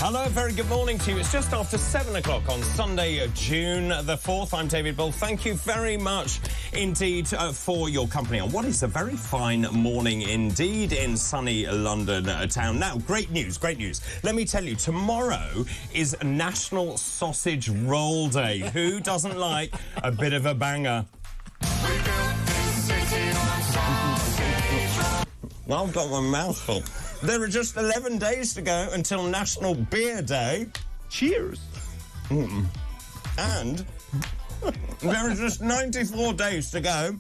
Hello, very good morning to you. It's just after 7 o'clock on Sunday, June the 4th. I'm David Bull. Thank you very much indeed for your company on what is a very fine morning indeed in sunny London town. Now, great news. Let me tell you, tomorrow is National Sausage Roll Day. Who doesn't like a bit of a banger? Well, I've got my mouth full. There are just 11 days to go until National Beer Day. Cheers. And there are just 94 days to go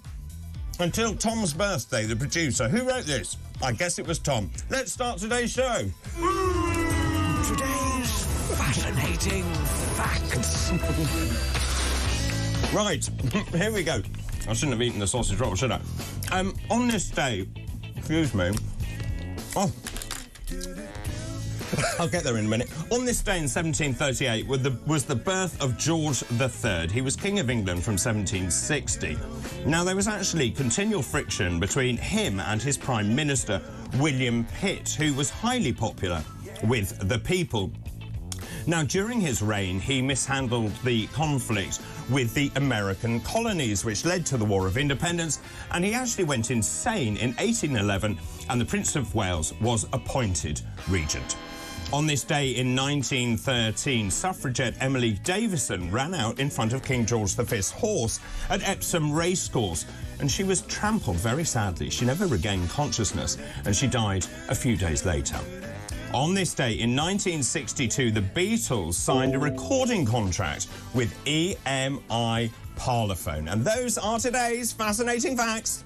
until Tom's birthday, the producer. Who wrote this? I guess it was Tom. Let's start today's show. Today's fascinating facts. Right, here we go. I shouldn't have eaten the sausage roll, should I? On this day, excuse me. Oh, I'll get there in a minute. On this day in 1738 was the birth of George III. He was King of England from 1760. Now, there was actually continual friction between him and his Prime Minister, William Pitt, who was highly popular with the people. Now, during his reign, he mishandled the conflict with the American colonies, which led to the War of Independence, and he actually went insane in 1811, and the Prince of Wales was appointed regent. On this day in 1913, suffragette Emily Davison ran out in front of King George V's horse at Epsom Racecourse, and she was trampled very sadly. She never regained consciousness, and she died a few days later. On this day in 1962, the Beatles signed a recording contract with EMI Parlophone. And those are today's fascinating facts.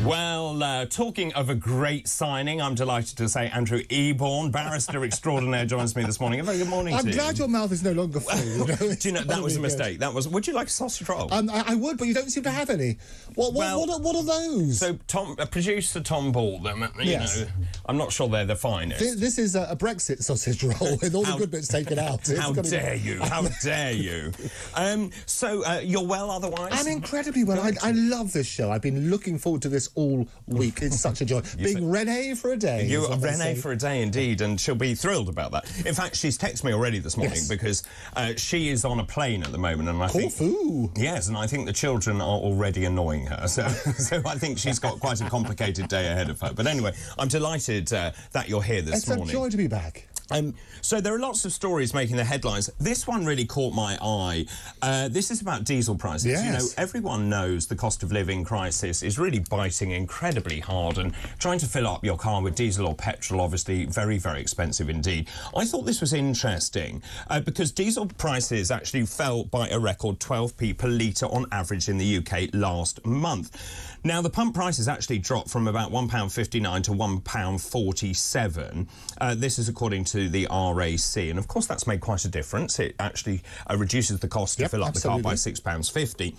Well, talking of a great signing, I'm delighted to say Andrew Eborn, barrister extraordinaire, joins me this morning. A very good morning to you. I'm glad your mouth is no longer full. Do you know, that was a mistake. That was. Would you like a sausage roll? I would, but you don't seem to have any. What are those? So, producer Tom Ball, you know, I'm not sure they're the finest. This is a Brexit sausage roll with all the good bits taken out. How dare you? How dare you? So, you're well otherwise? I'm incredibly well. I love this show. I've been looking forward to this all week. It's such a joy. Being Renee for a day. You are Renee for a day indeed, and she'll be thrilled about that. In fact, she's texted me already this morning because she is on a plane at the moment, and I think... Yes, and I think the children are already annoying her, so I think she's got quite a complicated day ahead of her. But anyway, I'm delighted that you're here this morning. It's a joy to be back. So there are lots of stories making the headlines. This one really caught my eye. This is about diesel prices. Yes. You know, everyone knows the cost of living crisis is really biting incredibly hard, and trying to fill up your car with diesel or petrol, obviously very, very expensive indeed. I thought this was interesting because diesel prices actually fell by a record 12p per litre on average in the UK last month. Now, the pump prices actually dropped from about £1.59 to £1.47. This is according to the RAC, and of course that's made quite a difference. It actually reduces the cost to fill up the car by £6.50.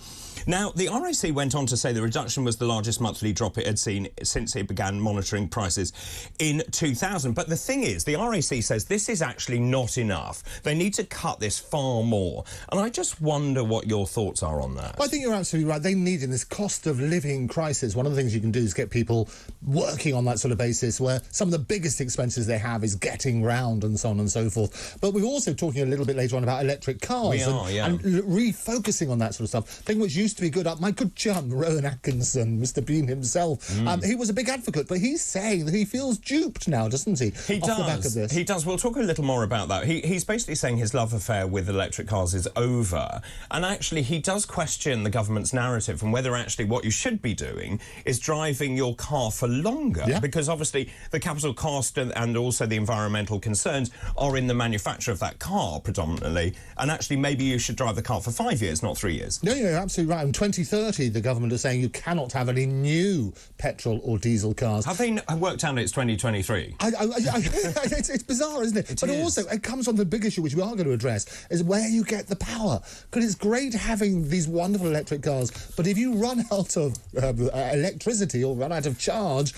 Now, the RAC went on to say the reduction was the largest monthly drop it had seen since it began monitoring prices in 2000. But the thing is, the RAC says this is actually not enough. They need to cut this far more. And I just wonder what your thoughts are on that. Well, I think you're absolutely right. They need, in this cost of living crisis, one of the things you can do is get people working on that sort of basis, where some of the biggest expenses they have is getting round and so on and so forth. But we're also talking a little bit later on about electric cars and refocusing on that sort of stuff. Thing which used to be good. My good chum, Rowan Atkinson, Mr. Bean himself, he was a big advocate, but he's saying that he feels duped now, doesn't he? He off does. The back of this. He does. We'll talk a little more about that. He's basically saying his love affair with electric cars is over, and actually he does question the government's narrative and whether actually what you should be doing is driving your car for longer, because obviously the capital cost and also the environmental concerns are in the manufacture of that car predominantly, and actually maybe you should drive the car for 5 years, not 3 years. No, you're absolutely right. In 2030, the government is saying you cannot have any new petrol or diesel cars. Have they worked out it's 2023? It's bizarre, isn't it? But also, it comes on the big issue, which we are going to address, is where you get the power. Because it's great having these wonderful electric cars, but if you run out of electricity or run out of charge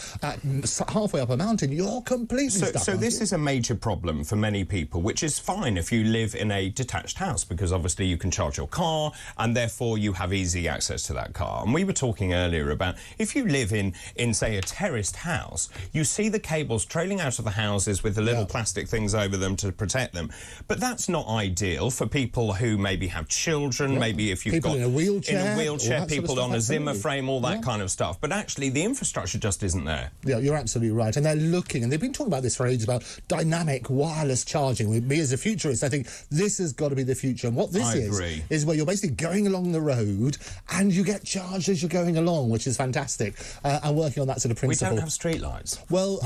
halfway up a mountain, you're completely stuck. So this is a major problem for many people, which is fine if you live in a detached house, because obviously you can charge your car and therefore you have easy access to that car. And we were talking earlier about if you live in say, a terraced house, you see the cables trailing out of the houses with the little plastic things over them to protect them. But that's not ideal for people who maybe have children, maybe if you've people got in a wheelchair, people on a Zimmer frame, all that kind of stuff. But actually, the infrastructure just isn't there. Yeah, you're absolutely right. And they're looking, and they've been talking about this for ages, about dynamic wireless charging. With me as a futurist, I think this has got to be the future. And what this is where you're basically going along the road and you get charged as you're going along, which is fantastic. And working on that sort of principle. We don't have streetlights. Well,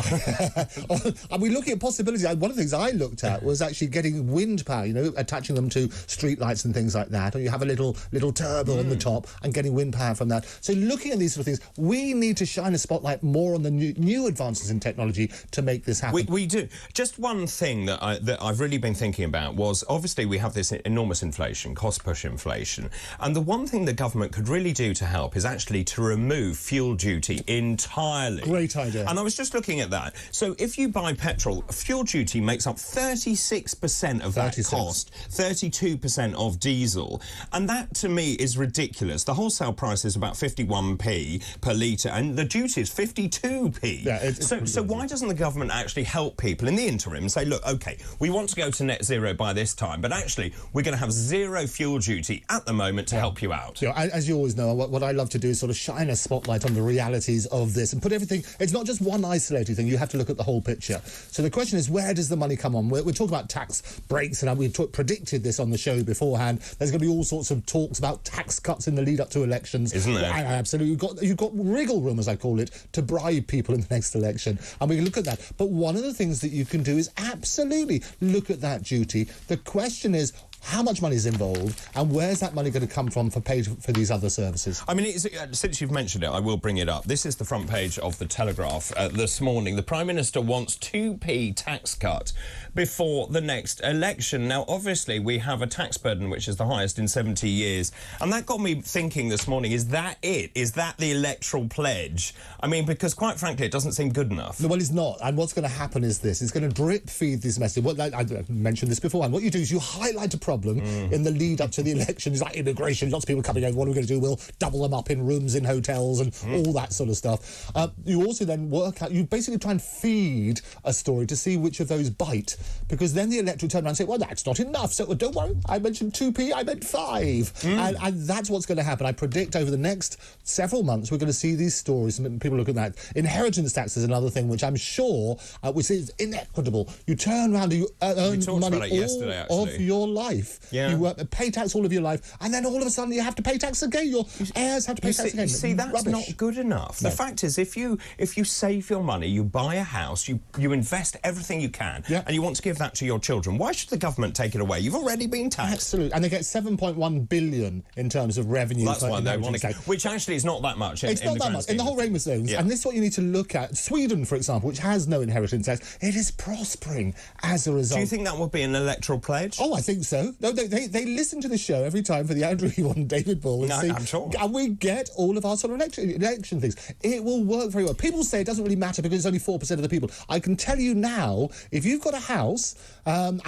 and we're looking at possibilities. One of the things I looked at was actually getting wind power, you know, attaching them to streetlights and things like that. Or you have a little turbo on the top and getting wind power from that. So looking at these sort of things, we need to shine a spotlight more on the new advances in technology to make this happen. We do. Just one thing that I've really been thinking about was, obviously, we have this enormous inflation, cost-push inflation, and the one thing the government could really do to help is actually to remove fuel duty entirely. Great idea. And I was just looking at that. So if you buy petrol, fuel duty makes up 36% of that cost, 32% of diesel, and that to me is ridiculous. The wholesale price is about 51p per litre, and the duty is 52p. Yeah, so why doesn't the government actually help people in the interim and say, look, OK, we want to go to net zero by this time, but actually we're going to have zero fuel duty at the moment to help you out? Yeah, as you always know, what I love to do is sort of shine a spotlight on the realities of this and put everything... It's not just one isolated thing. You have to look at the whole picture. So the question is, where does the money come on? We're talking about tax breaks, and we predicted this on the show beforehand. There's going to be all sorts of talks about tax cuts in the lead-up to elections. Isn't there? Absolutely. You've got wriggle room, as I call it, to bribe people in the next election. And we can look at that. But one of the things that you can do is absolutely look at that duty. The question is, how much money is involved, and where's that money going to come from for paid for these other services? I mean, since you've mentioned it, I will bring it up. This is the front page of the Telegraph this morning. The Prime Minister wants 2p tax cut before the next election. Now, obviously, we have a tax burden which is the highest in 70 years, and that got me thinking this morning, is that it? Is that the electoral pledge? I mean, because quite frankly, it doesn't seem good enough. No, well, it's not. And what's going to happen is this. It's going to drip feed this message. I mentioned this beforehand. What you do is you highlight a problem in the lead up to the election. It's like immigration, lots of people coming over. What are we going to do? We'll double them up in rooms in hotels and all that sort of stuff. You also then work out, you basically try and feed a story to see which of those bite, because then the electorate turn around and say, well, that's not enough. So don't worry, I mentioned 2p, I meant 5. And that's what's going to happen. I predict over the next several months, we're going to see these stories and people look at that. Inheritance tax is another thing which I'm sure we see is inequitable. You turn around and you earn money all of your life. Yeah. You pay tax all of your life, and then all of a sudden you have to pay tax again. Your heirs have to pay tax again. You see, that's not good enough. No. The fact is, if you save your money, you buy a house, you invest everything you can, and you want to give that to your children, why should the government take it away? You've already been taxed. Absolutely. And they get 7.1 billion in terms of revenue. That's why they want to, which actually is not that much. It's not that much in the whole rainbow zones. And this is what you need to look at. Sweden, for example, which has no inheritance tax, it is prospering as a result. Do you think that would be an electoral pledge? Oh, I think so. No, they listen to the show every time for the Andrew Eborn and David Ball. And I'm sure. And we get all of our sort of election things. It will work very well. People say it doesn't really matter because it's only 4% of the people. I can tell you now, if you've got a house and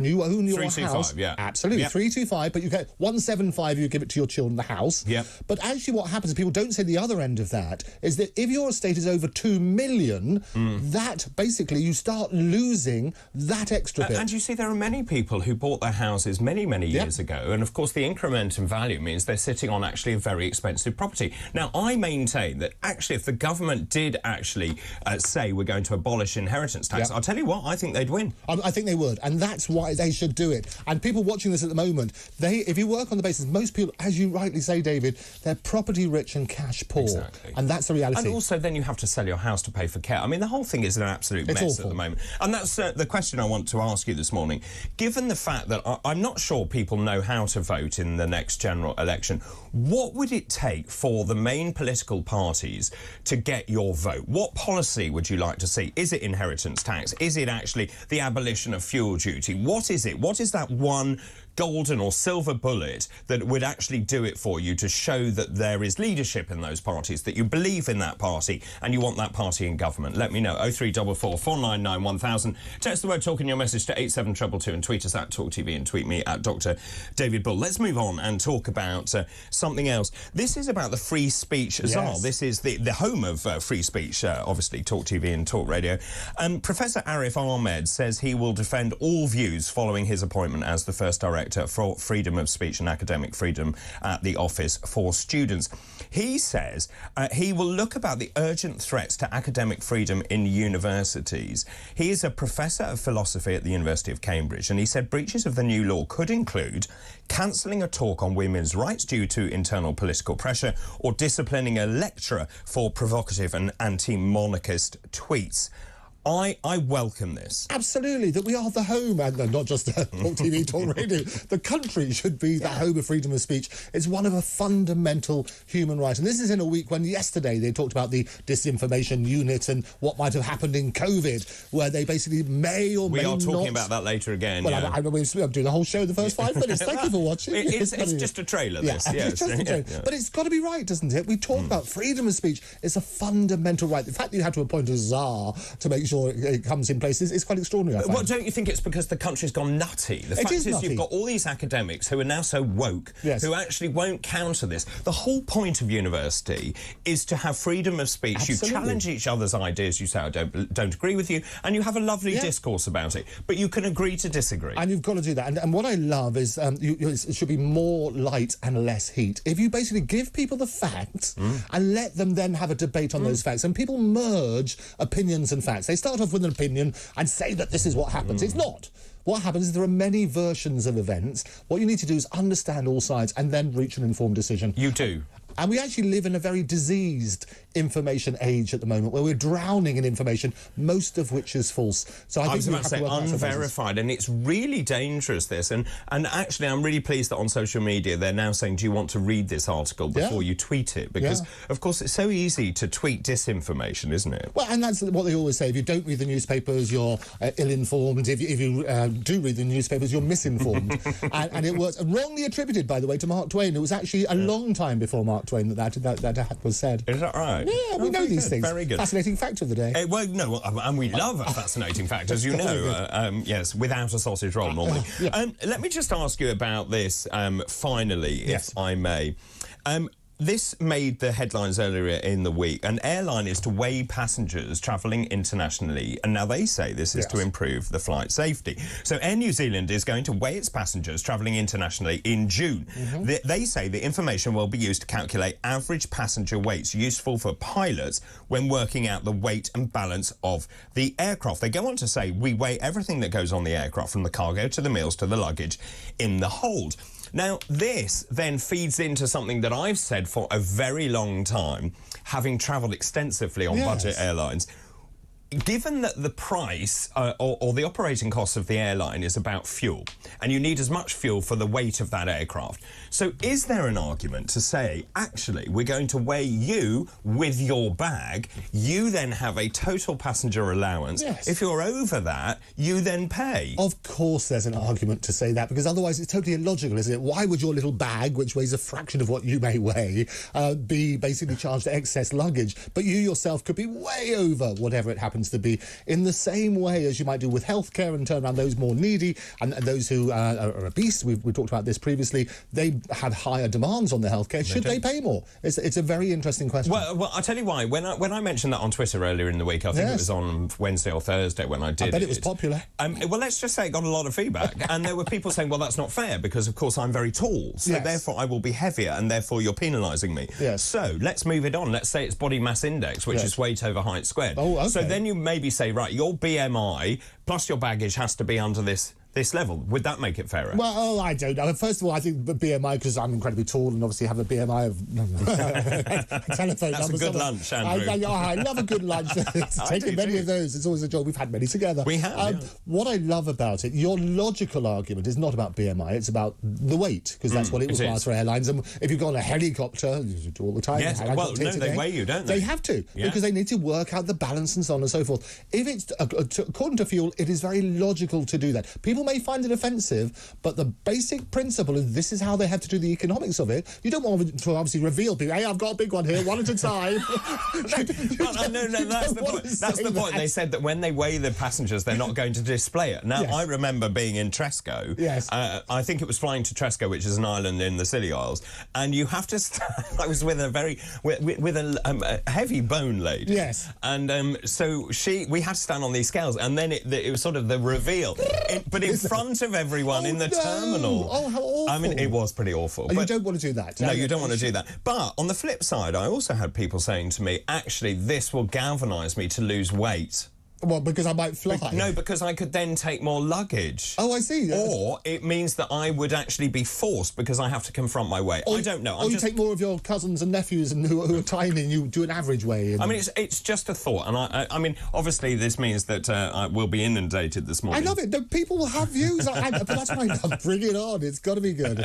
you own your house, absolutely, 325, but you get 175, you give it to your children, the house. But actually what happens is people don't say the other end of that, is that if your estate is over 2 million, that basically you start losing that extra bit. And you see, there are many people who bought their houses many years ago, and of course the increment in value means they're sitting on actually a very expensive property. Now, I maintain that actually if the government did actually say we're going to abolish inheritance tax, I'll tell you what, I think they'd win. I think they would, and that's why they should do it. And people watching this at the moment, if you work on the basis, most people, as you rightly say, David, they're property rich and cash poor. Exactly. And that's the reality. And also then you have to sell your house to pay for care. I mean, the whole thing is an absolute mess at the moment. And that's the question I want to ask you this morning. Given the fact that I'm not sure people know how to vote in the next general election, what would it take for the main political parties to get your vote? What policy would you like to see? Is it inheritance tax? Is it actually the abolition of fuel duty? What is it? What is that one golden or silver bullet that would actually do it for you to show that there is leadership in those parties, that you believe in that party and you want that party in government? Let me know. 0344 499 1000. Text the word talk in your message to 87222 and tweet us at TalkTV and tweet me at Dr. David Bull. Let's move on and talk about something else. This is about the free speech czar. This is the home of free speech, obviously, Talk TV and Talk Radio. Professor Arif Ahmed says he will defend all views following his appointment as the first director for freedom of speech and academic freedom at the Office for Students. He says he will look about the urgent threats to academic freedom in universities. He is a professor of philosophy at the University of Cambridge, and he said breaches of the new law could include cancelling a talk on women's rights due to internal political pressure or disciplining a lecturer for provocative and anti-monarchist tweets. I welcome this. Absolutely, that we are the home, and not just Talk TV, Talk Radio. The country should be the home of freedom of speech. It's one of a fundamental human right. And this is in a week when yesterday they talked about the disinformation unit and what might have happened in COVID, where they basically may or may not... We are talking about that later again. Well, I'm doing the whole show in the first 5 minutes. Thank you for watching. It's just a trailer, this. Yeah, it's just a trailer. Yeah. But it's got to be right, doesn't it? We talk about freedom of speech. It's a fundamental right. The fact that you had to appoint a czar to make sure it comes in place is quite extraordinary. Well, don't you think it's because the country's gone nutty? The fact is you've got all these academics who are now so woke, who actually won't counter this. The whole point of university is to have freedom of speech. Absolutely. You challenge each other's ideas. You say, I don't agree with you, and you have a lovely discourse about it. But you can agree to disagree. And you've got to do that. And what I love is it should be more light and less heat. If you basically give people the facts and let them then have a debate on those facts, and people merge opinions and facts. They start off with an opinion and say that this is what happens. It's not. What happens is there are many versions of events. What you need to do is understand all sides and then reach an informed decision. You do. And we actually live in a very diseased information age at the moment, where we're drowning in information, most of which is false. So I think we have to work out unverified, and it's really dangerous, this. And actually, I'm really pleased that on social media they're now saying, do you want to read this article before you tweet it? Because, of course, it's so easy to tweet disinformation, isn't it? Well, and that's what they always say. If you don't read the newspapers, you're ill-informed. If you do read the newspapers, you're misinformed. and it was wrongly attributed, by the way, to Mark Twain. It was actually a long time before Mark Twain that was said. Is that right? Yeah, we know these things. Very good. Fascinating fact of the day. Well, no, and we love a fascinating fact, as you know. Yes, without a sausage roll, normally. Let me just ask you about this, finally, if I may. This made the headlines earlier in the week. An airline is to weigh passengers travelling internationally, and now they say this is to improve the flight safety. So Air New Zealand is going to weigh its passengers travelling internationally in June. They say the information will be used to calculate average passenger weights, useful for pilots when working out the weight and balance of the aircraft. They go on to say, we weigh everything that goes on the aircraft, from the cargo to the meals to the luggage in the hold. Now, this then feeds into something that I've said for a very long time, having travelled extensively on budget airlines. Given that the price or the operating cost of the airline is about fuel, and you need as much fuel for the weight of that aircraft, so is there an argument to say, actually, we're going to weigh you with your bag, you then have a total passenger allowance. If you're over that, you then pay? Of course there's an argument to say that, because otherwise it's totally illogical, isn't it? Why would your little bag, which weighs a fraction of what you may weigh, be basically charged excess luggage, but you yourself could be way over whatever it happens to be, in the same way as you might do with healthcare and turn around those more needy and those who are obese. We talked about this previously. They had higher demands on the healthcare. Should they pay more? It's a very interesting question. Well, I'll tell you why. When I mentioned that on Twitter earlier in the week, I think it was on Wednesday or Thursday when I did it. I bet it was popular. Well, let's just say it got a lot of feedback. And there were people saying, well, that's not fair, because, of course, I'm very tall. So, therefore, I will be heavier, and therefore you're penalising me. So, let's move it on. Let's say it's body mass index, which is weight over height squared. Oh, okay. So then you maybe say, right, your BMI plus your baggage has to be under this level. Would that make it fairer? Well, I don't know. First of all, I think BMI, because I'm incredibly tall and obviously have a BMI of telephone That's numbers. A good lunch, Andrew. I love a good lunch. Taking many of those. It's always a joy. We've had many together. We have, What I love about it, your logical argument is not about BMI, it's about the weight, because that's what it requires for airlines. And if you go on a helicopter, you do all the time. Yes, well, no, they weigh you, don't they? They have to, because they need to work out the balance and so on and so forth. If it's, according to fuel, it is very logical to do that. People people may find it offensive, but the basic principle is this is how they have to do the economics of it. You don't want to obviously reveal people, hey, I've got a big one here, one at a time. No, that's the point. That's the point. They said that when they weigh the passengers, they're not going to display it. Now, Yes. I remember being in Tresco. Yes. I think it was flying to Tresco, which is an island in the Scilly Isles, and you have to stand. I was with a heavy bone lady. Yes. And so we had to stand on these scales, and then it was sort of the reveal, but in front of everyone in the terminal. Oh, how awful. I mean, it was pretty awful. And you don't want to do that. No, you don't want to do that. But on the flip side, I also had people saying to me, actually, this will galvanise me to lose weight. Well, because I might fly. No, because I could then take more luggage. Oh, I see. Or it means that I would actually be forced because I have to confront my weight. I don't know. Or you take more of your cousins and nephews and who are tiny and you do an average weigh. I mean, it's just a thought. And I mean, obviously this means that I will be inundated this morning. I love it. People will have views. But that's why I bring it on. It's got to be good.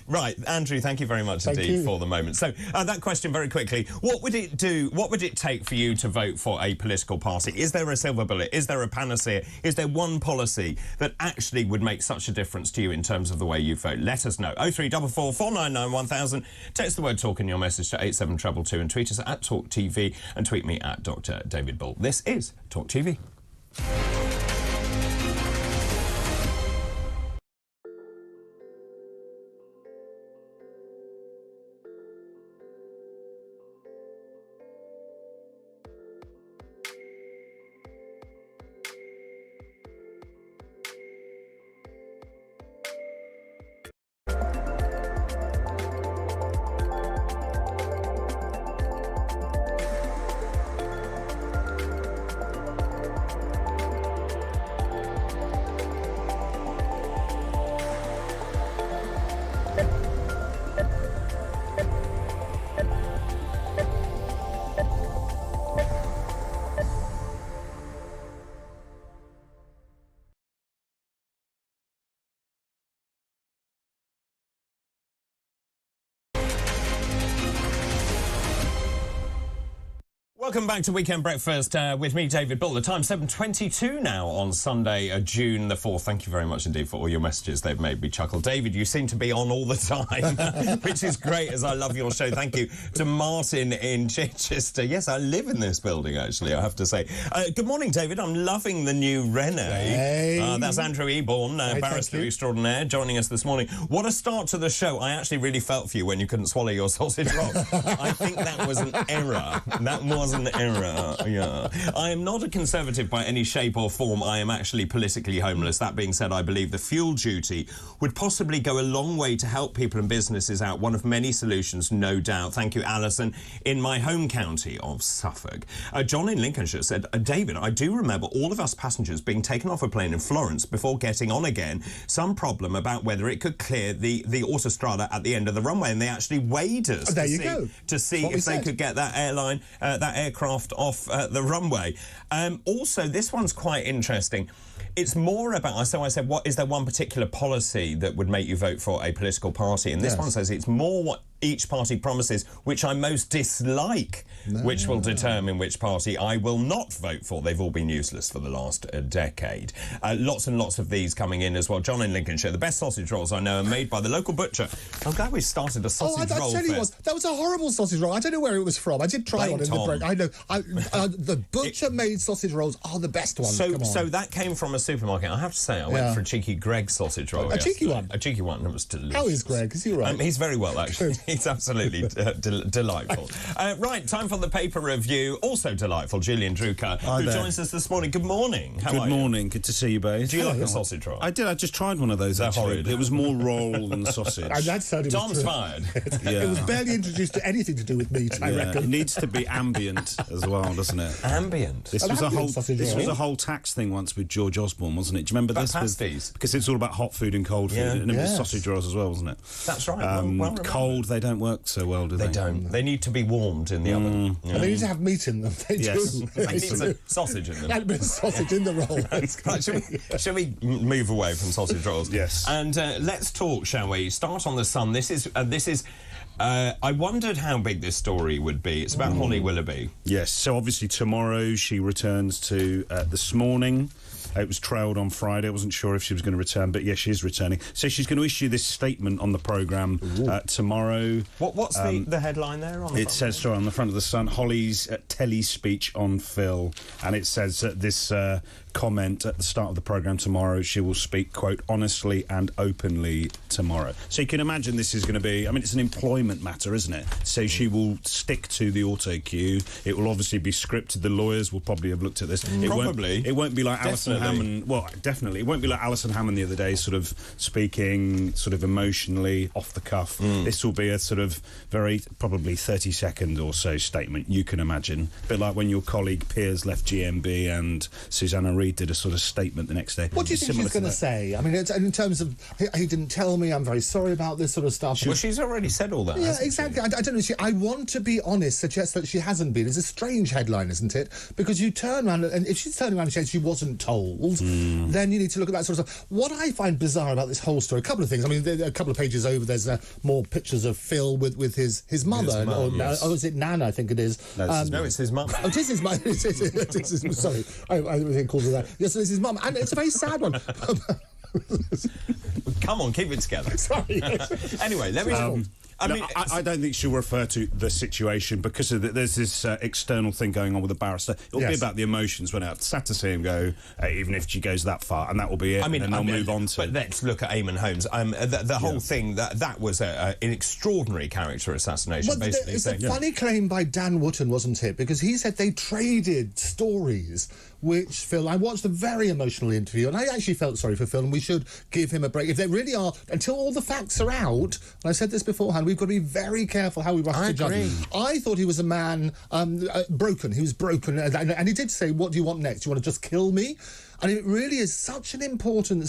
Right, Andrew, thank you very much indeed for the moment. So that question very quickly. What would it do? What would it take for you to vote for a political party? Is there a silver bullet? Is there a panacea? Is there one policy that actually would make such a difference to you in terms of the way you vote? Let us know. 0344 499 1000. Text the word talk in your message to 87222 and tweet us at Talk TV and tweet me at Dr. David Bull. This is Talk TV. Welcome back to Weekend Breakfast with me, David Bull. The time 7:22 now on Sunday, June the 4th. Thank you very much indeed for all your messages. They've made me chuckle. David, you seem to be on all the time, which is great, as I love your show. Thank you to Martin in Chichester. Yes, I live in this building, actually, I have to say. Good morning, David. I'm loving the new Renault. Hey. That's Andrew Eborn, barrister extraordinaire, joining us this morning. What a start to the show. I actually really felt for you when you couldn't swallow your sausage roll. I think that was an error. That was an error, yeah. I am not a Conservative by any shape or form. I am actually politically homeless. That being said, I believe the fuel duty would possibly go a long way to help people and businesses out. One of many solutions, no doubt. Thank you, Alison, in my home county of Suffolk. John in Lincolnshire said, David, I do remember all of us passengers being taken off a plane in Florence before getting on again. Some problem about whether it could clear the autostrada at the end of the runway, and they actually weighed us to see if they could get that aircraft off the runway. Also, this one's quite interesting. It's more about, so I said, what is there one particular policy that would make you vote for a political party? And this one says it's more what each party promises, which I most dislike, which will determine which party I will not vote for. They've all been useless for the last decade. Lots and lots of these coming in as well. John in Lincolnshire, the best sausage rolls I know are made by the local butcher. I'm glad we started a sausage roll fest. That was a horrible sausage roll. I don't know where it was from. I did try one in the break. I know. The butcher-made sausage rolls are the best ones. So that came from a supermarket. I have to say, I went for a cheeky Greg sausage roll. A cheeky one? A cheeky one. It was delicious. How is Greg? Is he all right? He's very well, actually. He's absolutely delightful. Right, time for the paper review. Also delightful, Gillian Drucker, who joins us this morning. Good morning. How are you? Good morning. Good to see you both. Do you like a sausage roll? I did. I just tried one of those. Horrid. It was more roll than sausage. And that sounded Tom's fired. It was barely introduced to anything to do with meat, I reckon. It needs to be ambient as well, doesn't it? Ambient? This was a whole tax thing once with George Osborne, wasn't it? Do you remember this? Pasties? Because it's all about hot food and cold food, and it was sausage rolls as well, wasn't it? That's right. Cold, they don't work so well, do they? They don't. They need to be warmed in the oven. And they need to have meat in them. They do. They need some sausage in them. And a bit of sausage in the roll. Shall we move away from sausage rolls? Yes. And let's talk, shall we? Start on the Sun. This is. I wondered how big this story would be. It's about Holly Willoughby. Yes. So obviously tomorrow she returns to This Morning. It was trailed on Friday. I wasn't sure if she was going to return, but yes, she is returning. So she's going to issue this statement on the programme tomorrow. What's the headline there? On the it says, sorry, on the front of the Sun, Holly's telly speech on Phil, and it says that this comment at the start of the programme tomorrow, she will speak, quote, honestly and openly tomorrow. So you can imagine this is going to be, I mean, it's an employment matter, isn't it? So she will stick to the auto cue. It will obviously be scripted. The lawyers will probably have looked at this. Probably. It won't be like Alison Definitely. Hammond. Well, definitely. It won't be like Alison Hammond the other day, sort of speaking sort of emotionally off the cuff. This will be a sort of very, probably 30-second or so statement, you can imagine. A bit like when your colleague Piers left GMB and Susanna Reid did a sort of statement the next day. What do you think she's going to say? I mean, in terms of, he didn't tell me, I'm very sorry about this sort of stuff. Well, she's already said all that. Yeah, exactly. I don't know. I want to be honest suggests that she hasn't been. It's a strange headline, isn't it? Because you turn around, and if she's turning around and saying she wasn't told, then you need to look at that sort of stuff. What I find bizarre about this whole story, a couple of things. I mean, a couple of pages over, there's more pictures of Phil with his mother. Or is it Nan, I think it is. No, it's his mum. Oh, it is his mum. Sorry, I think calls her that. Yes, it's his mum. And it's a very sad one. Come on, keep it together. Sorry. Anyway, let me... I don't think she'll refer to the situation because there's this external thing going on with the barrister. It'll be about the emotions. When I've sad to see him go, even if she goes that far, and that will be it. And then they'll move on to. But let's look at Eamon Holmes. The whole thing that was an extraordinary character assassination. Well, basically, it's a funny claim by Dan Wootton, wasn't it? Because he said they traded stories. Which Phil, I watched a very emotional interview, and I actually felt sorry for Phil, and we should give him a break. If they really are, until all the facts are out, and I said this beforehand, we've got to be very careful how we rush to judge him. I thought he was a man broken. He was broken, and he did say, "What do you want next? You want to just kill me?" And it really is such an important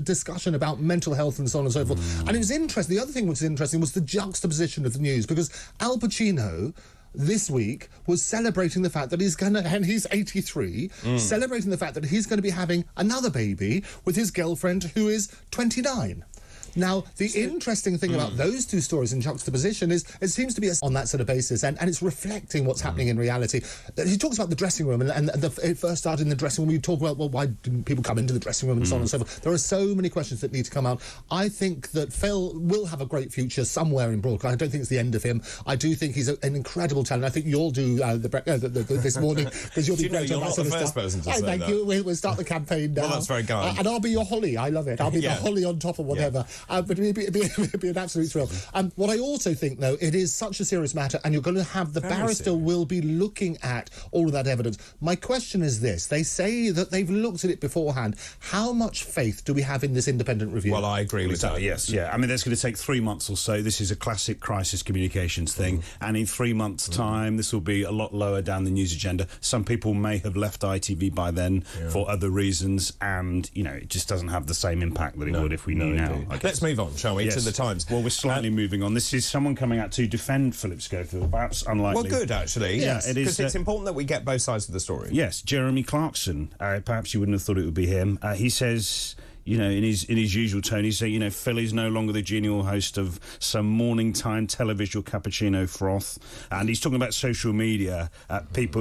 discussion about mental health and so on and so forth. And it was interesting. The other thing which was interesting was the juxtaposition of the news, because Al Pacino this week was celebrating the fact that he's going to, and he's 83, celebrating the fact that he's going to be having another baby with his girlfriend who is 29. Now, the interesting thing about those two stories in juxtaposition is it seems to be on that sort of basis, and it's reflecting what's happening in reality. He talks about the dressing room, and it first started in the dressing room. We talk about, well, why didn't people come into the dressing room and so on and so forth. There are so many questions that need to come out. I think that Phil will have a great future somewhere in broadcast. I don't think it's the end of him. I do think he's an incredible talent. I think you'll do this morning, because you'll be great on that sort of stuff. Person to say thank that. you. We'll start the campaign now. Well, that's very kind. And I'll be your Holly. I love it. I'll be the Holly on top of whatever. But it'd be an absolute thrill. What I also think, though, it is such a serious matter, and you're going to have the barrister will be looking at all of that evidence. My question is this. They say that they've looked at it beforehand. How much faith do we have in this independent review? Well, I agree with that. Yes, yeah. I mean, that's going to take 3 months or so. This is a classic crisis communications thing. And in 3 months' time, this will be a lot lower down the news agenda. Some people may have left ITV by then for other reasons, and, you know, it just doesn't have the same impact that it would if we knew now. Let's move on, shall we, to the Times. Well, we're slightly moving on. This is someone coming out to defend Phillip Schofield, perhaps unlikely. Well, good, actually. Yeah, it is. Because it's important that we get both sides of the story. Yes, Jeremy Clarkson. Perhaps you wouldn't have thought it would be him. He says, you know, in his usual tone, he's saying, you know, Phil is no longer the genial host of some morning time televisual cappuccino froth, and he's talking about social media.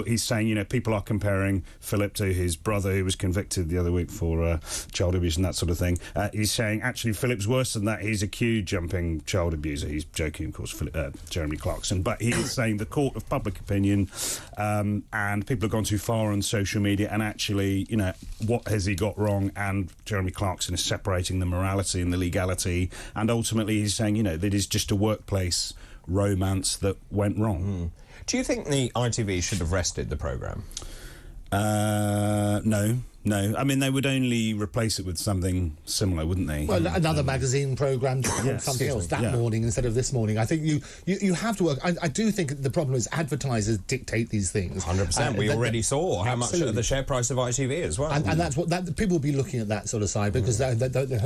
He's saying, you know, people are comparing Philip to his brother, who was convicted the other week for child abuse and that sort of thing. He's saying, actually, Philip's worse than that. He's a queue-jumping child abuser. He's joking, of course, Jeremy Clarkson, but he is saying the court of public opinion, and people have gone too far on social media, and actually, you know, what has he got wrong? And Jeremy Clarkson is separating the morality and the legality, and ultimately he's saying, you know, that is just a workplace romance that went wrong. Do you think the ITV should have rested the programme? No. I mean, they would only replace it with something similar, wouldn't they? Well, another magazine programme, something else that morning instead of this morning. I think you have to work. I do think the problem is advertisers dictate these things. 100%. We already saw how much the share price of ITV as well. And that's what people will be looking at, that sort of side, because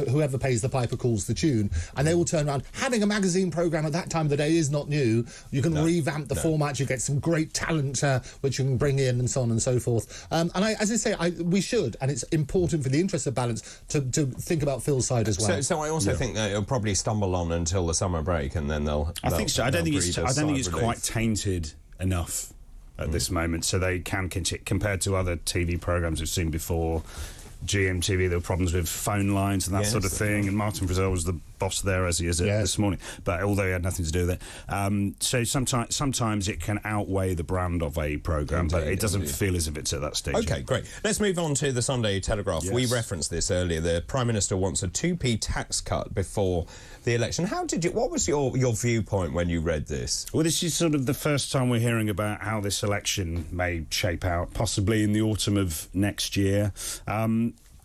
whoever pays the piper calls the tune, and they will turn around. Having a magazine programme at that time of the day is not new. You can revamp the format. You get some great talent which you can bring in, and so on and so forth. As I say, we should. And it's important for the interest of balance to think about Phil's side as well. So I also think that it'll probably stumble on until the summer break, and then I think so. I don't think it's quite tainted enough at this moment, so they can compared to other TV programmes we've seen before. GMTV, there were problems with phone lines and that sort of thing, and Martin Frizzell was the boss there, as he is this morning, but although he had nothing to do with it. So sometimes it can outweigh the brand of a programme, but it doesn't feel as if it's at that stage. OK, great. Let's move on to the Sunday Telegraph. Yes. We referenced this earlier. The Prime Minister wants a 2p tax cut before the election. What was your viewpoint when you read this? Well, this is sort of the first time we're hearing about how this election may shape out, possibly in the autumn of next year.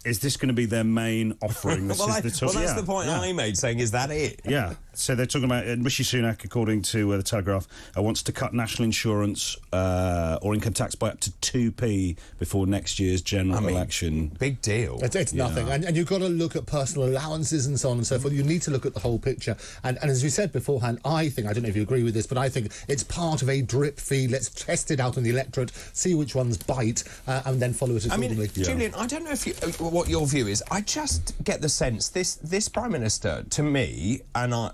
Is this going to be their main offering? That's the point I made, saying, is that it? Yeah. So they're talking about Rishi Sunak, according to the Telegraph, wants to cut national insurance or income tax by up to 2p before next year's general election. Big deal. It's nothing. And you've got to look at personal allowances and so on and so forth. You need to look at the whole picture. And as we said beforehand, I don't know if you agree with this, but I think it's part of a drip feed. Let's test it out on the electorate, see which ones bite, and then follow it accordingly. Julian, I don't know if what your view is. I just get the sense this Prime Minister, to me, and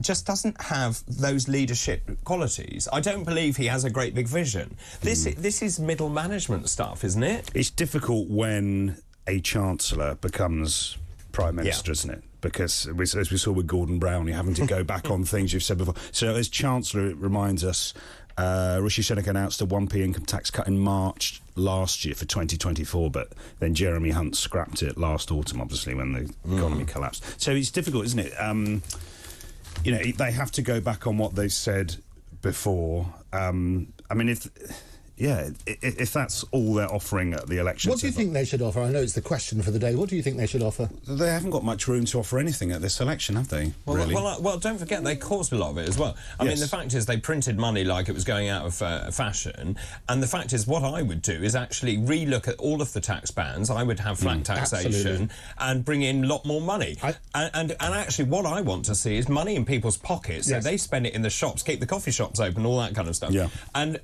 just doesn't have those leadership qualities. I don't believe he has a great big vision. This is middle management stuff, isn't it? It's difficult when a Chancellor becomes Prime Minister, isn't it? Because, as we saw with Gordon Brown, you're having to go back on things you've said before. So, as Chancellor, it reminds us, Rishi Sunak announced a 1p income tax cut in March last year for 2024, but then Jeremy Hunt scrapped it last autumn, obviously, when the economy collapsed. So it's difficult, isn't it? They have to go back on what they said before. If that's all they're offering at the election... What do you think they should offer? I know it's the question for the day. What do you think they should offer? They haven't got much room to offer anything at this election, have they? Well, don't forget, they caused a lot of it as well. I mean, the fact is they printed money like it was going out of fashion, and the fact is what I would do is actually re-look at all of the tax bands. I would have flat taxation and bring in a lot more money. And actually what I want to see is money in people's pockets, so they spend it in the shops, keep the coffee shops open, all that kind of stuff. Yeah. And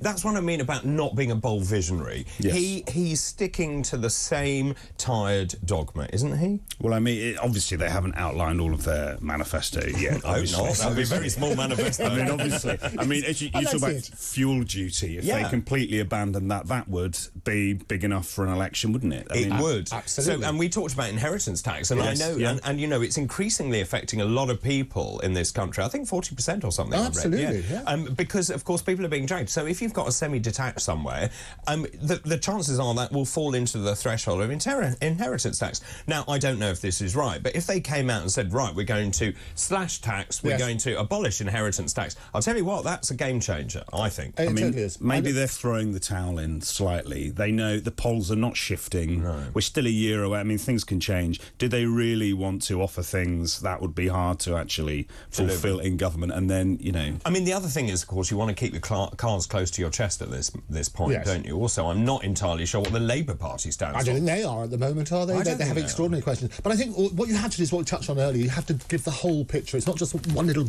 that's what I mean about not being a bold visionary. Yes. He's sticking to the same tired dogma, isn't he? Well, I mean, obviously they haven't outlined all of their manifesto yet. I hope not. That would be a very small manifesto. I mean, obviously. I mean, as you talk about fuel duty, if they completely abandoned that would be big enough for an election, wouldn't it? It would. Absolutely. So, and we talked about inheritance tax, and I know, and it's increasingly affecting a lot of people in this country. I think 40% or something. Absolutely, because, of course, people are being dragged. So if you've got a semi-detached somewhere, the chances are that will fall into the threshold of inheritance tax. Now, I don't know if this is right, but if they came out and said, right, we're going to slash tax, we're going to abolish inheritance tax, I'll tell you what, that's a game changer, I think. It totally is. Maybe they're throwing the towel in slightly. They know the polls are not shifting. No. We're still a year away. I mean, things can change. Do they really want to offer things that would be hard to actually fulfil in government? And then, I mean, the other thing is, of course, you want to keep your cards close to your chest at this point, don't you? Also, I'm not entirely sure what the Labour Party stands for. I don't think they are at the moment, are they? They have extraordinary questions. But I think what you have to do is what we touched on earlier. You have to give the whole picture. It's not just one little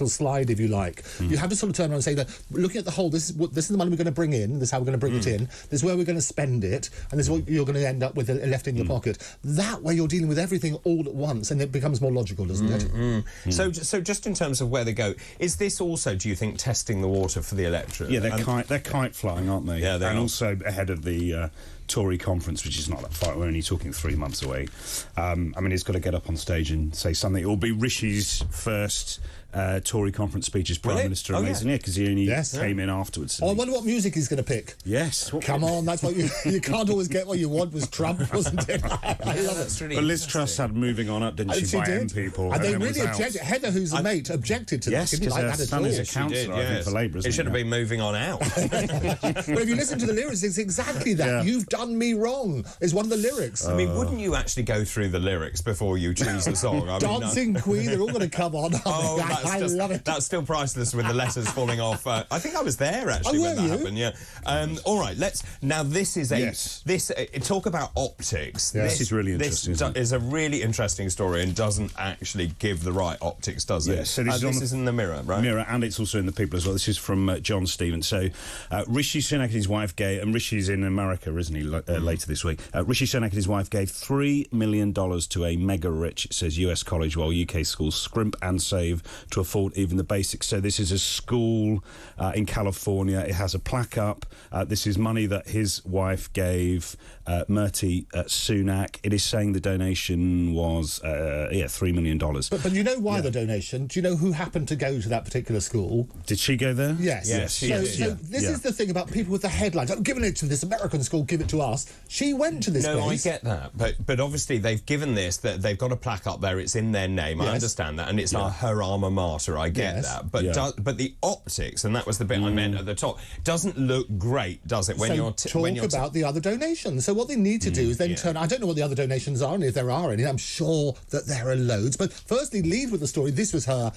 slide, if you like. You have to sort of turn around and say that, looking at the whole, this is the money we're going to bring in, this is how we're going to bring it in, this is where we're going to spend it, and this is what you're going to end up with left in your pocket. That way you're dealing with everything all at once, and it becomes more logical, doesn't it? So just in terms of where they go, is this also, do you think, testing the water for the electorate? Yeah, they're kite flying, aren't they? Yeah, they are. And also ahead of the Tory conference, which is not that far. We're only talking 3 months away. I mean, he's got to get up on stage and say something. It will be Rishi's first Tory conference speech as Prime Minister, amazing, because he only came in afterwards. I wonder what music he's going to pick. Yes. Come on, that's what you can't always get what you want. Was Trump, wasn't it? I love it. Really but Liz Truss had Moving On Up, didn't she? By M people. And they really objected. Heather, who's a mate, objected to that. Didn't like that at all. Is a councillor, I think, for Labour, isn't it should have been Moving On Out. But if you listen to the lyrics, it's exactly that. Yeah. You've done me wrong is one of the lyrics. I mean, wouldn't you actually go through the lyrics before you choose a song? Dancing Queen, they're all going to come on. I love it. That's still priceless with the letters falling off. I think I was there actually when that happened. Yeah. All right. This is talk about optics. Yes. This is really interesting. This is a really interesting story and doesn't actually give the right optics, does it? Yes. So this is in the Mirror, right? Mirror, and it's also in the People as well. This is from John Stevens. So Rishi Sunak and his wife Gay, and Rishi's in America, isn't he? later this week. Rishi Sunak and his wife gave $3 million to a mega-rich, it says, US college, while UK schools scrimp and save to afford even the basics. So this is a school in California. It has a plaque up. This is money that his wife gave Murti Sunak. It is saying the donation was, $3 million. But you know why the donation? Do you know who happened to go to that particular school? Did she go there? Yes. So this is the thing about people with the headlines. I'm giving it to this American school, give it to us. She went to this place. I get that. But obviously they've given this, that they've got a plaque up there, it's in their name. I understand that. And it's her alma mater, I get that. But the optics, and that was the bit I meant at the top, doesn't look great, does it? When you're talk about the other donations. So what they need to do is then turn... I don't know what the other donations are, and if there are any. I'm sure that there are loads. But firstly, lead with the story. This was her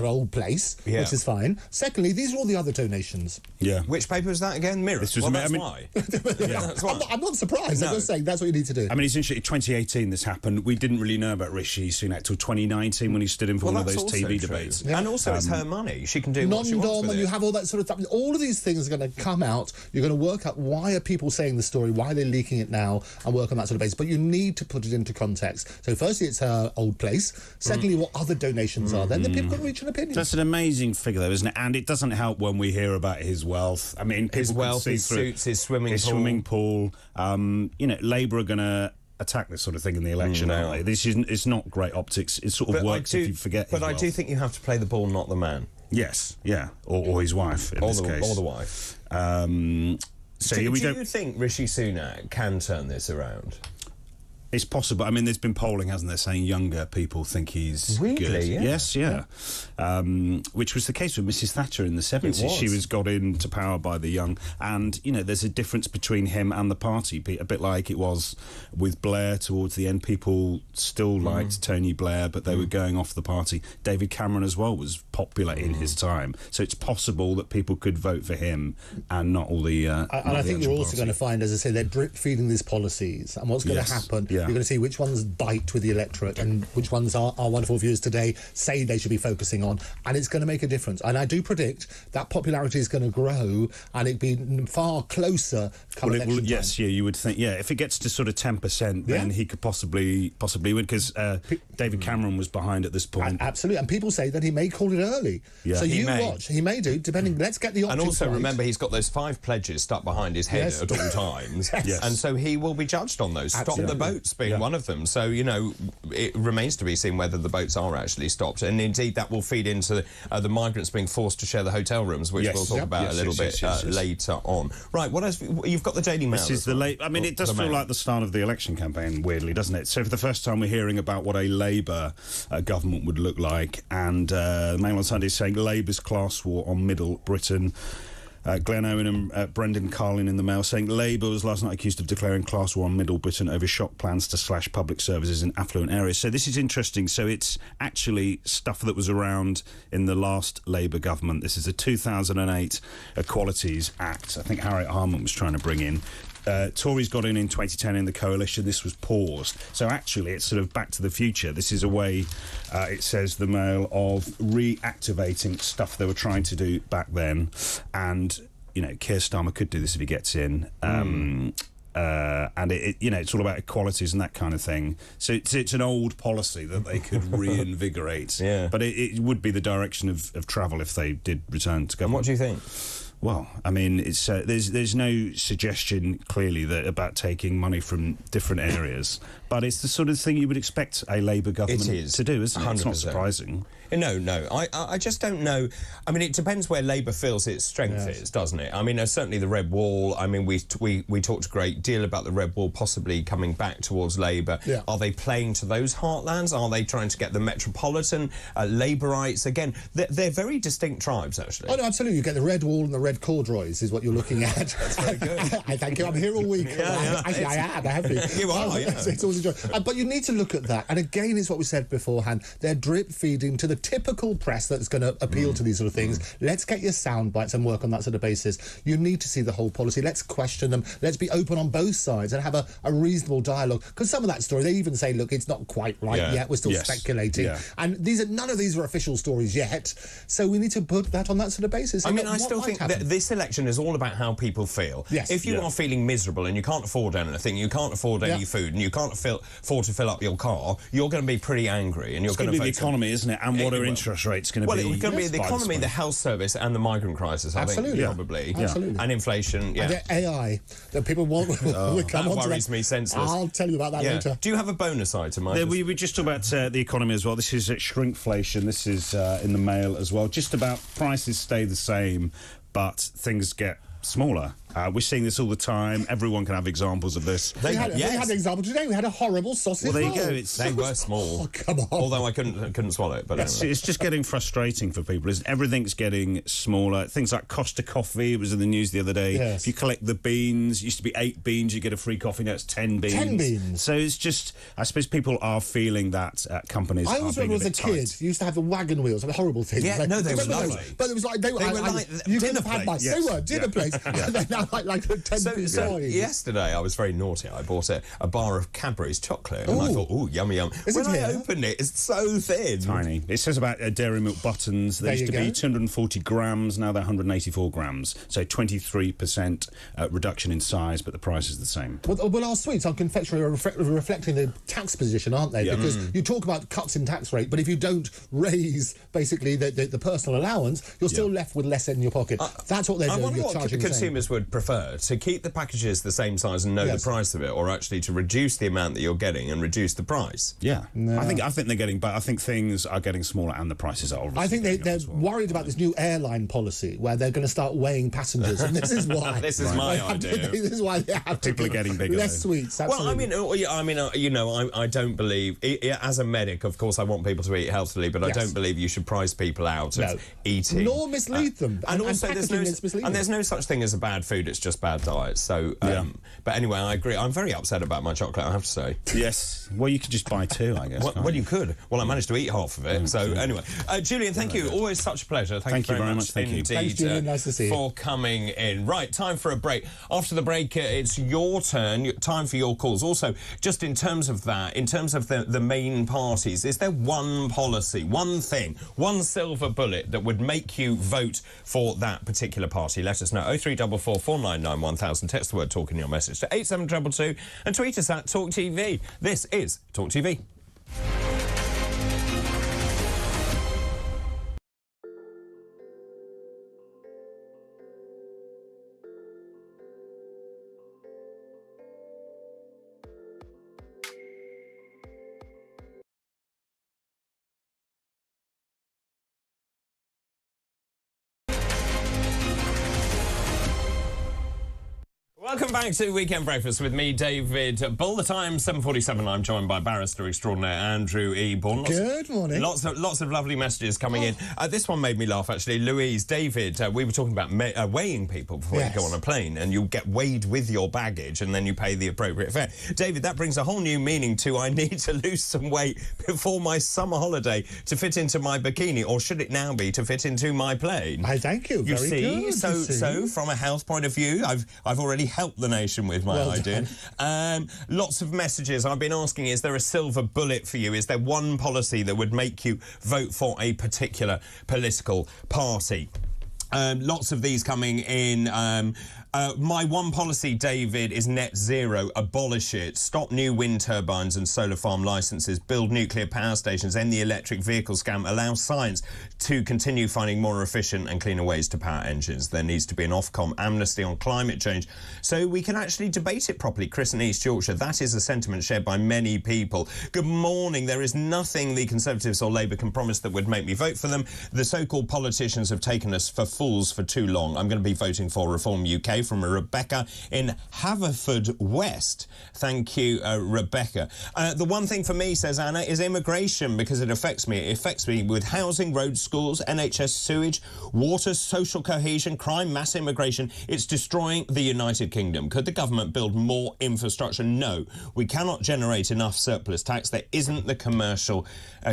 old place, which is fine. Secondly, these are all the other donations. Yeah. Which paper was that again? Mirror. This was that's why. That's why. I'm not surprised. I'm just saying that's what you need to do. I mean, it's interesting. 2018 this happened. We didn't really know about Rishi Sunak till 2019 when he stood in for one of those TV debates. And also it's her money. She can do what she wants with and it. You have all that sort of stuff. All of these things are going to come out. You're going to work out why are people saying the story, why they're leaking it now, and work on that sort of basis. But you need to put it into context. So firstly, it's her old place. Secondly, what other donations are there? Then people can reach an opinion. That's an amazing figure, though, isn't it? And it doesn't help when we hear about his wealth. I mean, his wealth, his suits, his swimming pool. Labour are going to attack this sort of thing in the election, aren't they? It's not great optics. It sort of works if you forget his wealth. I do think you have to play the ball, not the man. Yes, yeah, or his wife in this case, or the wife. Do you think Rishi Sunak can turn this around? It's possible. I mean, there's been polling, hasn't there, saying younger people think he's good. Yeah. Yes, yeah. Which was the case with Mrs. Thatcher in the 70s. She was got into power by the young. And, there's a difference between him and the party, a bit like it was with Blair towards the end. People still liked Tony Blair, but they were going off the party. David Cameron as well was popular in his time. So it's possible that people could vote for him and not all the... and I think you're also going to find, as I say, they're drip-feeding these policies. And what's going to happen... Yeah. You're going to see which ones bite with the electorate and which ones our wonderful viewers today say they should be focusing on, and it's going to make a difference. And I do predict that popularity is going to grow and it'd be far closer come election time. Yes, you would think, if it gets to sort of 10%, then he could possibly win, because David Cameron was behind at this point. Absolutely, and people say that he may call it early. Yeah. So watch, he may do, depending, let's get the options And also right. Remember, he's got those 5 pledges stuck behind his head at all times. And so he will be judged on those. Stop the boats being one of them. So, it remains to be seen whether the boats are actually stopped. And indeed, that will feed into the migrants being forced to share the hotel rooms, which we'll talk about a little bit later on. Right, what else? You've got the Daily Mail. This is it does feel like the start of the election campaign, weirdly, doesn't it? So for the first time, we're hearing about what a Labour government would look like. And the Mail on Sunday is saying Labour's class war on Middle Britain. Glenn Owen and Brendan Carlin in the Mail saying Labour was last night accused of declaring class war on Middle Britain over shock plans to slash public services in affluent areas. So this is interesting. So it's actually stuff that was around in the last Labour government. This is a 2008 Equalities Act. I think Harriet Harman was trying to bring in. Tories got in 2010 in the coalition. This was paused. So actually, it's sort of back to the future. This is a way, it says, the Mail, of reactivating stuff they were trying to do back then. And, Keir Starmer could do this if he gets in. And it's all about equalities and that kind of thing. So it's an old policy that they could reinvigorate. But it would be the direction of travel if they did return to government. And what do you think? Well, I mean, it's there's no suggestion clearly about taking money from different areas, but it's the sort of thing you would expect a Labour government to do, isn't it? 100%. It's not surprising. No. I just don't know. I mean, it depends where Labour feels its strength is, doesn't it? I mean, certainly the Red Wall. I mean, we talked a great deal about the Red Wall possibly coming back towards Labour. Yeah. Are they playing to those heartlands? Are they trying to get the metropolitan Labourites? Again, they're very distinct tribes, actually. Oh, no, absolutely. You get the Red Wall and the Red corduroys is what you're looking at. That's very good. I thank you. I'm here all week. Actually, I have been. You are, It's always a joy. But you need to look at that. And again, it's what we said beforehand. They're drip-feeding to the typical press that's going to appeal to these sort of things. Let's get your sound bites and work on that sort of basis. You need to see the whole policy. Let's question them. Let's be open on both sides and have a reasonable dialogue. Because some of that story, they even say, look, it's not quite right yet. We're still speculating. Yeah. And none of these are official stories yet. So we need to put that on that sort of basis. I mean, I still think that this election is all about how people feel. Yes. If you are feeling miserable and you can't afford anything, you can't afford any food, and you can't afford to fill up your car, you're going to be pretty angry, and you're going to be the economy, isn't it? And what are interest rates going to be? Well, it's going to be the economy, the health service, and the migrant crisis. I think probably, and inflation. Yeah, and AI that people want. That worries me senseless. I'll tell you about that later. Do you have a bonus item? We just talk about the economy as well. This is shrinkflation. This is in the Mail as well. Just about prices stay the same, but things get smaller. We're seeing this all the time. Everyone can have examples of this. We had an example today. We had a horrible sausage roll. Well, there you go. They were small. Oh, come on. Although I couldn't swallow it. But anyway. It's just getting frustrating for people. Everything's getting smaller. Things like Costa Coffee, it was in the news the other day. Yes. If you collect the beans, it used to be 8 beans, you get a free coffee. Now it's 10 beans. 10 beans. So it's just, I suppose people are feeling that companies I always remember as a kid, you used to have the wagon wheels, the horrible things. Yeah, no, they were lovely. But it was like, they were like you could have had plates. They were dinner plates. And they're now like 10 beans. So yesterday I was very naughty. I bought a bar of Cadbury's chocolate, and I thought, ooh, yummy, yum. When I opened it, it's so thin. Tiny. It says about dairy milk buttons. They used to be 240 grams, now they're 184 grams. So 23% reduction in size, but the price is the same. Well, our sweets, our confectionery are reflecting the tax position, aren't they? Because you talk about cuts in tax rate, but if you don't raise, basically, the personal allowance, you're still left with less in your pocket. That's what they're doing. I wonder what consumers would prefer, to keep the packages the same size and know the price of it, or actually to reduce the amount that you're getting and reduce the price. Yeah. No. I think they're getting, but I think things are getting smaller and the prices are obviously. I think they're worried about this new airline policy where they're going to start weighing passengers, and this is why. This is my idea. This is why they have people are getting bigger. Less sweets. Absolutely. Well, I don't believe. As a medic, of course, I want people to eat healthily, but I don't believe you should price people out of eating, nor mislead them. And also, there's no such thing as a bad food. It's just bad diet. So, but anyway, I agree. I'm very upset about my chocolate, I have to say. Yes. Well, you could just buy 2, I guess. Well, you could. Well, I managed to eat half of it. So anyway, Julian, thank you. Always such a pleasure. Thank you very much. Thank you. Thanks, Julian. Nice to see you. For coming in. Right, time for a break. After the break, it's your turn. Time for your calls. Also, just in terms of that, in terms of the main parties, is there one policy, one thing, one silver bullet that would make you vote for that particular party? Let us know. 0344 499 1000. Text the word talk in your message to 87222 and tweet us at Talk TV. This is Talk TV. Welcome back to Weekend Breakfast with me, David Bull. The time 7:47. I'm joined by barrister extraordinaire Andrew Eborn. Good morning. Lots of lovely messages coming in. This one made me laugh actually. Louise, David, we were talking about weighing people before you go on a plane, and you get weighed with your baggage, and then you pay the appropriate fare. David, that brings a whole new meaning to I need to lose some weight before my summer holiday to fit into my bikini, or should it now be to fit into my plane? I thank you. You Very see, good. So from a health point of view, I've already helped the nation with my idea. Lots of messages. I've been asking, is there a silver bullet for you? Is there one policy that would make you vote for a particular political party? Lots of these coming in. My one policy, David, is net zero. Abolish it. Stop new wind turbines and solar farm licences. Build nuclear power stations. End the electric vehicle scam. Allow science to continue finding more efficient and cleaner ways to power engines. There needs to be an Ofcom amnesty on climate change so we can actually debate it properly. Chris in East Yorkshire, that is a sentiment shared by many people. Good morning. There is nothing the Conservatives or Labour can promise that would make me vote for them. The so-called politicians have taken us for fools for too long. I'm going to be voting for Reform UK. From Rebecca in Haverfordwest. Thank you, Rebecca. The one thing for me, says Anna, is immigration, because it affects me. It affects me with housing, roads, schools, NHS, sewage, water, social cohesion, crime, mass immigration. It's destroying the United Kingdom. Could the government build more infrastructure? No. We cannot generate enough surplus tax. There isn't the commercial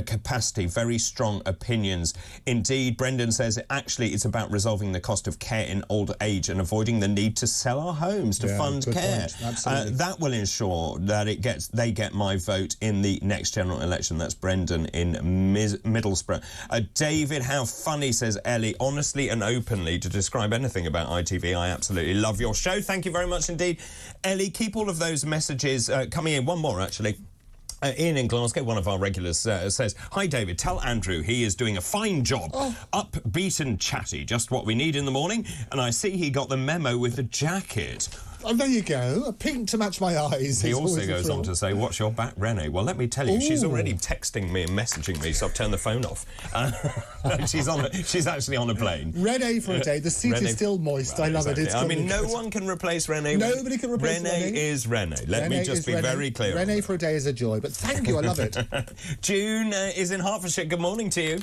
capacity. Very strong opinions indeed. Brendan says, actually, it's about resolving the cost of care in old age and avoiding the need to sell our homes to fund care. That will ensure that they get my vote in the next general election. That's Brendan in Middlesbrough. David, how funny, says Ellie. Honestly and openly, to describe anything about ITV, I absolutely love your show. Thank you very much indeed. Ellie, keep all of those messages coming in. One more, actually. Ian in Glasgow, one of our regulars, says, "Hi, David, tell Andrew he is doing a fine job. Upbeat and chatty, just what we need in the morning. And I see he got the memo with the jacket." Oh, there you go. A pink to match my eyes. He also goes on to say, "Watch your back, Renee." Well, let me tell you, she's already texting me and messaging me, so I've turned the phone off. She's actually on a plane. Renee for a day. The seat is still moist. I love it. It's no one can replace Renee. Nobody can replace Renee. Renee is Renee. Let me just be very clear. Renee for a day is a joy, but thank you. I love it. June is in Hertfordshire. Good morning to you.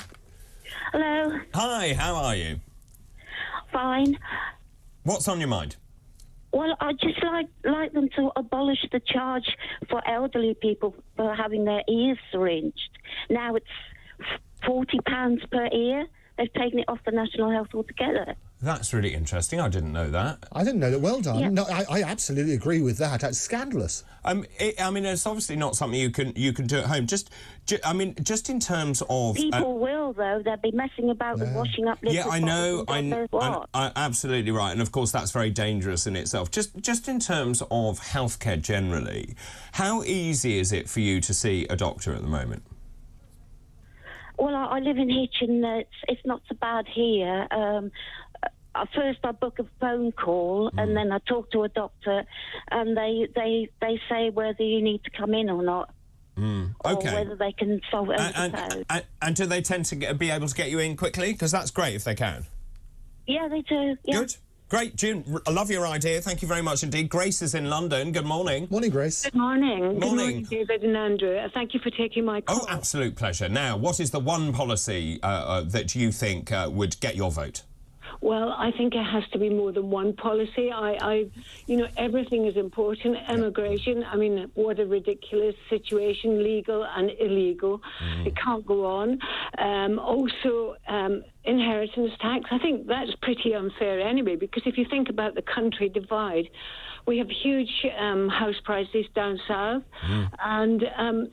Hello. Hi, how are you? Fine. What's on your mind? Well, I'd just like them to abolish the charge for elderly people for having their ears syringed. Now it's £40 per ear. They've taken it off the National Health altogether. That's really interesting. I didn't know that. I didn't know that. Well done. Yeah. No, I absolutely agree with that. That's scandalous. I mean, it's obviously not something you can do at home. Just in terms of people will, though. They'll be messing about with washing up liquid. Yeah, I know. I'm absolutely right, and of course that's very dangerous in itself. Just in terms of healthcare generally, how easy is it for you to see a doctor at the moment? Well, I live in Hitchin. It's not so bad here. First, I book a phone call, and then I talk to a doctor, and they say whether you need to come in or not, or whether they can solve it over the phone. And do they tend to be able to get you in quickly? Because that's great if they can. Yeah, they do. Yeah. Good. Great, June. I love your idea. Thank you very much indeed. Grace is in London. Good morning. Morning, Grace. Good morning. Morning. Good morning, David and Andrew. Thank you for taking my call. Oh, absolute pleasure. Now, what is the one policy that you think would get your vote? Well, I think it has to be more than one policy. Everything is important. Immigration, I mean, what a ridiculous situation, legal and illegal. It can't go on. Also, inheritance tax. I think that's pretty unfair anyway, because if you think about the country divide, we have huge house prices down south, and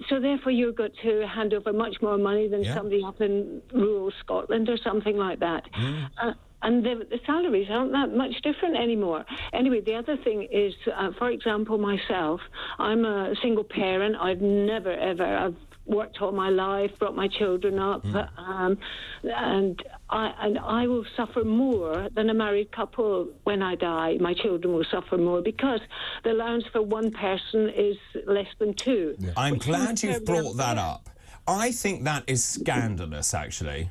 so therefore you've got to hand over much more money than somebody up in rural Scotland or something like that. And the salaries aren't that much different anymore. Anyway, the other thing is, for example, myself, I'm a single parent. I've worked all my life, brought my children up, and I will suffer more than a married couple when I die. My children will suffer more because the allowance for one person is less than two. Yeah. I'm glad you've brought that up. I think that is scandalous, actually.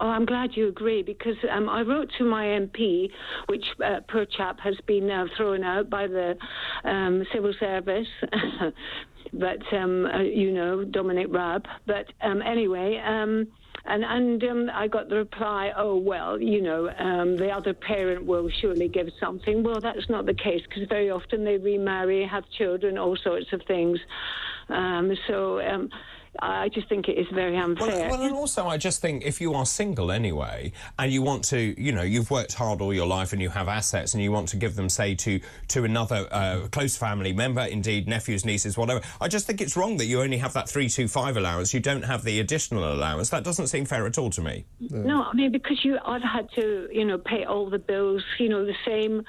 Oh, I'm glad you agree, because I wrote to my MP, which poor chap has been thrown out by the civil service, but, Dominic Raab. But anyway, and I got the reply, the other parent will surely give something. Well, that's not the case, because very often they remarry, have children, all sorts of things. I just think it is very unfair. Well, and also I just think if you are single anyway, and you want to, you've worked hard all your life and you have assets and you want to give them, say, to another close family member, indeed nephews, nieces, whatever, I just think it's wrong that you only have that 325 allowance. You don't have the additional allowance. That doesn't seem fair at all to me. No, I mean, because I've had to, pay all the bills, the same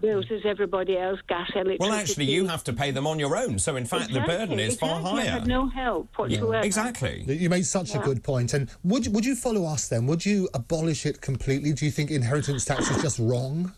bills as everybody else, gas, electricity. Well, actually, you have to pay them on your own. So, in fact, the burden is far higher. I had no help whatsoever. Exactly. You made such a good point. And would you follow us then? Would you abolish it completely? Do you think inheritance tax is just wrong?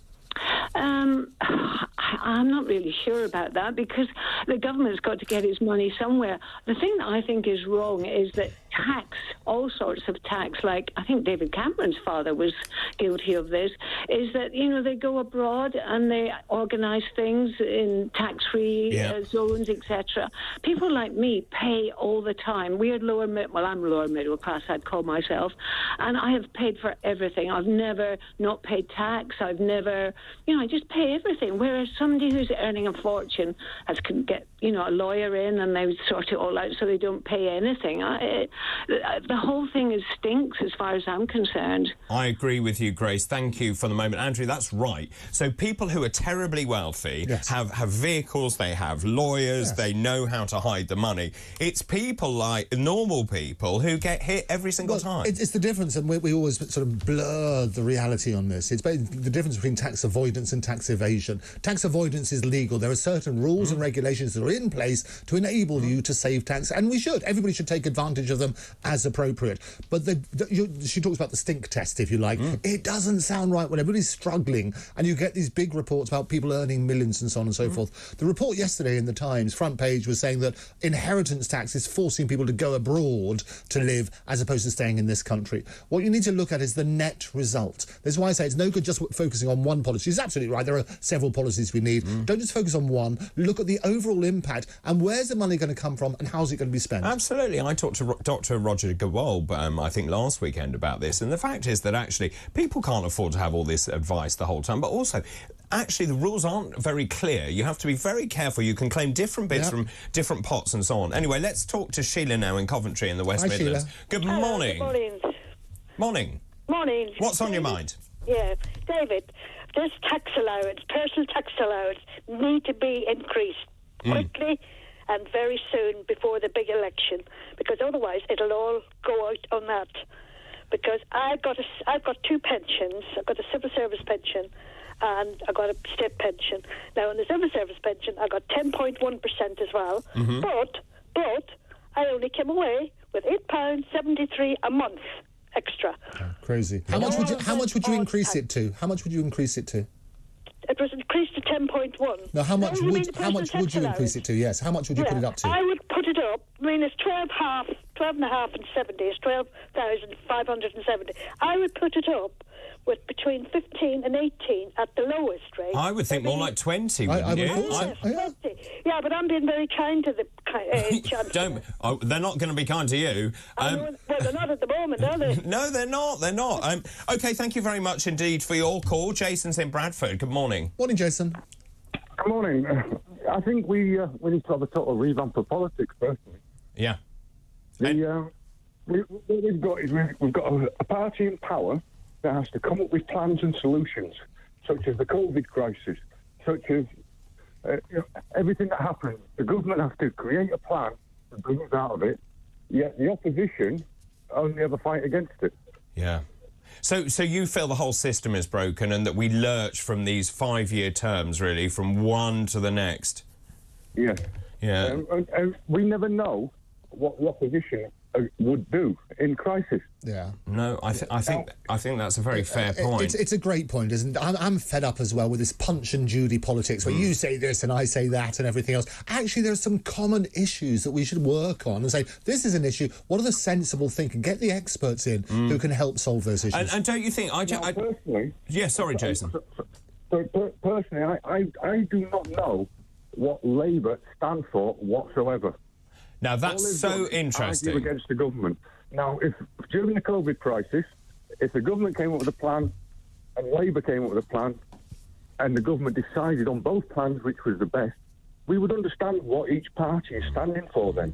I'm not really sure about that, because the government's got to get its money somewhere. The thing that I think is wrong is that tax, all sorts of tax, like I think David Cameron's father was guilty of this, is that, they go abroad and they organise things in tax-free zones, etc. People like me pay all the time. I'm lower middle class, I'd call myself, and I have paid for everything. I've never not paid tax. I've never, I just pay everything, whereas somebody who's earning a fortune can get, you know, a lawyer in and they would sort it all out so they don't pay anything. The whole thing stinks as far as I'm concerned. I agree with you, Grace. Thank you for the moment. Andrew, that's right. So people who are terribly wealthy have vehicles, they have lawyers, they know how to hide the money. It's people like normal people who get hit every single time. It's the difference, and we always sort of blur the reality on this. It's the difference between tax avoidance and tax evasion. Tax avoidance is legal. There are certain rules and regulations that are in place to enable you to save tax, and we should. Everybody should take advantage of them as appropriate. But she talks about the stink test, if you like. It doesn't sound right when everybody's struggling and you get these big reports about people earning millions and so on and so forth. The report yesterday in the Times, front page, was saying that inheritance tax is forcing people to go abroad to live as opposed to staying in this country. What you need to look at is the net result. That's why I say it's no good just focusing on one policy. She's absolutely right. There are several policies we need. Don't just focus on one. Look at the overall impact and where's the money going to come from and how's it going to be spent. Absolutely. I talked to Dr. Roger Gewolb, I think last weekend about this, and the fact is that actually people can't afford to have all this advice the whole time, but also actually the rules aren't very clear. You have to be very careful. You can claim different bits from different pots and so on. Anyway, let's talk to Sheila now in Coventry in the West Midlands. Sheila. Good morning. Good morning. Morning. Morning. What's on your mind? Yeah, David, this tax allowance, personal tax allowance, need to be increased quickly and very soon before the big election, because otherwise it'll all go out on that. Because I've got two pensions. I've got a civil service pension and I got a state pension. Now, in the civil service pension, I got 10.1% as well. But I only came away with £8.73 a month extra. Oh, crazy. How much would you increase it to? How much would you increase it to? It was increased to 10.1. No, how much would you increase it to? Yes, how much would you put it up to? I would put it up. I mean, it's 12 and a half and 70. It's 12,570. I would put it up with between 15 and 18 at the lowest rate. I would think more like 20, wouldn't you? Yes, 20. Yeah, but I'm being very kind to the chancellor. Don't. Oh, they're not going to be kind to you. Well, they're not at the moment, are they? No, they're not. They're not. OK, thank you very much indeed for your call. Jason's in Bradford. Good morning. Morning, Jason. Good morning. I think we need to have a total revamp of politics, personally. Yeah. What we've got is we've got a party in power that has to come up with plans and solutions, such as the COVID crisis, such as everything that happens. The government has to create a plan to bring us out of it, yet the opposition only ever fight against it. Yeah. So you feel the whole system is broken and that we lurch from these 5-year terms, really, from one to the next? Yes. Yeah. And we never know what the opposition would do in crisis. Yeah. No, I think that's a very fair point. It's a great point, isn't it? I'm fed up as well with this Punch and Judy politics where you say this and I say that and everything else. Actually, there's some common issues that we should work on and say, this is an issue. What are the sensible thinking? Get the experts in who can help solve those issues. And don't you think... personally... Yeah, sorry, Jason. Personally, I do not know what Labour stand for whatsoever. Now, that's so interesting. Argue against the government. Now, if during the COVID crisis, if the government came up with a plan and Labour came up with a plan and the government decided on both plans which was the best, we would understand what each party is standing for then.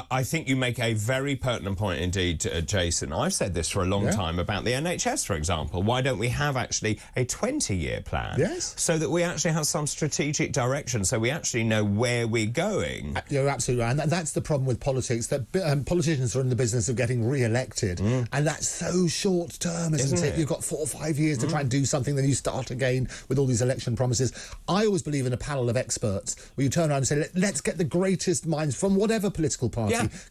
I think you make a very pertinent point indeed, Jason. I've said this for a long time about the NHS, for example. Why don't we have actually a 20-year plan? Yes. So that we actually have some strategic direction, so we actually know where we're going. You're absolutely right. And that's the problem with politics, that politicians are in the business of getting re-elected. And that's so short-term, isn't it? You've got 4 or 5 years to try and do something, then you start again with all these election promises. I always believe in a panel of experts where you turn around and say, let's get the greatest minds from whatever political party.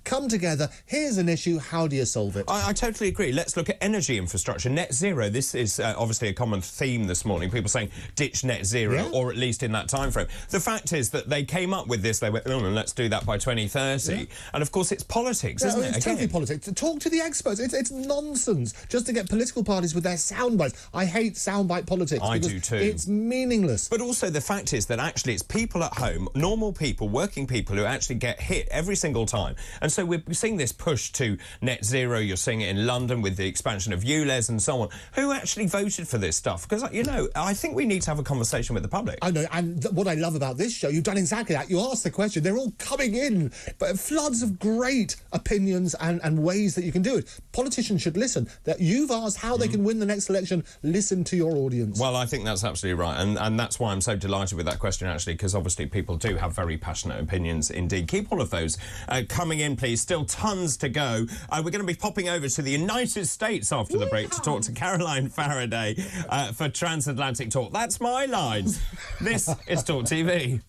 Come together, here's an issue, how do you solve it? I totally agree. Let's look at energy infrastructure. Net zero, this is obviously a common theme this morning. People saying ditch net zero, or at least in that time frame. The fact is that they came up with this, they went, let's do that by 2030. And of course it's politics, isn't it? It's totally politics. Talk to the experts. It's nonsense just to get political parties with their sound bites. I hate soundbite politics. I do too. It's meaningless. But also the fact is that actually it's people at home, normal people, working people, who actually get hit every single time time. And so we're seeing this push to net zero. You're seeing it in London with the expansion of ULEZ and so on. Who actually voted for this stuff? Because, you know, I think we need to have a conversation with the public. I know, and what I love about this show, you've done exactly that. You asked the question, they're all coming in, but floods of great opinions and ways that you can do it. Politicians should listen. That you've asked how they can win the next election. Listen to your audience. Well, I think that's absolutely right, and that's why I'm so delighted with that question, actually, because obviously people do have very passionate opinions indeed. Keep all of those coming in, please. Still tons to go. We're going to be popping over to the United States after the break to talk to Caroline Faraday for Transatlantic Talk. That's my line. This is Talk TV.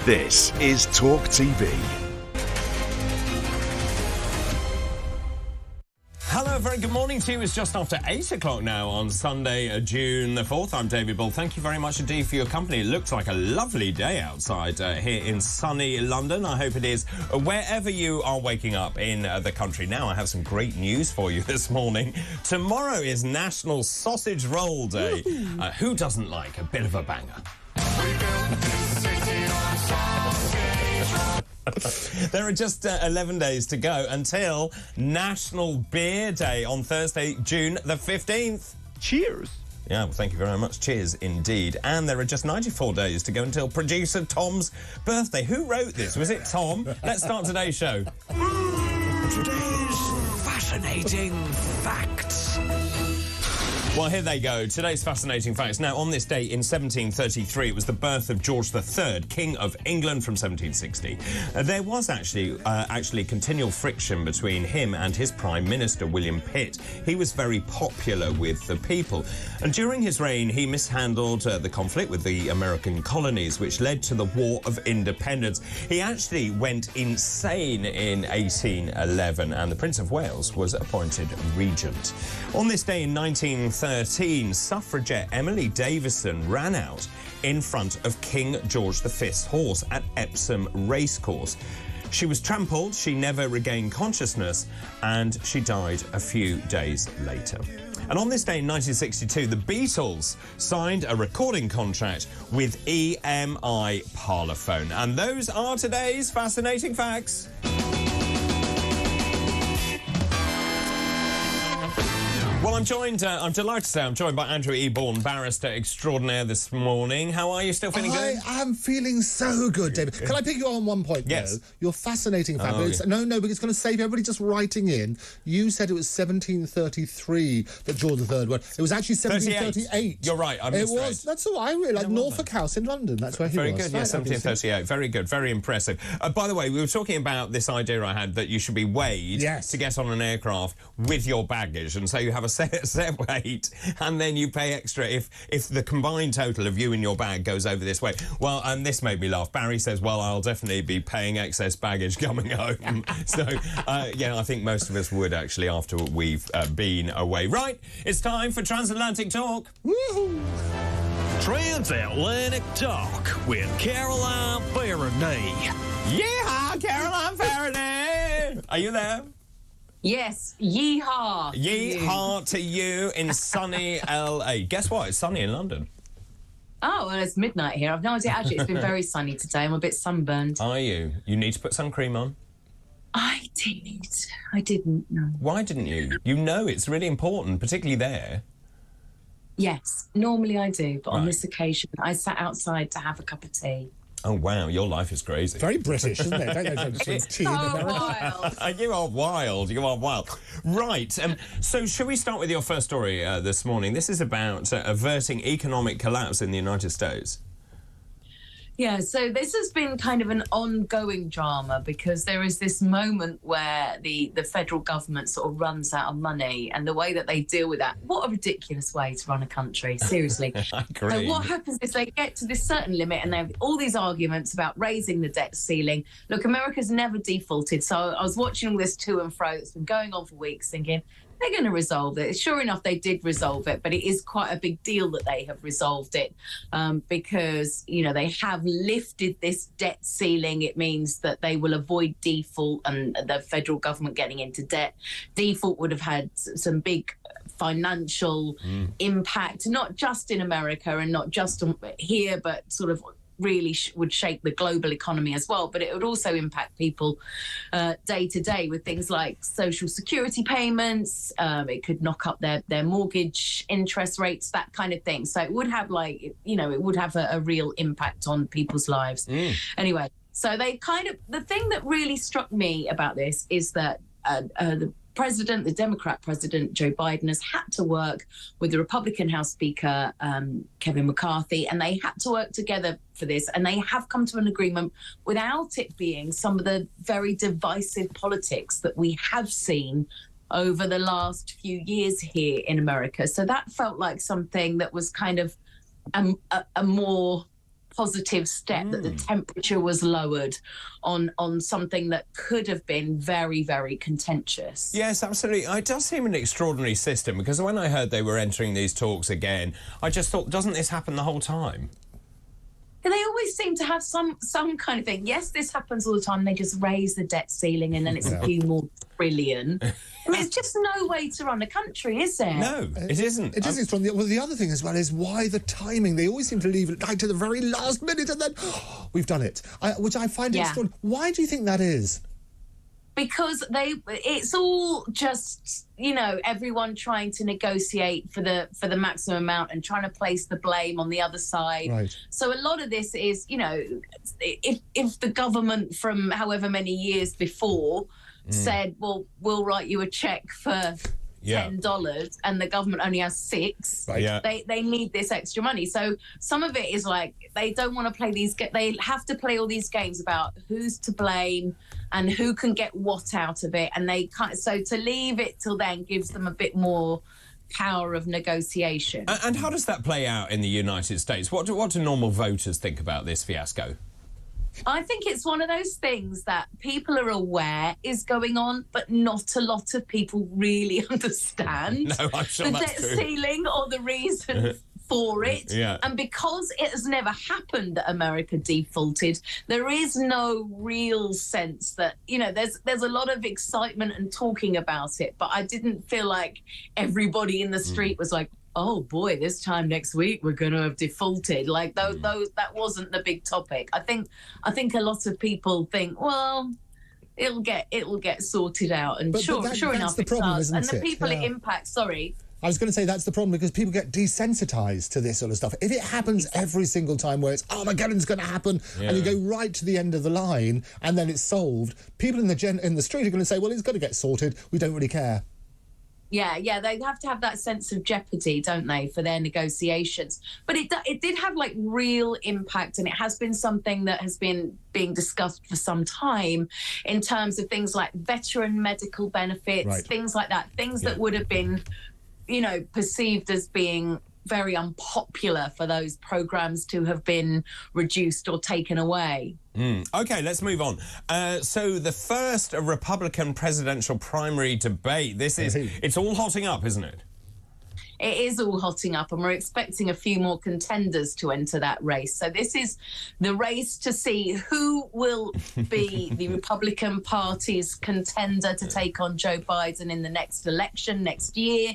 This is Talk TV. Hello, very good morning to you. It's just after 8 o'clock now on Sunday, June the 4th. I'm David Bull. Thank you very much indeed for your company. It looks like a lovely day outside here in sunny London. I hope it is wherever you are waking up in the country. Now, I have some great news for you this morning. Tomorrow is National Sausage Roll Day. Who doesn't like a bit of a banger? There are just 11 days to go until National Beer Day on Thursday, June the 15th. Cheers. Yeah, well, thank you very much. Cheers, indeed. And there are just 94 days to go until producer Tom's birthday. Who wrote this? Was it Tom? Let's start today's show. Today's fascinating facts. Well, here they go. Today's fascinating facts. Now, on this day in 1733, it was the birth of George III, King of England from 1760. There was actually continual friction between him and his Prime Minister, William Pitt. He was very popular with the people. And during his reign, he mishandled the conflict with the American colonies, which led to the War of Independence. He actually went insane in 1811, and the Prince of Wales was appointed regent. On this day in 1913, suffragette Emily Davison ran out in front of King George V's horse at Epsom Racecourse. She was trampled, she never regained consciousness, and she died a few days later. And on this day in 1962, the Beatles signed a recording contract with EMI Parlophone. And those are today's fascinating facts. Well, I'm delighted to say I'm joined by Andrew Eborn, barrister extraordinaire this morning. How are you? Still feeling good? I am feeling so good, David. Can I pick you on one point? Yes. Though? You're fascinating fact. Oh, Yeah. No, but it's going to save everybody just writing in. You said it was 1733 that George III won. It was actually 1738. You're right, I misread. It was. That's all I realised. Norfolk House in London. That's where he Very was. good, yeah, 1738. Very good, very impressive. By the way, we were talking about this idea I had that you should be weighed to get on an aircraft with your baggage, and so you have a set weight, and then you pay extra if the combined total of you and your bag goes over this weight. Well, and this made me laugh. Barry says, well, I'll definitely be paying excess baggage coming home. So, yeah, I think most of us would actually after we've been away. Right, it's time for Transatlantic Talk. Woohoo! Transatlantic Talk with Caroline Faraday. Yeah, Caroline Faraday. Are you there? Yes, yeehaw. Yeehaw to you in sunny LA. Guess what? It's sunny in London. Oh, well, it's midnight here. I've no idea. Actually, it's been very sunny today. I'm a bit sunburned. Are you? You need to put sun cream on. I did. I didn't, no. Why didn't you? You know it's really important, particularly there. Yes, normally I do, but on this occasion, I sat outside to have a cup of tea. Oh, wow, your life is crazy. Very British, isn't it? Don't drink tea in America. You are wild. You are wild. Right. So shall we start with your first story this morning? This is about averting economic collapse in the United States. Yeah, so this has been kind of an ongoing drama because there is this moment where the federal government sort of runs out of money, and the way that they deal with that, what a ridiculous way to run a country, seriously. I agree. So what happens is they get to this certain limit and they have all these arguments about raising the debt ceiling. Look, America's never defaulted, so I was watching all this to and fro that's been going on for weeks thinking, they're going to resolve it. Sure enough, they did resolve it, but it is quite a big deal that they have resolved it because, you know, they have lifted this debt ceiling. It means that they will avoid default and the federal government getting into debt. Default would have had some big financial impact, not just in America and not just here, but sort of really would shake the global economy as well. But it would also impact people day to day with things like social security payments. It could knock up their mortgage interest rates, that kind of thing. So it would have, like, you know, it would have a real impact on people's lives. Anyway, so they kind of, the thing that really struck me about this is that the Democrat president, Joe Biden, has had to work with the Republican House Speaker, Kevin McCarthy, and they had to work together for this. And they have come to an agreement without it being some of the very divisive politics that we have seen over the last few years here in America. So that felt like something that was kind of a more positive step, that the temperature was lowered on something that could have been very, very contentious. Yes, absolutely. It does seem an extraordinary system, because when I heard they were entering these talks again, I just thought, doesn't this happen the whole time? They always seem to have some kind of thing. Yes, this happens all the time. They just raise the debt ceiling and then it's a few more trillion. I mean, it's just no way to run a country, is there? No, it isn't. It isn't strong. Well, the other thing as well is why the timing. They always seem to leave it like to the very last minute and then we've done it, which I find extraordinary. Why do you think that is? Because it's all just, you know, everyone trying to negotiate for the maximum amount and trying to place the blame on the other side. Right. So a lot of this is, you know, if the government from however many years before said, well, we'll write you a check for $10 and the government only has $6, they need this extra money. So some of it is like they don't want to play they have to play all these games about who's to blame and who can get what out of it, and they can't. So to leave it till then gives them a bit more power of negotiation. And how does that play out in the United States? What do normal voters think about this fiasco? I think it's one of those things that people are aware is going on, but not a lot of people really understand no, I'm sure the that's debt true. ceiling or the reason for it. And because it has never happened that America defaulted, there is no real sense that, you know, there's a lot of excitement and talking about it, but I didn't feel like everybody in the street was like, oh boy, this time next week we're going to have defaulted. Like those that wasn't the big topic. I think a lot of people think, well, it'll get sorted out, and sure enough the problem, it does. And the it? people it impacts. Sorry. I was going to say that's the problem, because people get desensitized to this sort of stuff. If it happens every single time where it's Armageddon's going to happen, and you go right to the end of the line and then it's solved, people in the street are going to say, well, it's got to get sorted. We don't really care. Yeah, they have to have that sense of jeopardy, don't they, for their negotiations. But it did have, like, real impact, and it has been something that has been being discussed for some time in terms of things like veteran medical benefits, things like that, things that would have been, you know, perceived as being very unpopular for those programs to have been reduced or taken away. OK, let's move on. So the first Republican presidential primary debate, it's all hotting up, isn't it? It is all hotting up, and we're expecting a few more contenders to enter that race. So this is the race to see who will be the Republican Party's contender to take on Joe Biden in the next election next year.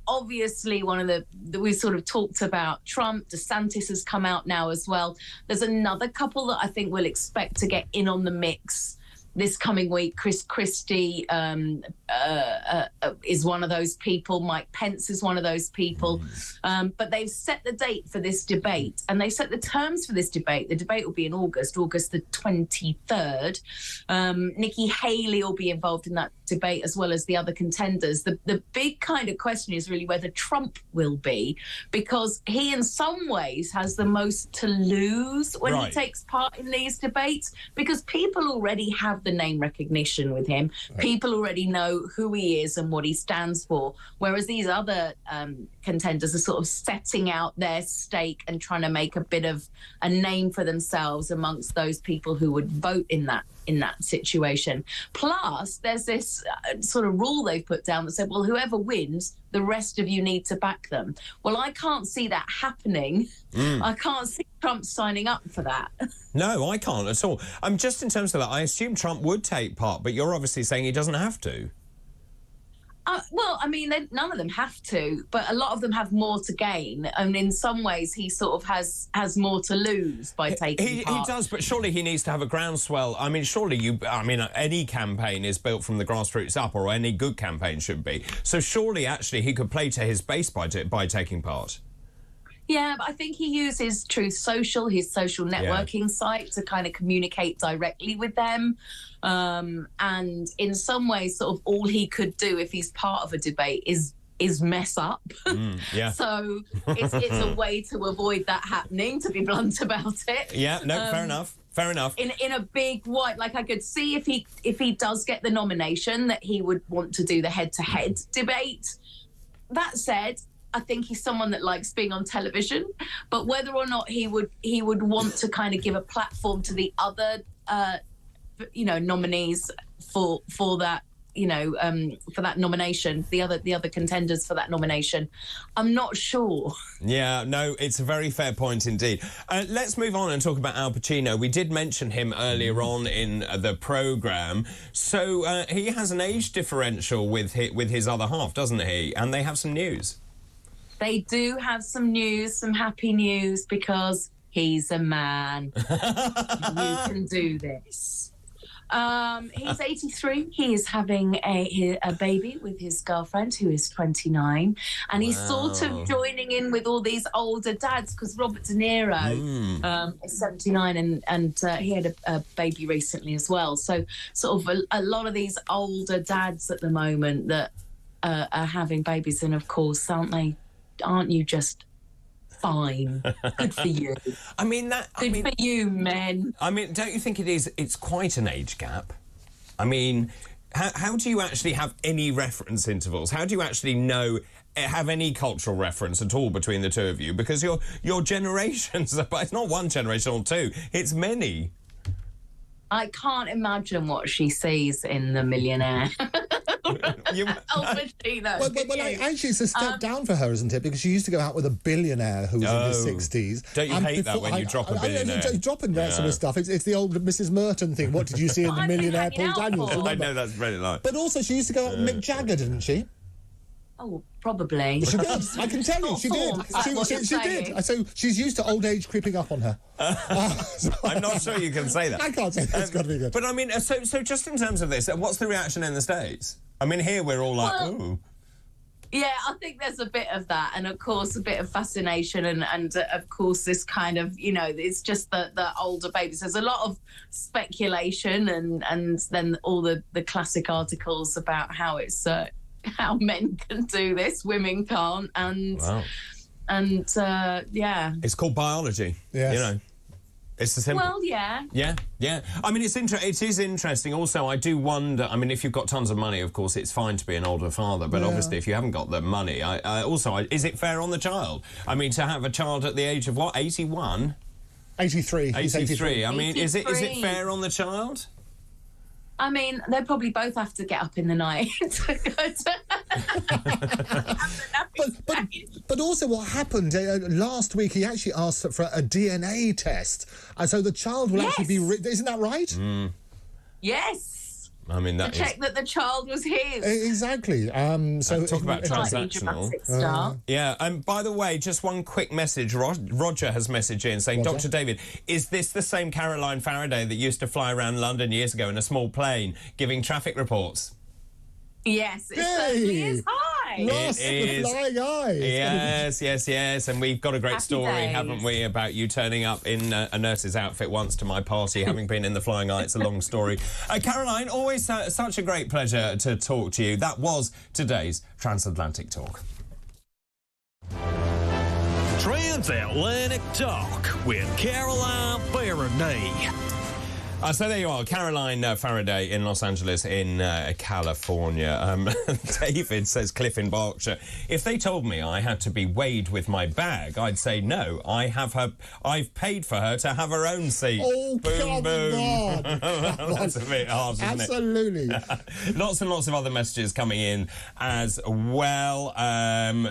Obviously, one of we sort of talked about Trump. DeSantis has come out now as well. There's another couple that I think we'll expect to get in on the mix this coming week. Chris Christie is one of those people. Mike Pence is one of those people. But they've set the date for this debate, and they set the terms for this debate. The debate will be in August the 23rd. Nikki Haley will be involved in that debate, as well as the other contenders. The big kind of question is really whether Trump will be, because he in some ways has the most to lose when he takes part in these debates, because people already have the name recognition with him. People already know who he is and what he stands for, whereas these other contenders are sort of setting out their stake and trying to make a bit of a name for themselves amongst those people who would vote in that that situation. Plus, there's this sort of rule they've put down that said, well, whoever wins, the rest of you need to back them. Well, I can't see that happening. I can't see Trump signing up for that. No, I can't at all. Just in terms of that, I assume Trump would take part, but you're obviously saying he doesn't have to. Well, I mean, none of them have to, but a lot of them have more to gain. And in some ways, he sort of has more to lose by taking part. He does, but surely he needs to have a groundswell. I mean, surely any campaign is built from the grassroots up, or any good campaign should be. So surely, actually, he could play to his base by taking part. Yeah, but I think he uses Truth Social, his social networking site, to kind of communicate directly with them. And in some ways, sort of all he could do if he's part of a debate is mess up. So it's a way to avoid that happening, to be blunt about it. Yeah, no, fair enough. Fair enough. In a big white, like I could see if he does get the nomination that he would want to do the head-to-head debate. That said, I think he's someone that likes being on television, but whether or not he would want to kind of give a platform to the other, nominees for that, for that nomination, the other contenders for that nomination, I'm not sure. Yeah, no, it's a very fair point indeed. Let's move on and talk about Al Pacino. We did mention him earlier on in the programme. So he has an age differential with his other half, doesn't he? And they have some news. They do have some news, some happy news, because he's a man. You can do this. He's 83. He is having a baby with his girlfriend, who is 29. And he's sort of joining in with all these older dads, because Robert De Niro is 79 and he had a baby recently as well. So sort of a lot of these older dads at the moment that are having babies. And, of course, aren't you just fine? Good for you. Good for you, men. I mean, don't you think it's quite an age gap? I mean, how do you actually have any reference intervals? How do you actually have any cultural reference at all between the two of you? Because your generations, it's not one generation or two, it's many. I can't imagine what she sees in The Millionaire. Pacino. Well, actually, it's a step down for her, isn't it? Because she used to go out with a billionaire who was in his 60s. Don't you hate that when you drop a billionaire? Dropping that sort of stuff. It's the old Mrs. Merton thing. What did you see in The Millionaire, Paul Daniels? I know, that's really nice. But also, she used to go out with Mick Jagger, didn't she? Oh, probably. She did. I can tell you, she did. She did. So she's used to old age creeping up on her. I'm not sure you can say that. I can't say that. It's got to be good. But I mean, so just in terms of this, what's the reaction in the States? I mean, here we're all like, ooh. Yeah, I think there's a bit of that, and of course a bit of fascination, and of course this kind of, it's just the older babies. There's a lot of speculation, and then all the classic articles about how it's how men can do this, women can't, and it's called biology. Yes. It's the simple. Well, yeah. Yeah. I mean, it is interesting. Also, I do wonder, I mean, if you've got tons of money, of course, it's fine to be an older father, but obviously if you haven't got the money, is it fair on the child? I mean, to have a child at the age of, 81? 83. 83. I mean, is it fair on the child? I mean, they probably both have to get up in the night to go to... But also what happened last week, he actually asked for a DNA test. And so the child will actually be... Isn't that right? Yes. I mean, that to check that the child was his. Exactly. So talk about transactional. Yeah. By the way, just one quick message. Roger has messaged in saying, Dr. David, is this the same Caroline Faraday that used to fly around London years ago in a small plane giving traffic reports? Yes, it certainly is. Hi. Ross, the flying eyes. Yes. And we've got a great story, haven't we, about you turning up in a nurse's outfit once to my party, having been in the flying eye. It's a long story. Caroline, always such a great pleasure to talk to you. That was today's Transatlantic Talk. Transatlantic Talk with Caroline Faraday. So there you are, Caroline Faraday in Los Angeles in California. David says, Cliff in Berkshire, if they told me I had to be weighed with my bag, I'd say no. I've paid for her to have her own seat. Oh, boom, come boom. on. That's a bit harsh, isn't Absolutely. it? Lots and lots of other messages coming in as well.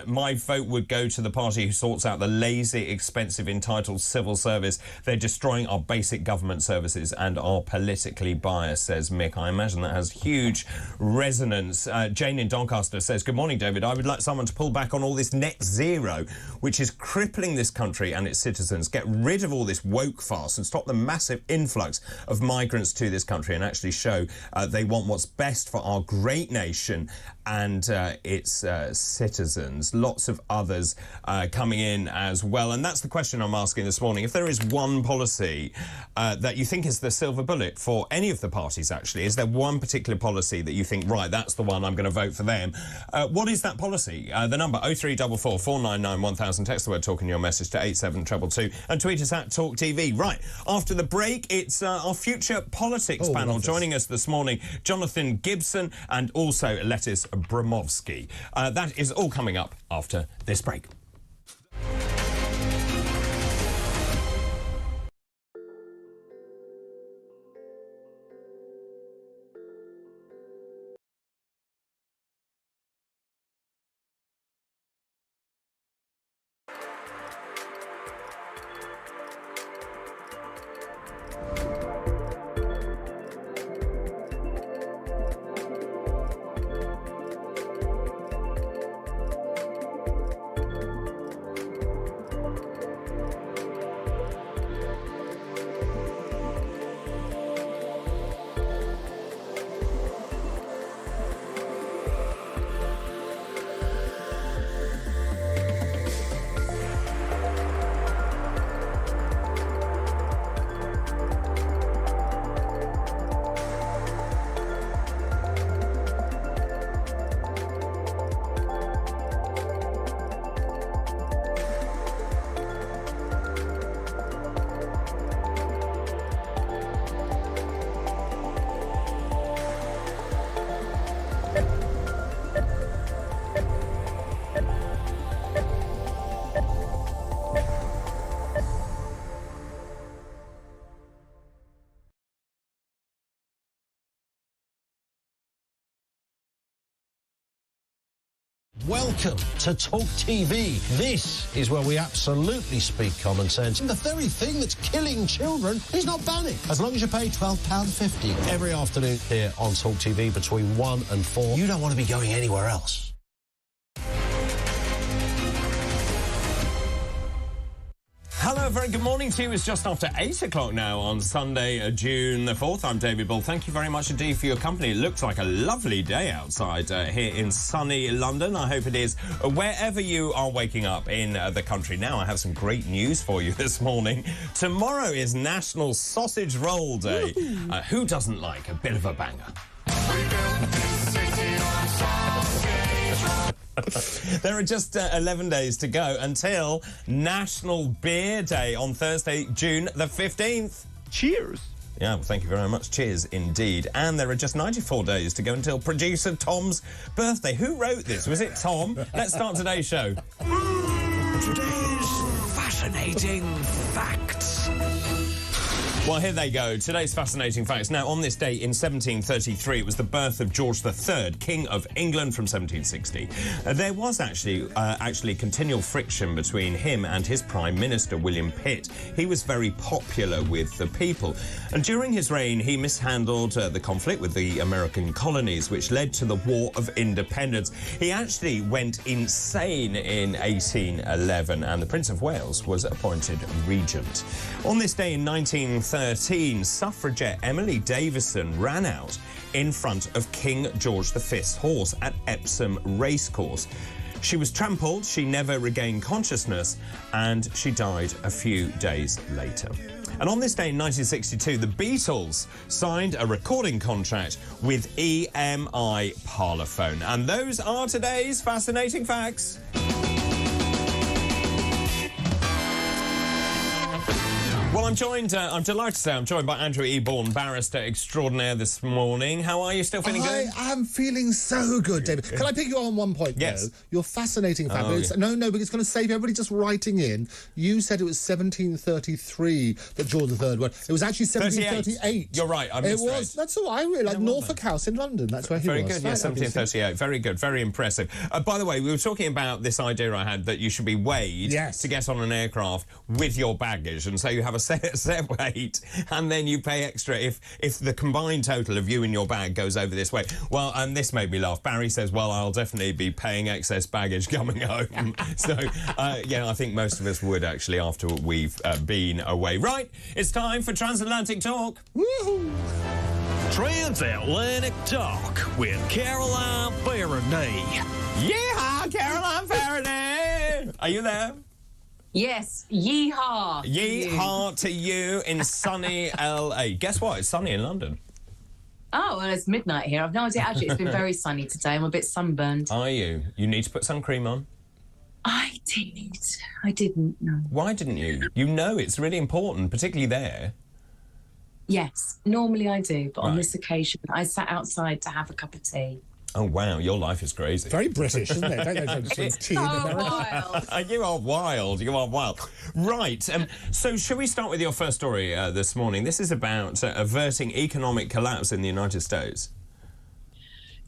My vote would go to the party who sorts out the lazy, expensive, entitled civil service. They're destroying our basic government services and are politically biased, says Mick. I imagine that has huge resonance. Jane in Doncaster says, good morning, David. I would like someone to pull back on all this net zero, which is crippling this country and its citizens. Get rid of all this woke farce and stop the massive influx of migrants to this country and actually show they want what's best for our great nation and its citizens. Lots of others coming in as well. And that's the question I'm asking this morning. If there is one policy that you think is the silver bullet for any of the parties, actually, is there one particular policy that you think, right, that's the one, I'm going to vote for them? What is that policy? The number 0344 499 1000. Text the word talk in your message to 87222 and tweet us at Talk TV. Right, after the break, it's our future politics panel. Joining us this morning, Jonathan Gibson and also Lettice Bromovsky. That is all coming up after this break. Welcome to Talk TV. This is where we absolutely speak common sense. And the very thing that's killing children is not banning, as long as you pay £12.50 every afternoon here on Talk TV between 1 and 4. You don't want to be going anywhere else. Hello, very good morning to you. It's just after 8 o'clock now on Sunday, June the 4th. I'm David Bull. Thank you very much indeed for your company. It looks like a lovely day outside here in sunny London. I hope it is wherever you are waking up in the country. Now, I have some great news for you this morning. Tomorrow is National Sausage Roll Day. Who doesn't like a bit of a banger? There are just 11 days to go until National Beer Day on Thursday, June the 15th. Cheers. Yeah, well, thank you very much. Cheers indeed. And there are just 94 days to go until producer Tom's birthday. Who wrote this? Was it Tom? Let's start today's show. Today's fascinating facts. Well, here they go. Today's fascinating facts. Now, on this day in 1733, it was the birth of George III, King of England from 1760. There was actually continual friction between him and his Prime Minister, William Pitt. He was very popular with the people. And during his reign, he mishandled the conflict with the American colonies, which led to the War of Independence. He actually went insane in 1811, and the Prince of Wales was appointed regent. On this day in 1913, suffragette Emily Davison ran out in front of King George V's horse at Epsom Racecourse. She was trampled, she never regained consciousness, and she died a few days later. And on this day in 1962, the Beatles signed a recording contract with EMI Parlophone. And those are today's fascinating facts. Well, I'm delighted to say I'm joined by Andrew Eborn, barrister extraordinaire this morning. How are you? Still feeling good? I am feeling so good, David. Can I pick you on one point, Yes. though? You're fascinating, fabulous. yeah. No, but it's going to save everybody just writing in. You said it was 1733 that George III won. It was actually 1738. You're right, I It misread. was. That's all I realised. Norfolk House in London. That's where he Very was. good, yeah, Right, 1738. Very good, very impressive. By the way, we were talking about this idea I had that you should be weighed to get on an aircraft with your baggage, and so you have a set weight, and then you pay extra if the combined total of you and your bag goes over this weight. Well, and this made me laugh. Barry says, well, I'll definitely be paying excess baggage coming home. So, yeah, I think most of us would, actually, after we've been away. Right, it's time for Transatlantic Talk. Woohoo! Transatlantic Talk with Caroline Faraday. Yeehaw, Caroline Faraday! Are you there? Yes, yeehaw. Yeehaw to you in sunny LA. Guess what? It's sunny in London. Oh, well, it's midnight here. I've no idea. Actually, it's been very sunny today. I'm a bit sunburned. Are you? You need to put sun cream on. I did. I didn't know. Why didn't you? You know it's really important, particularly there. Yes, normally I do, but on Right. this occasion, I sat outside to have a cup of tea. Oh, wow, your life is crazy. Very British, isn't it? Don't they drink tea in America? Wild. You are wild. You are wild. Right. So shall we start with your first story this morning? This is about averting economic collapse in the United States.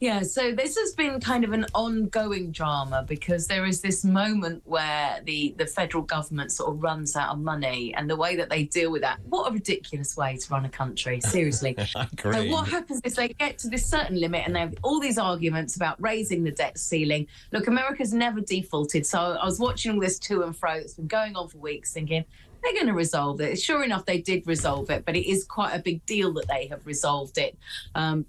Yeah, so this has been kind of an ongoing drama because there is this moment where the federal government sort of runs out of money, and the way that they deal with that, what a ridiculous way to run a country, seriously. I agree. So what happens is they get to this certain limit and they have all these arguments about raising the debt ceiling. Look, America's never defaulted, so I was watching all this to and fro that's been going on for weeks thinking, they're going to resolve it. Sure enough, they did resolve it, but it is quite a big deal that they have resolved it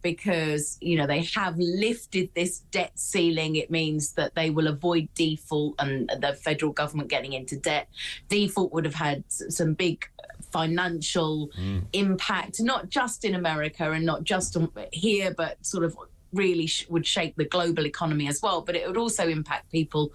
because, you know, they have lifted this debt ceiling. It means that they will avoid default and the federal government getting into debt. Default would have had some big financial impact, not just in America and not just here, but sort of really would shape the global economy as well, but it would also impact people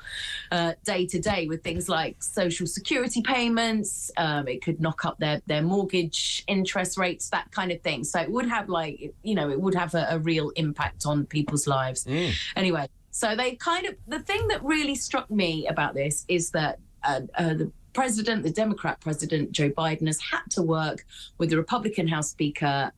day to day with things like social security payments. It could knock up their mortgage interest rates, that kind of thing. So it would have it would have a real impact on people's lives. Anyway, so they the thing that really struck me about this is that the Democrat president, Joe Biden, has had to work with the Republican House Speaker,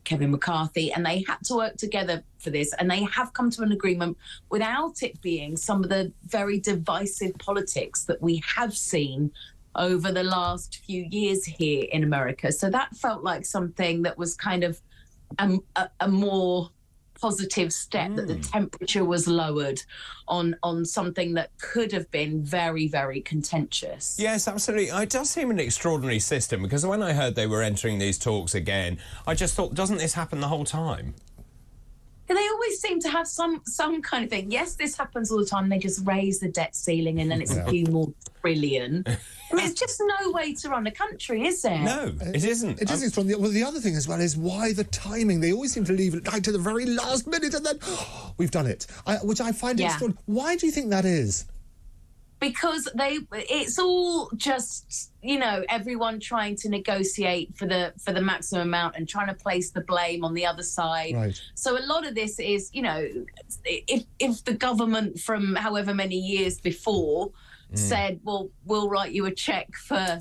Kevin McCarthy, and they had to work together for this. And they have come to an agreement without it being some of the very divisive politics that we have seen over the last few years here in America. So that felt like something that was kind of a more positive step, that the temperature was lowered on something that could have been very, very contentious. Yes, absolutely. It does seem an extraordinary system, because when I heard they were entering these talks again, I just thought, doesn't this happen the whole time? And they always seem to have some kind of thing. Yes, this happens all the time. They just raise the debt ceiling and then it's a few more trillion. I mean, it's just no way to run a country, is there? No, it isn't. It isn't. Well, the other thing as well is why the timing. They always seem to leave it right to the very last minute and then, we've done it. Which I find extraordinary. Why do you think that is? Because it's all just, everyone trying to negotiate for the maximum amount and trying to place the blame on the other side. Right. So a lot of this is, if the government from however many years before said, well, we'll write you a check for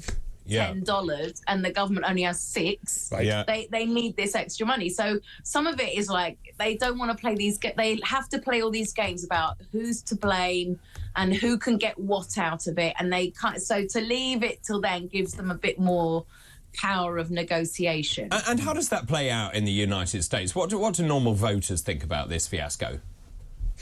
$10 and the government only has $6, they need this extra money. So some of it is like they don't want to play they have to play all these games about who's to blame and who can get what out of it, and they can't. So to leave it till then gives them a bit more power of negotiation. And how does that play out in the United States? What do normal voters think about this fiasco?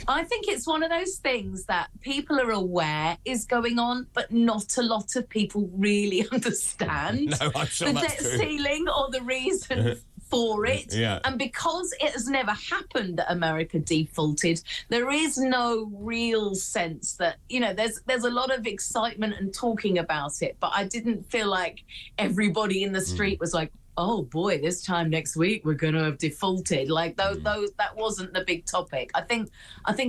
I think it's one of those things that people are aware is going on, but not a lot of people really understand. No, I'm sure the that's debt true. ceiling or the reason for it. Yeah. And because it has never happened that America defaulted, there is no real sense that, there's a lot of excitement and talking about it, but I didn't feel like everybody in the street was like, oh boy, this time next week we're going to have defaulted. Like those that wasn't the big topic. I think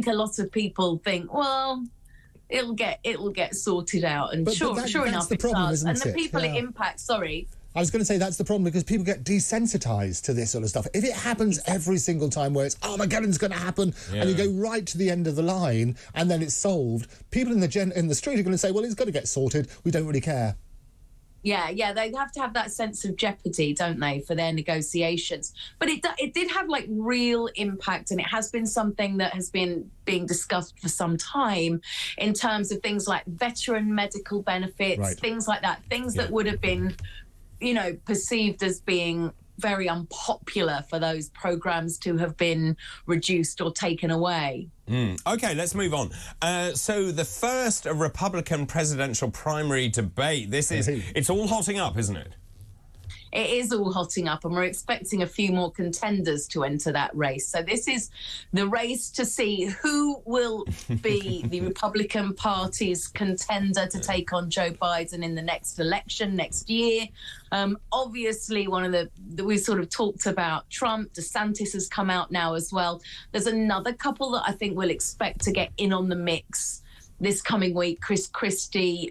a lot of people think, well, it'll get sorted out, and sure enough the it problem, does. isn't And the it? people it impacts, sorry, I was going to say that's the problem, because people get desensitized to this sort of stuff. If it happens every single time where it's Armageddon's going to happen, and you go right to the end of the line and then it's solved, people in the street are going to say, well, it's got to get sorted. We don't really care. Yeah, they have to have that sense of jeopardy, don't they, for their negotiations. But it did have, like, real impact, and it has been something that has been being discussed for some time in terms of things like veteran medical benefits, things like that, things that would have been, you know, perceived as being very unpopular for those programmes to have been reduced or taken away. OK, let's move on. So the first Republican presidential primary debate, it's all hotting up, isn't it? It is all hotting up, and we're expecting a few more contenders to enter that race. So this is the race to see who will be the Republican Party's contender to take on Joe Biden in the next election next year. Obviously, one of we sort of talked about Trump. DeSantis has come out now as well. There's another couple that I think we'll expect to get in on the mix this coming week. Chris Christie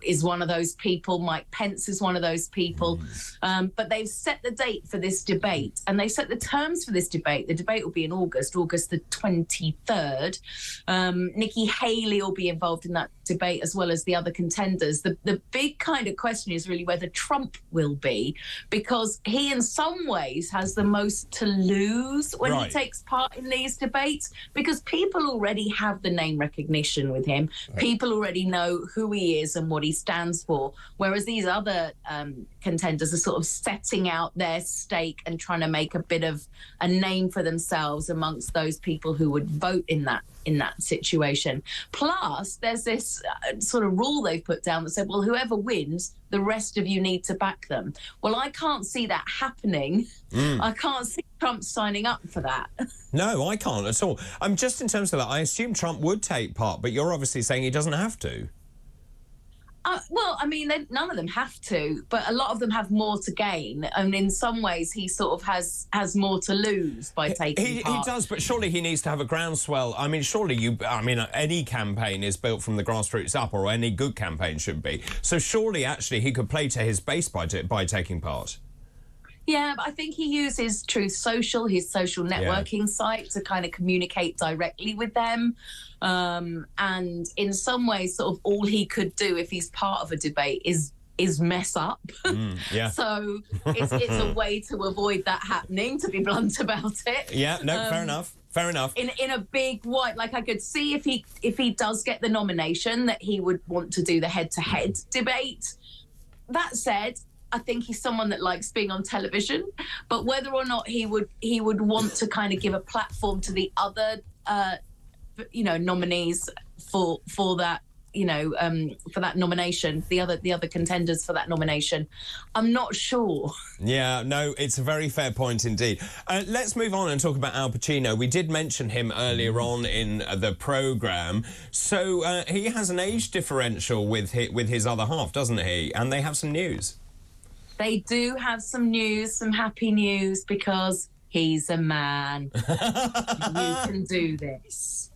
is one of those people. Mike Pence is one of those people. But they've set the date for this debate, and they set the terms for this debate. The debate will be in August the 23rd. Nikki Haley will be involved in that debate, as well as the other contenders. The big kind of question is really whether Trump will be, because he in some ways has the most to lose when he takes part in these debates, because people already have the name recognition with him. People already know who he is and what he stands for, whereas these other contenders are sort of setting out their stake and trying to make a bit of a name for themselves amongst those people who would vote in that situation. Plus, there's this sort of rule they've put down that said, well, whoever wins, the rest of you need to back them. Well, I can't see that happening. I can't see Trump signing up for that. No, I can't at all. Just in terms of that, I assume Trump would take part, but you're obviously saying he doesn't have to. Well, I mean, none of them have to, but a lot of them have more to gain. And in some ways, he sort of has more to lose by taking part. He does, but surely he needs to have a groundswell. I mean, surely any campaign is built from the grassroots up, or any good campaign should be. So surely, actually, he could play to his base by taking part. Yeah, but I think he uses Truth Social, his social networking site, to kind of communicate directly with them. And in some ways, sort of all he could do if he's part of a debate is mess up. So it's a way to avoid that happening, to be blunt about it. Yeah, no, fair enough. Fair enough. In a big white, like, I could see if he does get the nomination that he would want to do the head-to-head debate. That said, I think he's someone that likes being on television, but whether or not he would want to kind of give a platform to the other, nominees for that, for that nomination, the other contenders for that nomination, I'm not sure. Yeah, no, it's a very fair point indeed. Let's move on and talk about Al Pacino. We did mention him earlier on in the programme. So he has an age differential with his other half, doesn't he? And they have some news. They do have some news, some happy news, because he's a man. You can do this.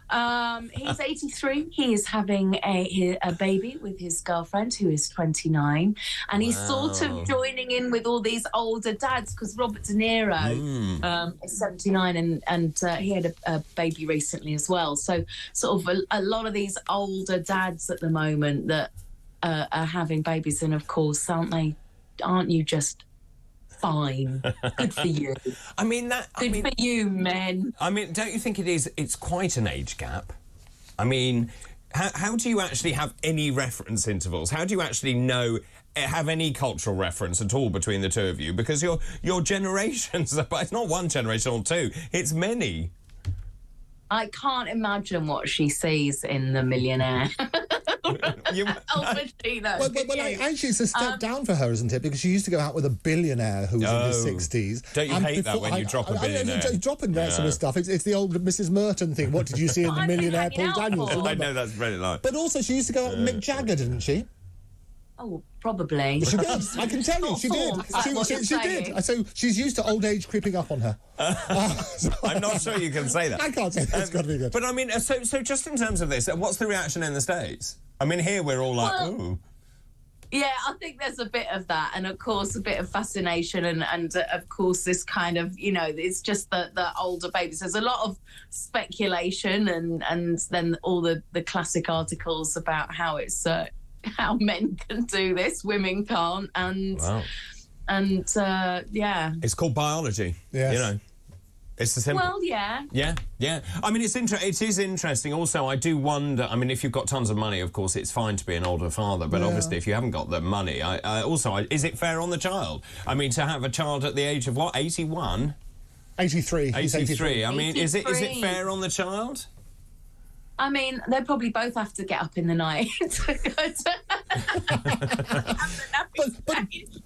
He's 83. He is having a baby with his girlfriend, who is 29. And he's sort of joining in with all these older dads, because Robert De Niro is 79 and he had a baby recently as well. So sort of a lot of these older dads at the moment that are having babies. And, of course, aren't you just fine? Good for you. Good for you, men. I mean, don't you think it's quite an age gap? I mean, how do you actually have any reference intervals? How do you actually have any cultural reference at all between the two of you? Because your generations, it's not one generation or two, it's many. I can't imagine what she sees in The Millionaire. Al Pacino. Well, actually, it's a step down for her, isn't it? Because she used to go out with a billionaire who was in his 60s. Don't you hate that when you drop a billionaire? Dropping that sort of stuff. It's the old Mrs. Merton thing. What did you see in The Millionaire, Paul Daniels? I know, that's very nice. But also, she used to go out with Mick Jagger, didn't she? Oh, probably. She did. I can tell you, she did. She did. So she's used to old age creeping up on her. I'm not sure you can say that. I can't say that. It's got to be good. But I mean, so just in terms of this, what's the reaction in the States? I mean, here we're all like, ooh. Yeah, I think there's a bit of that, and of course a bit of fascination, and of course this kind of, you know, it's just the older babies. There's a lot of speculation, and then all the classic articles about how it's how men can do this, women can't, and Wow. and yeah, It's called biology. Yes. You know. It's the simple. well, yeah. Yeah. I mean, it is interesting. Also, I do wonder. I mean, if you've got tons of money, of course, it's fine to be an older father. But obviously, if you haven't got the money, is it fair on the child? I mean, to have a child at the age of what, 81? 83. 83. I mean, is it 83. fair on the child? I mean, they probably both have to get up in the night to go to...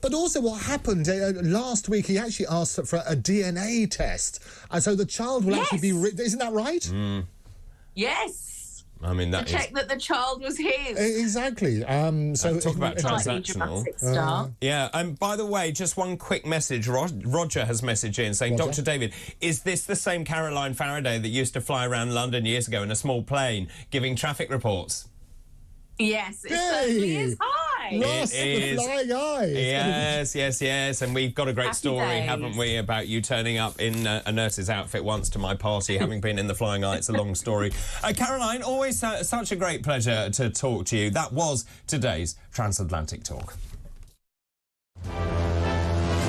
But also what happened last week, he actually asked for a DNA test. And so the child will actually be... Isn't that right? Yes. I mean, that to check that the child was his. Exactly. So talk about transactional. Yeah. By the way, just one quick message. Roger has messaged in saying, Dr. David, is this the same Caroline Faraday that used to fly around London years ago in a small plane giving traffic reports? Yes, it certainly is. Hi. Ross, the flying eyes. Yes. And we've got a great story, haven't we, about you turning up in a nurse's outfit once to my party, having been in the flying eye. It's a long story. Caroline, always such a great pleasure to talk to you. That was today's Transatlantic Talk.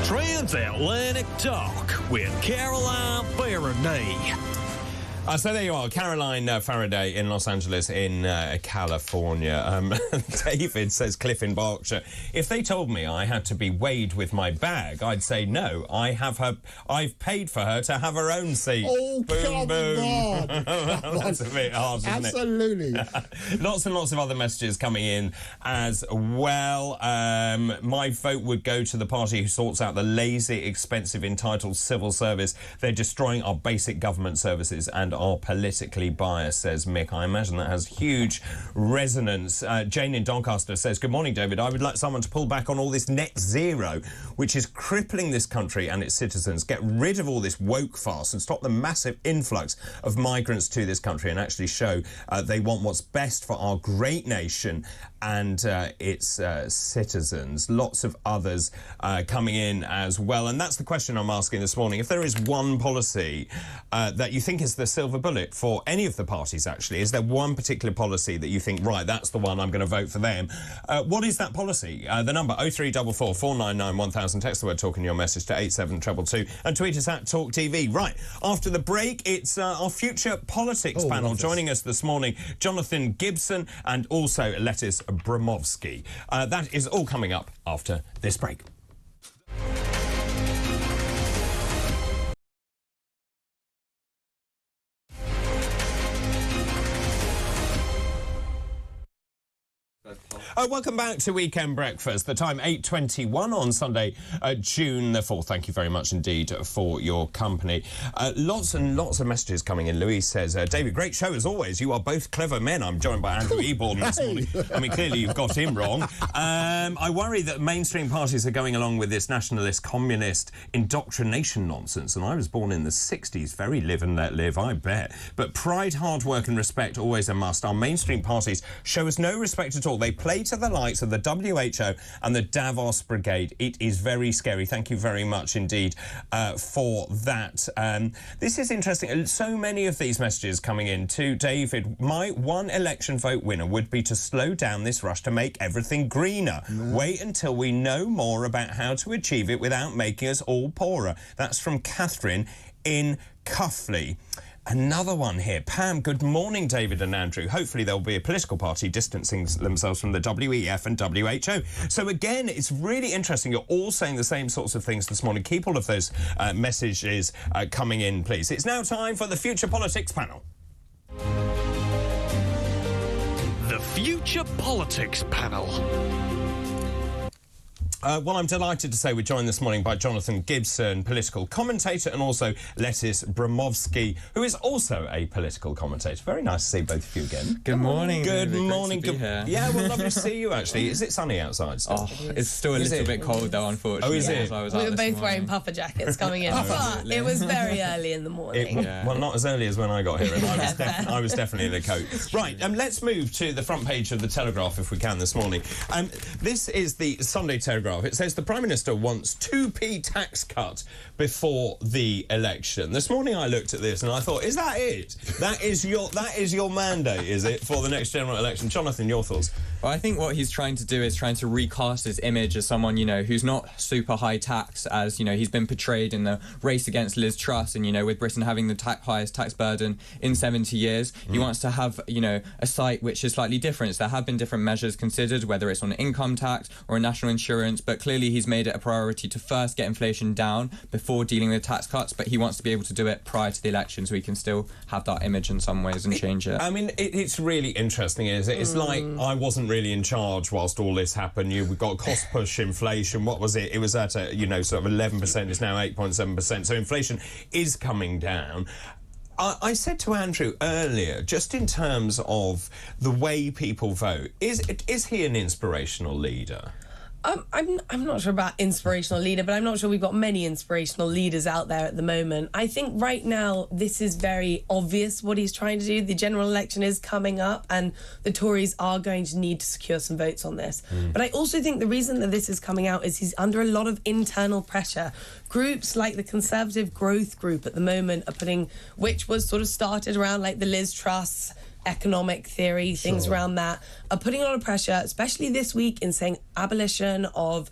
Transatlantic Talk with Caroline Faraday. So there you are, Caroline Faraday in Los Angeles in California. David says, Cliff in Berkshire, if they told me I had to be weighed with my bag, I'd say no. I've paid for her to have her own seat. Oh, boom, boom. That's a bit hard, isn't Absolutely. it? Lots and lots of other messages coming in as well. My vote would go to the party who sorts out the lazy, expensive, entitled civil service. They're destroying our basic government services and are politically biased, says Mick. I imagine that has huge resonance. Jane in Doncaster says, good morning, David. I would like someone to pull back on all this net zero, which is crippling this country and its citizens. Get rid of all this woke farce and stop the massive influx of migrants to this country and actually show they want what's best for our great nation and its citizens. Lots of others coming in as well. And that's the question I'm asking this morning. If there is one policy that you think is the silver bullet for any of the parties, actually, is there one particular policy that you think, right, that's the one, I'm going to vote for them? What is that policy? The number 0344 499 1000. Text the word talk in your message to 87222 and tweet us at Talk TV. Right, after the break, it's our future politics panel joining us this morning, Jonathan Gibson and also Lettice Bromovsky. That is all coming up after this break. Welcome back to Weekend Breakfast. The time 8:21 on Sunday, June the 4th. Thank you very much indeed for your company. Lots and lots of messages coming in. Louise says, David, great show as always. You are both clever men. I'm joined by Andrew Eborn this morning. I mean, clearly you've got him wrong. I worry that mainstream parties are going along with this nationalist, communist indoctrination nonsense. And I was born in the 60s. Very live and let live, I bet. But pride, hard work and respect always a must. Our mainstream parties show us no respect at all. They play to the likes of the WHO and the Davos Brigade. It is very scary. Thank you very much indeed for that. This is interesting. So many of these messages coming in to David. My one election vote winner would be to slow down this rush to make everything greener. Wait until we know more about how to achieve it without making us all poorer. That's from Catherine in Cuffley. Another one here. Pam, good morning, David and Andrew. Hopefully there'll be a political party distancing themselves from the WEF and WHO. So again, it's really interesting. You're all saying the same sorts of things this morning. Keep all of those messages coming in, please. It's now time for the Future Politics panel. The Future Politics panel. Well, I'm delighted to say we're joined this morning by Jonathan Gibson, political commentator, and also Letis Bromovsky, who is also a political commentator. Very nice to see both of you again. Good morning. Good David. morning. Great to be here. Yeah, well, lovely to see you, actually. Is it sunny outside still? Oh, it's still a little bit cold, though, unfortunately. Oh, is it? We were both wearing puffer jackets coming in, but it was very early in the morning. Well, not as early as when I got here, and I was definitely in a coat. Right, let's move to the front page of the Telegraph, if we can, this morning. This is the Sunday Telegraph. It says the Prime Minister wants 2p tax cut before the election. This morning I looked at this and I thought, is that it? That is your mandate, is it, for the next general election? Jonathan, your thoughts? Well, I think what he's trying to do is trying to recast his image as someone, who's not super high tax, as, he's been portrayed in the race against Liz Truss and, with Britain having the highest tax burden in 70 years. He wants to have, a site which is slightly different. There have been different measures considered, whether it's on income tax or on national insurance, but clearly he's made it a priority to first get inflation down before dealing with tax cuts, but he wants to be able to do it prior to the election so he can still have that image in some ways and change it. I mean, it's really interesting, isn't it? It's like I wasn't really in charge whilst all this happened. We've got cost push inflation. What was it? It was at sort of 11%. It's now 8.7%. So inflation is coming down. I said to Andrew earlier, just in terms of the way people vote, is he an inspirational leader? I'm not sure about inspirational leader, but I'm not sure we've got many inspirational leaders out there at the moment. I think right now this is very obvious what he's trying to do. The general election is coming up and the Tories are going to need to secure some votes on this. But I also think the reason that this is coming out is he's under a lot of internal pressure. Groups like the Conservative Growth Group at the moment are putting, which was sort of started around like the Liz Truss economic theory, things around that, are putting a lot of pressure, especially this week, in saying abolition of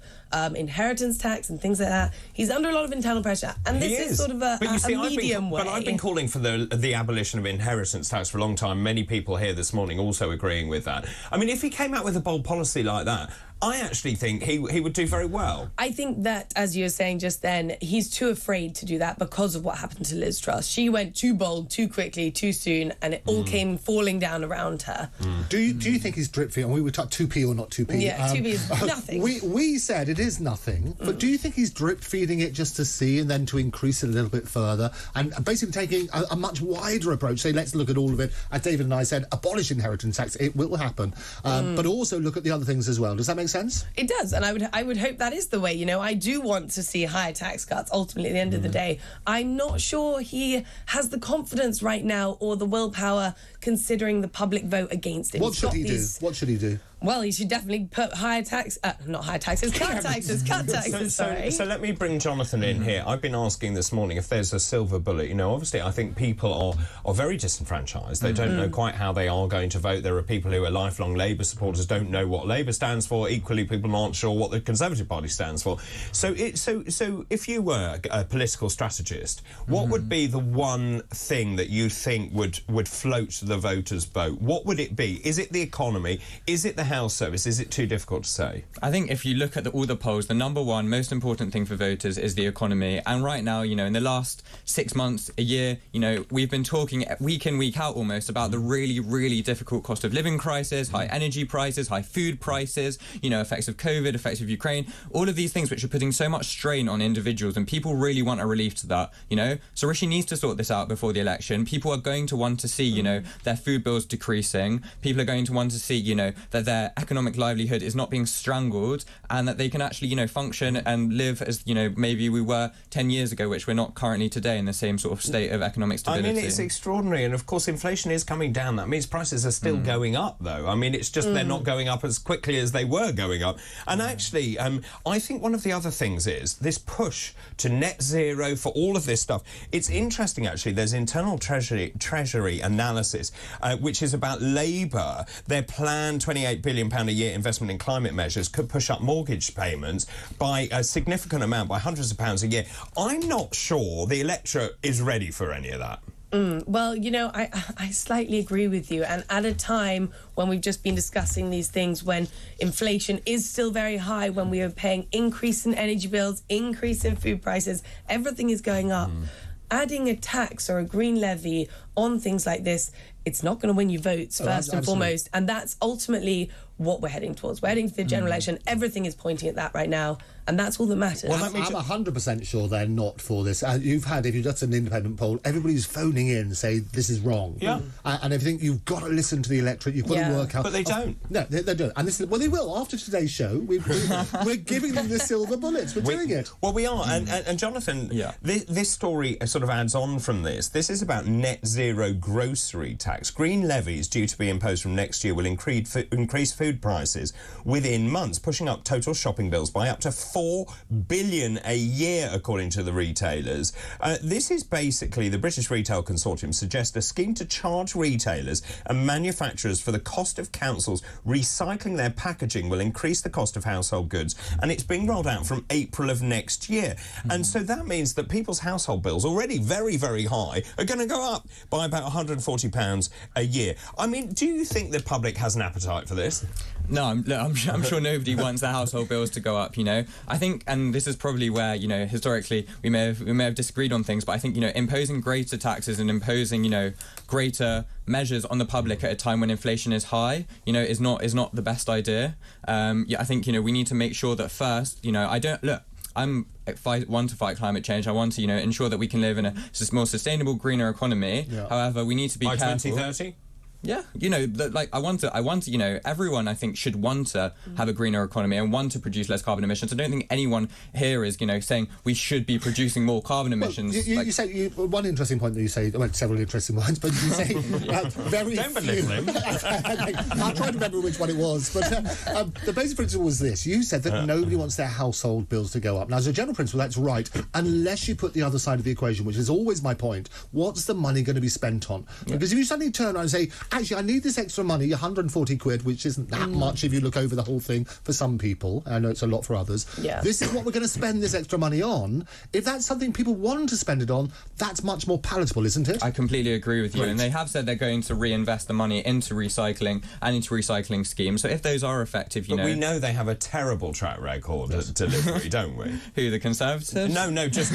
inheritance tax and things like that. He's under a lot of internal pressure, and this is sort of a medium way. But I've been calling for the abolition of inheritance tax for a long time. Many people here this morning also agreeing with that. I mean, if he came out with a bold policy like that, I actually think he would do very well. I think that, as you were saying just then, he's too afraid to do that because of what happened to Liz Truss. She went too bold, too quickly, too soon, and it all came falling down around her. Do you think he's drip feeding? We were talking 2p or not 2p. Yeah, 2p is nothing. We said it is nothing, but do you think he's drip feeding it just to see and then to increase it a little bit further and basically taking a much wider approach? Say, let's look at all of it. As David and I said, abolish inheritance tax. It will happen, but also look at the other things as well. Does that make sense? It does, and I would hope that is the way. I do want to see higher tax cuts. Ultimately, at the end of the day, I'm not sure he has the confidence right now or the willpower, considering the public vote against it. What should he do? What should he do? Well, he should definitely put higher tax... not higher taxes, cut taxes, sorry. So let me bring Jonathan in here. I've been asking this morning if there's a silver bullet. Obviously, I think people are very disenfranchised. They don't know quite how they are going to vote. There are people who are lifelong Labour supporters, don't know what Labour stands for. Equally, people aren't sure what the Conservative Party stands for. So if you were a political strategist, what would be the one thing that you think would float the voters' boat? What would it be? Is it the economy? Is it the health service? Is it too difficult to say? I think if you look at all the polls, the number one most important thing for voters is the economy. And right now, in the last 6 months, a year, we've been talking week in, week out almost about the really, really difficult cost of living crisis, high energy prices, high food prices, effects of COVID, effects of Ukraine, all of these things which are putting so much strain on individuals, and people really want a relief to that, So Rishi needs to sort this out before the election. People are going to want to see, their food bills decreasing. People are going to want to see, that their economic livelihood is not being strangled, and that they can actually, function and live as, maybe we were 10 years ago, which we're not currently today, in the same sort of state of economic stability. I mean, it's extraordinary, and of course inflation is coming down. That means prices are still going up, though. I mean, it's just they're not going up as quickly as they were going up. And actually, I think one of the other things is this push to net zero for all of this stuff. It's interesting, actually. There's internal treasury analysis, which is about Labour. Their planned £28 billion a year investment in climate measures could push up mortgage payments by a significant amount, by hundreds of pounds a year. I'm not sure the electorate is ready for any of that. Well, I slightly agree with you. And at a time when we've just been discussing these things, when inflation is still very high, when we are paying increase in energy bills, increase in food prices, everything is going up. Adding a tax or a green levy on things like this, it's not going to win you votes, first and foremost. And that's ultimately what we're heading towards. We're heading for the general election. Everything is pointing at that right now, and that's all that matters. Well, I'm 100% sure they're not for this. If you've done an independent poll, everybody's phoning in saying this is wrong. Yeah. And I think you've got to listen to the electorate. You've got to work out. But they don't. No, they don't. And this is, well, they will after today's show. We're giving them the silver bullets. We're doing it. Well, we are. And Jonathan, this story sort of adds on from this. This is about net zero grocery tax. Green levies due to be imposed from next year will increase food prices within months, pushing up total shopping bills by up to $4 billion a year, according to the retailers. This is basically the British Retail Consortium suggests a scheme to charge retailers and manufacturers for the cost of councils recycling their packaging will increase the cost of household goods, and it's being rolled out from April of next year. And so that means that people's household bills, already very, very high, are going to go up by about £140 a year. I mean, do you think the public has an appetite for this? No, I'm sure nobody wants their household bills to go up, you know. I think, and this is probably where, you know, historically we may have disagreed on things, but I think, you know, imposing greater taxes and imposing, you know, greater measures on the public at a time when inflation is high, you know, is not the best idea. I think, you know, we need to make sure that first, you know, I want to fight climate change. I want to, you know, ensure that we can live in a more sustainable, greener economy. Yeah. However, we need to be careful. By 2030? Yeah, you know, I want to, you know, everyone I think should want to have a greener economy and want to produce less carbon emissions. I don't think anyone here is, you know, saying we should be producing more carbon emissions. Well, you say one interesting point that you say, well, several interesting ones, but you say very Don't belittle him. I'm trying to remember which one it was, but the basic principle was this. You said that nobody wants their household bills to go up. Now, as a general principle, that's right, unless you put the other side of the equation, which is always my point. What's the money going to be spent on? Because if you suddenly turn around and say, actually, I need this extra money, 140 quid, which isn't that much if you look over the whole thing for some people. I know it's a lot for others. Yeah. This is what we're going to spend this extra money on. If that's something people want to spend it on, that's much more palatable, isn't it? I completely agree with you. Right. And they have said they're going to reinvest the money into recycling and into recycling schemes. So if those are effective, But we know they have a terrible track record at delivery, don't we? Who, the Conservatives? No, just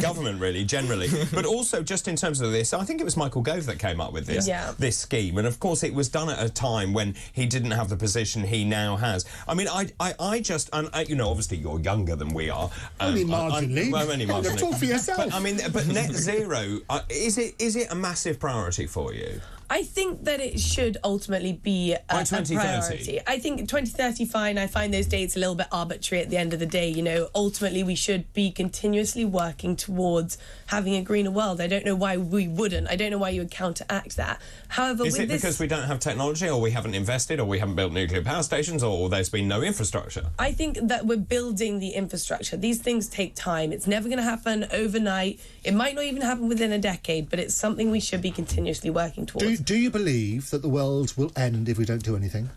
government, really, generally. But also, just in terms of this, I think it was Michael Gove that came up with this scheme. And of course, it was done at a time when he didn't have the position he now has. I mean, I just, you know, obviously you're younger than we are. Only marginally. Only marginally. Talk for yourself. But net zero, is it a massive priority for you? I think that it should ultimately be a priority. I think 2030 fine. I find those dates a little bit arbitrary at the end of the day. You know, ultimately we should be continuously working towards having a greener world. I don't know why we wouldn't. I don't know why you would counteract that. However, is it because we don't have technology, or we haven't invested, or we haven't built nuclear power stations, or there's been no infrastructure? I think that we're building the infrastructure. These things take time. It's never going to happen overnight. It might not even happen within a decade, but it's something we should be continuously working towards. Do you believe that the world will end if we don't do anything?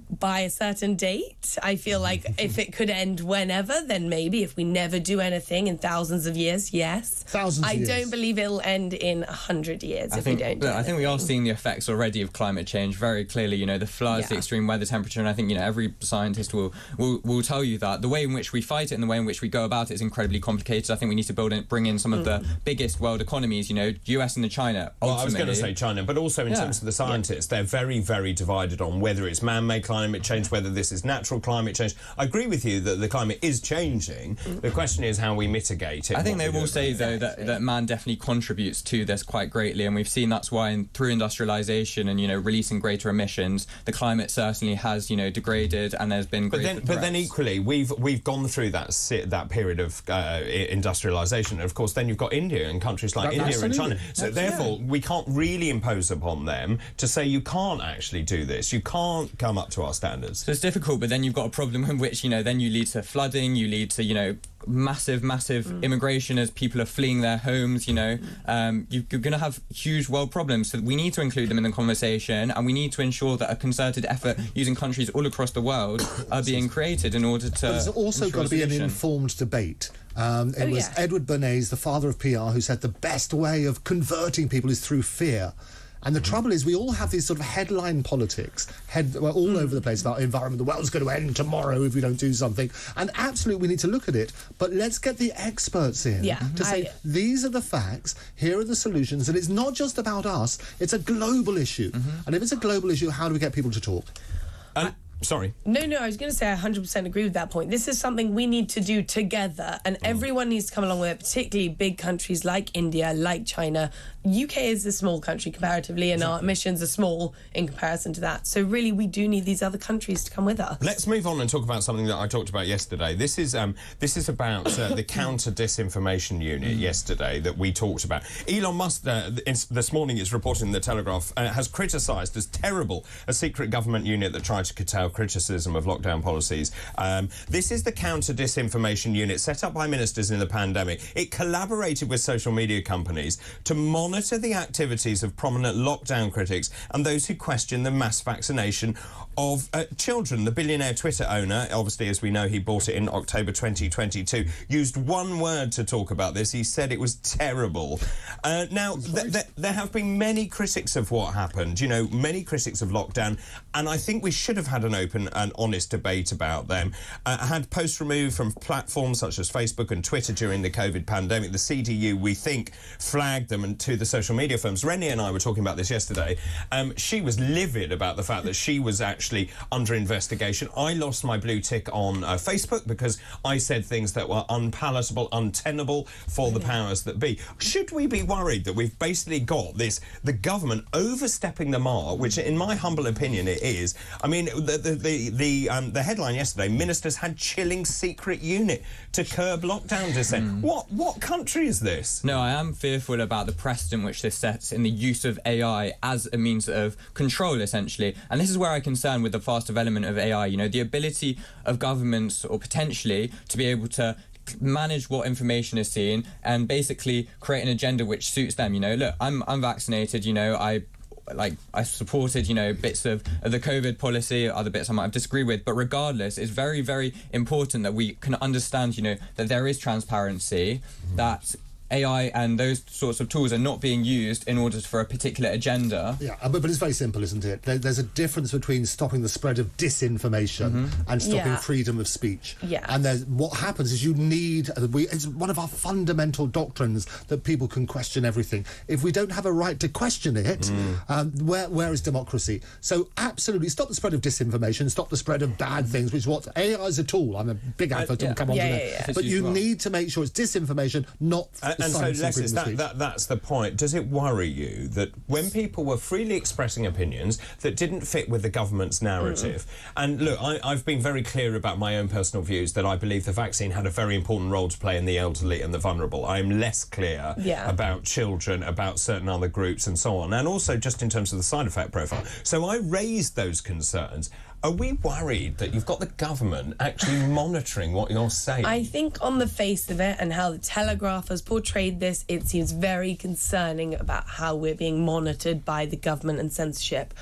By a certain date. I feel like if it could end whenever, then maybe. If we never do anything in thousands of years, yes. I don't believe it'll end in 100 years if we don't do anything. I think we are seeing the effects already of climate change very clearly. You know, the floods, the extreme weather temperature, and I think, you know, every scientist will tell you that the way in which we fight it and the way in which we go about it is incredibly complicated. I think we need to bring in some of the biggest world economies, you know, US and China. Well, I was going to say China, but also in terms of the scientists, they're very, very divided on whether it's man-made climate change, whether this is natural climate change. I agree with you that the climate is changing. The question is how we mitigate it. I think they will say, though, that man definitely contributes to this quite greatly, and we've seen that's why through industrialisation and, you know, releasing greater emissions, the climate certainly has, you know, degraded, and there's been greater But then equally, we've gone through that period of industrialisation, and of course then you've got India and countries like India and China. So therefore, we can't really impose upon them to say you can't actually do this. You can't come up to our standards. So it's difficult, but then you've got a problem in which, you know, then you lead to flooding, you lead to, you know, massive immigration as people are fleeing their homes, you know. You're going to have huge world problems, so we need to include them in the conversation, and we need to ensure that a concerted effort using countries all across the world are being created in order to. But there's also got to be an informed debate. It was Edward Bernays, the father of PR, who said the best way of converting people is through fear. And the trouble is, we all have these sort of headline politics all over the place about environment. The world's going to end tomorrow if we don't do something. And absolutely, we need to look at it. But let's get the experts in to say, these are the facts, here are the solutions. And it's not just about us, it's a global issue. And if it's a global issue, how do we get people to talk? Sorry. No, I was going to say I 100% agree with that point. This is something we need to do together, and everyone needs to come along with it, particularly big countries like India, like China. UK is a small country comparatively, and our emissions are small in comparison to that. So really, we do need these other countries to come with us. Let's move on and talk about something that I talked about yesterday. This is about the counter-disinformation unit yesterday that we talked about. Elon Musk, this morning, is reporting in The Telegraph, has criticised as terrible a secret government unit that tried to curtail criticism of lockdown policies. This is the counter-disinformation unit set up by ministers in the pandemic. It collaborated with social media companies to monitor the activities of prominent lockdown critics and those who question the mass vaccination of children. The billionaire Twitter owner, obviously, as we know, he bought it in October 2022, used one word to talk about this. He said it was terrible. Now, there have been many critics of what happened, you know, many critics of lockdown, and I think we should have had an open and honest debate about them. Had posts removed from platforms such as Facebook and Twitter during the COVID pandemic. The CDU, we think, flagged them to the social media firms. Rennie and I were talking about this yesterday. She was livid about the fact that she was actually under investigation. I lost my blue tick on Facebook because I said things that were unpalatable, untenable for the powers that be. Should we be worried that we've basically got the government overstepping the mark, which in my humble opinion it is? I mean, the headline yesterday, ministers had chilling secret unit to curb lockdown dissent. What country is this? No, I am fearful about the precedent which this sets in the use of AI as a means of control, essentially. And this is where I concern with the fast development of AI, you know, the ability of governments, or potentially, to be able to manage what information is seen and basically create an agenda which suits them. You know, look, I'm vaccinated, you know, I supported, you know, bits of the COVID policy, other bits I might have disagreed with, but regardless, it's very, very important that we can understand, you know, that there is transparency, that AI and those sorts of tools are not being used in order for a particular agenda. Yeah, but it's very simple, isn't it? There's a difference between stopping the spread of disinformation and stopping freedom of speech. Yeah. And what happens is you need... it's one of our fundamental doctrines that people can question everything. If we don't have a right to question it, where is democracy? So absolutely, stop the spread of disinformation, stop the spread of bad things, which is what AI is a tool. I'm a big advocate to come on to that. But you need to make sure it's disinformation, not... And so, Alexis, that's the point. Does it worry you that when people were freely expressing opinions that didn't fit with the government's narrative, and look, I've been very clear about my own personal views that I believe the vaccine had a very important role to play in the elderly and the vulnerable. I'm less clear about children, about certain other groups and so on, and also just in terms of the side effect profile. So I raised those concerns. Are we worried that you've got the government actually monitoring what you're saying? I think on the face of it and how the Telegraph has portrayed this, it seems very concerning about how we're being monitored by the government and censorship.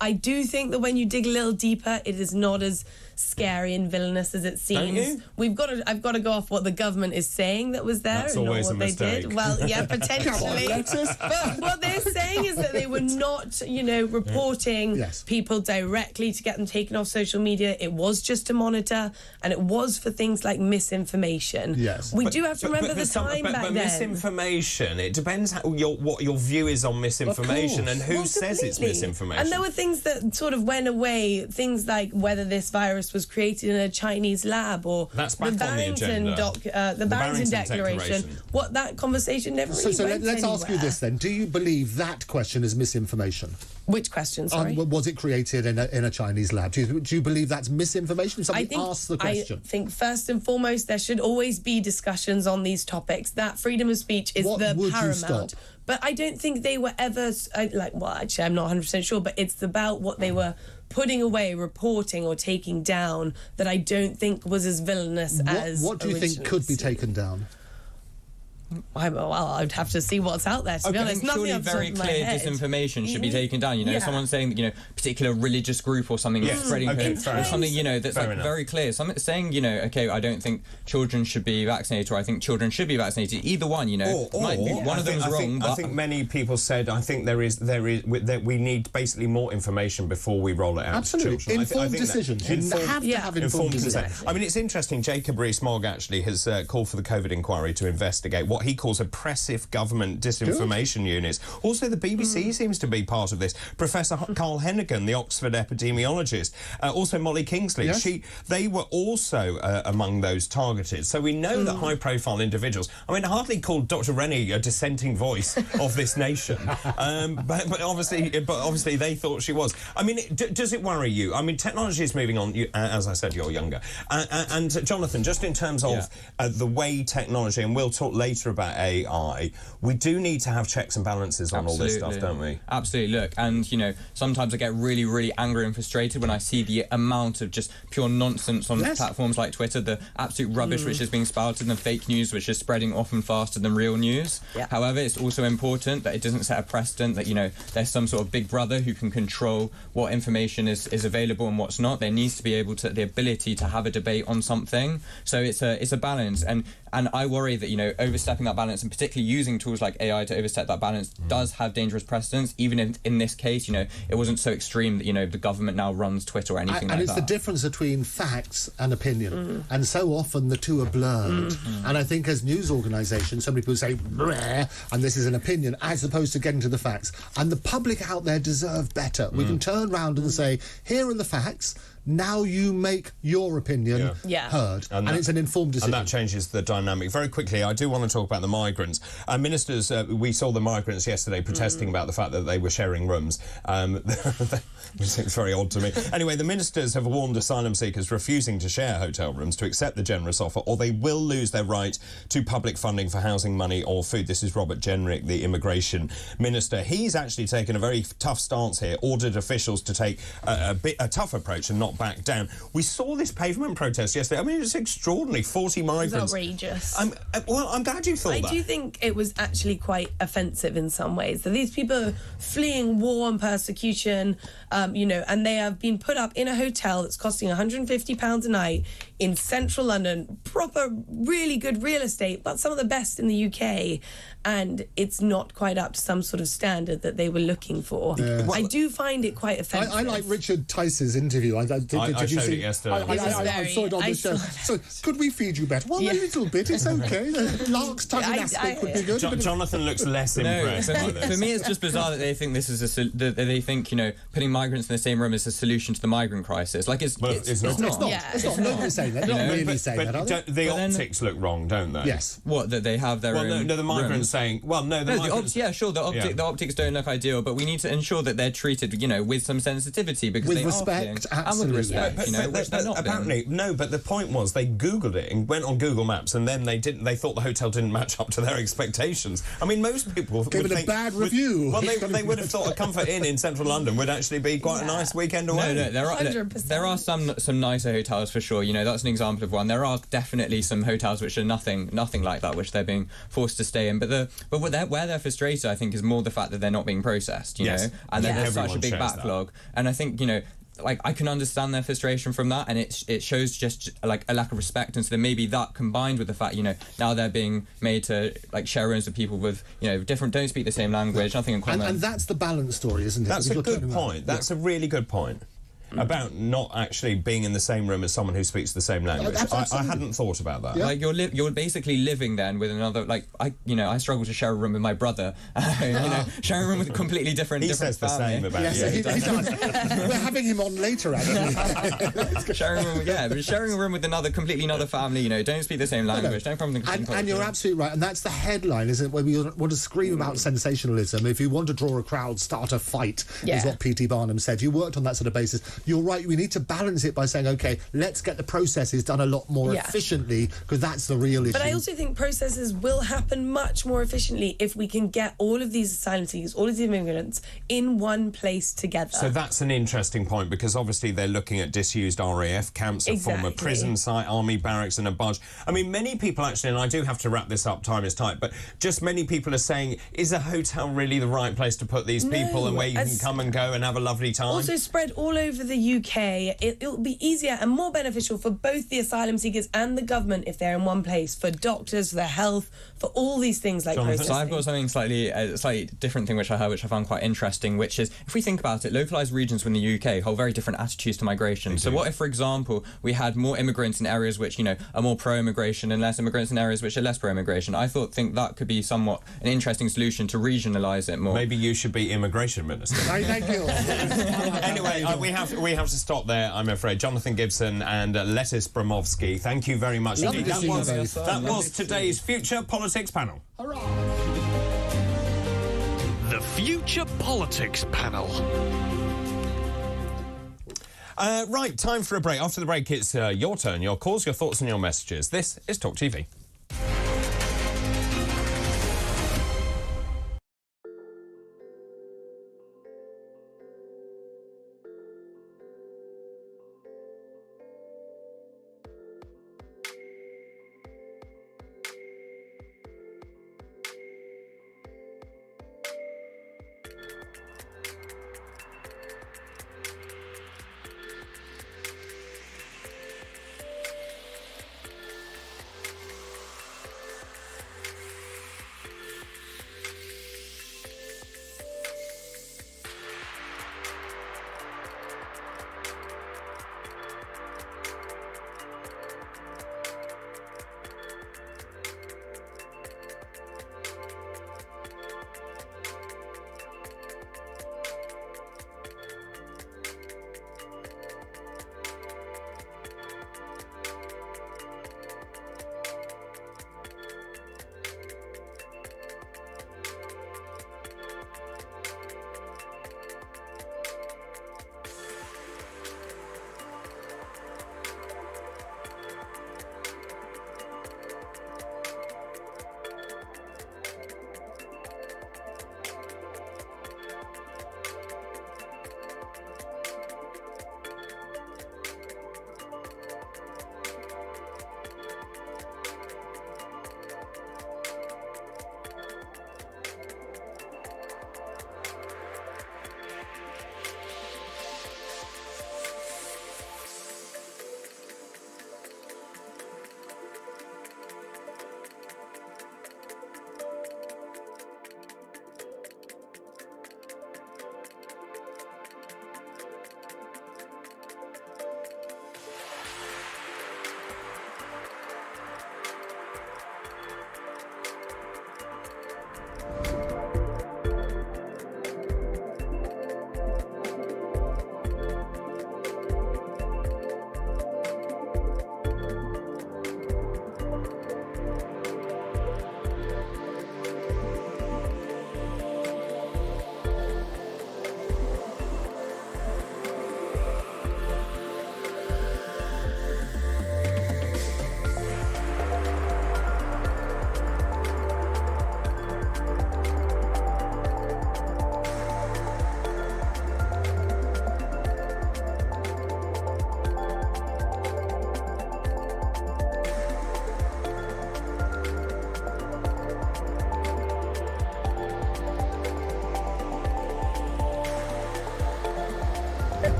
I do think that when you dig a little deeper, it is not as scary and villainous as it seems. I've got to go off what the government is saying that was there. That's and always not what a mistake. they did. Well, yeah, potentially. But what they're saying is that they were not, you know, reporting people directly to get them taken off social media. It was just to monitor, and it was for things like misinformation. Yes. We do have to remember the time back then. Misinformation, it depends what your view is on misinformation and who says it's misinformation. And there were things that sort of went away, things like whether this virus was created in a Chinese lab or the Barrington Declaration. What that conversation never really So went let's ask you anywhere. this then. Do you believe that question is misinformation? Which question, sorry? Was it created in a Chinese lab? Do you believe that's misinformation? If somebody asks the question. I think first and foremost there should always be discussions on these topics. That freedom of speech is the paramount. But I don't think they were ever actually I'm not 100% sure, but it's about what they were putting away, reporting or taking down that I don't think was as villainous as... What do you think could be taken down? I'd have to see what's out there, to be honest. Surely very clear disinformation should be taken down. You know, someone saying that, you know, particular religious group or something is spreading or something, you know, that's very clear. Something saying, you know, okay, I don't think children should be vaccinated, or I think children should be vaccinated. Either one, you know, one of them is wrong. I think many people said, I think that we need basically more information before we roll it out. Absolutely, to children. informed decisions. You have to have informed decisions. I mean, it's interesting. Jacob Rees-Mogg actually has called for the COVID inquiry to investigate what he calls oppressive government disinformation units. Also, the BBC seems to be part of this. Professor Carl Hennigan, the Oxford epidemiologist, also Molly Kingsley, they were also among those targeted. So we know that high-profile individuals. I mean, I hardly called Dr. Rennie a dissenting voice of this nation, but obviously they thought she was. I mean, does it worry you? I mean, technology is moving on. As I said, you're younger. And Jonathan, just in terms of the way technology, and we'll talk later about AI, we do need to have checks and balances on all this stuff, don't we? Absolutely. Look, and, you know, sometimes I get really, really angry and frustrated when I see the amount of just pure nonsense on platforms like Twitter, the absolute rubbish which is being spouted, and the fake news which is spreading often faster than real news. However, it's also important that it doesn't set a precedent that, you know, there's some sort of big brother who can control what information is available and what's not. There needs to be the ability to have a debate on something. So it's a balance, and I worry that, you know, overstepping that balance, and particularly using tools like AI to overstep that balance, does have dangerous precedents. Even in this case, you know, it wasn't so extreme that, you know, the government now runs Twitter or anything like that. And it's the difference between facts and opinion, and so often the two are blurred. And I think as news organisations, so many people say, bleh, and this is an opinion, as opposed to getting to the facts. And the public out there deserve better. We can turn around and say, here are the facts. Now you make your opinion heard, and it's an informed decision. And that changes the dynamic. Very quickly, I do want to talk about the migrants. Ministers, we saw the migrants yesterday protesting about the fact that they were sharing rooms, which seems very odd to me. Anyway, the ministers have warned asylum seekers refusing to share hotel rooms to accept the generous offer, or they will lose their right to public funding for housing, money or food. This is Robert Jenrick, the immigration minister. He's actually taken a very tough stance here, ordered officials to take a tough approach and not back down. We saw this pavement protest yesterday. I mean, it's extraordinary. 40 migrants. It's outrageous. I'm glad you thought that. I do think it was actually quite offensive in some ways. So these people are fleeing war and persecution, you know, and they have been put up in a hotel that's costing £150 a night in central London, proper, really good real estate, but some of the best in the UK, and it's not quite up to some sort of standard that they were looking for. I do find it quite offensive. I like Richard Tice's interview. Did you see it yesterday. I saw it on the show. So, could we feed you better? Well, a little bit. It's okay. Lark's tongue aspect would be good. Jonathan looks less impressed by this. For me, it's just bizarre that they think this is they think, you know, putting migrants in the same room is a solution to the migrant crisis. Like it's not. It's not. Nobody's saying that. Not really saying that, are they? The optics look wrong, don't they? Yes. What, that they have their own no, the migrants saying... Well, no, the migrants... The optics don't look ideal, but we need to ensure that they're treated, you know, with some sensitivity, because with they respect, are and with respect, you know, which they're not apparently, no, but the point was they Googled it and went on Google Maps, and then they thought the hotel didn't match up to their expectations. I mean, most people... Gave it a bad review. Well, they would have thought a Comfort Inn in central London would actually be quite a nice weekend away. No, there are some nicer hotels for sure, you know, that's an example of one. There are definitely some hotels which are nothing like that, which they're being forced to stay in. But where they're frustrated, I think, is more the fact that they're not being processed, you know, and then there's such a big backlog. And I think, you know, like, I can understand their frustration from that, and it shows just like a lack of respect. And so then maybe that combined with the fact, you know, now they're being made to like share rooms with people with, you know, don't speak the same language, nothing in common. And that's the balance story, isn't it? That's a good point. That's a really good point. About not actually being in the same room as someone who speaks the same language. I hadn't thought about that. Like you're basically living then with another, like, I struggle to share a room with my brother. You know, sharing a room with a completely different. He says the same about you. He does. We're having him on later, actually. sharing a room with completely another family. You know, don't speak the same language. Don't come from the same culture. And you're absolutely right. And that's the headline, isn't it? Where we want to scream about sensationalism. If you want to draw a crowd, start a fight. Is what P.T. Barnum said. You worked on that sort of basis. You're right, we need to balance it by saying, OK, let's get the processes done a lot more efficiently, because that's the real issue. But I also think processes will happen much more efficiently if we can get all of these asylum seekers, all of these immigrants, in one place together. So that's an interesting point, because obviously they're looking at disused RAF camps, a former prison site, army barracks and a barge. I mean, many people actually, and I do have to wrap this up, time is tight, but just many people are saying, is a hotel really the right place to put these people, and where you can come and go and have a lovely time? Also spread all over over the UK, it'll be easier and more beneficial for both the asylum seekers and the government if they're in one place, for doctors, for their health, for all these things like processing. So I've got something slightly different thing which I heard, which I found quite interesting, which is, if we think about it, localised regions within the UK hold very different attitudes to migration. So what if, for example, we had more immigrants in areas which, you know, are more pro-immigration and less immigrants in areas which are less pro-immigration? I think that could be somewhat an interesting solution to regionalise it more. Maybe you should be immigration minister. Thank you. Anyway, we have to stop there, I'm afraid. Jonathan Gibson and Lettice Bromovsky, thank you very much indeed. That was today's Future Politics panel. The Future Politics panel. Right, time for a break. After the break, it's your turn, your calls, your thoughts and your messages. This is Talk TV.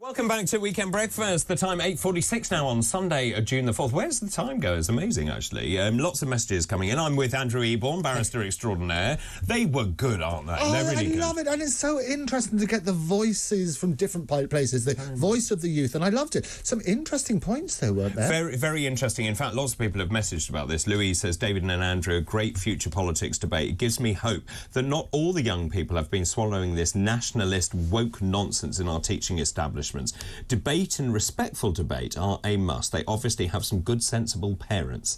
Welcome back to Weekend Breakfast. The time 8:46 now on Sunday, June the 4th. Where's the time go? It's amazing, actually. Lots of messages coming in. I'm with Andrew Eborn, barrister extraordinaire. They were good, aren't they? Oh, They're really good. I love it. And it's so interesting to get the voices from different places, the voice of the youth. And I loved it. Some interesting points, though, weren't there? Very, very interesting. In fact, lots of people have messaged about this. Louise says, David and Andrew, a great future politics debate. It gives me hope that not all the young people have been swallowing this nationalist woke nonsense in our teaching establishment. difference. Debate and respectful debate are a must. They obviously have some good, sensible parents.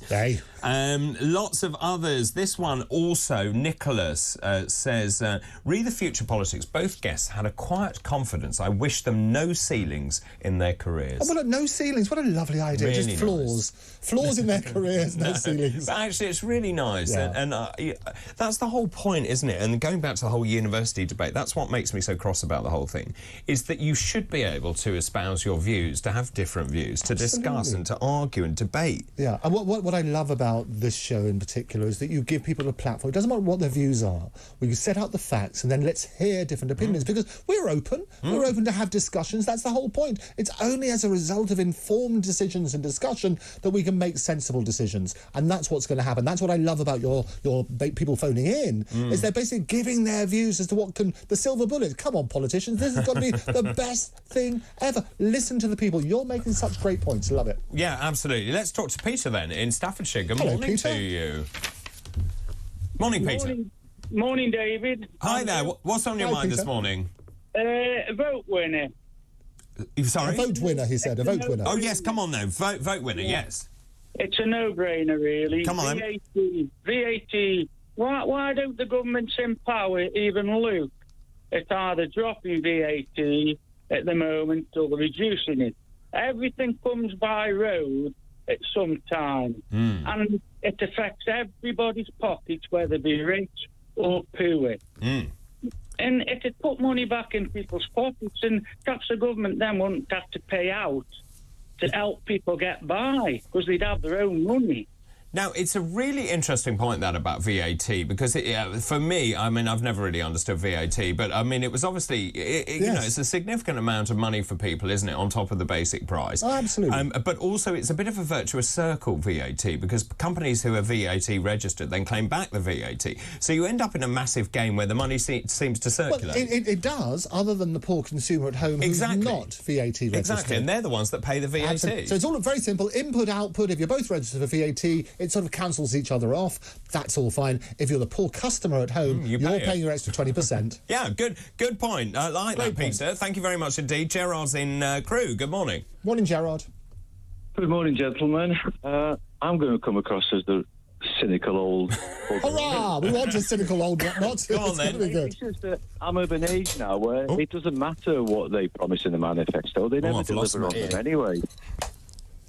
Lots of others. This one also, Nicholas says, read the future politics. Both guests had a quiet confidence. I wish them no ceilings in their careers. Oh, well, no ceilings. What a lovely idea. Really just floors. Nice. Floors in their careers, no ceilings. But actually, it's really nice. Yeah. And that's the whole point, isn't it? And going back to the whole university debate, that's what makes me so cross about the whole thing, is that you should be able to espouse your views, to have different views, to discuss and to argue and debate. Yeah, and what I love about this show in particular is that you give people a platform. It doesn't matter what their views are. We can set out the facts and then let's hear different opinions because we're open. We're open to have discussions. That's the whole point. It's only as a result of informed decisions and discussion that we can make sensible decisions, and that's what's going to happen. That's what I love about your people phoning in, is they're basically giving their views as to what can the silver bullet. Come on, politicians, this has got to be the best thing ever. Listen to the people. You're making such great points. Love it. Yeah, absolutely. Let's talk to Peter then in Staffordshire. Good Hello, morning Peter. to you. Morning, Peter. Morning, David. Hi there. What's on your Hi, mind Peter. this morning? A vote winner. Sorry? A vote winner, he said. A vote winner. Oh, yes, come on then. Vote winner, yes. It's a no-brainer, really. Come on. VAT. Why don't the governments in power even look at either dropping VAT at the moment or reducing it? Everything comes by road at some time, and it affects everybody's pockets, whether they be rich or poor. And it'd put money back in people's pockets, and perhaps the government then wouldn't have to pay out to help people get by, because they'd have their own money. Now, it's a really interesting point, that, about VAT, because for me, I mean, I've never really understood VAT, but, I mean, it was obviously, you know, it's a significant amount of money for people, isn't it, on top of the basic price? Oh, absolutely. But also, it's a bit of a virtuous circle, VAT, because companies who are VAT registered then claim back the VAT. So you end up in a massive game where the money seems to circulate. Well, it does, other than the poor consumer at home who's not VAT registered. Exactly, and they're the ones that pay the VAT. Absolutely. So it's all very simple. Input, output. If you're both registered for VAT, it sort of cancels each other off. That's all fine. If you're the poor customer at home, you're paying your extra 20%. Yeah, good point. I like that, Peter. Thank you very much indeed. Gerard's in Crewe. Good morning. Morning, Gerard. Good morning, gentlemen. I'm going to come across as the cynical old... Hurrah! We want a cynical old not. Go on, then. It's just that I'm of an age now where it doesn't matter what they promise in the manifesto. They never deliver on them anyway.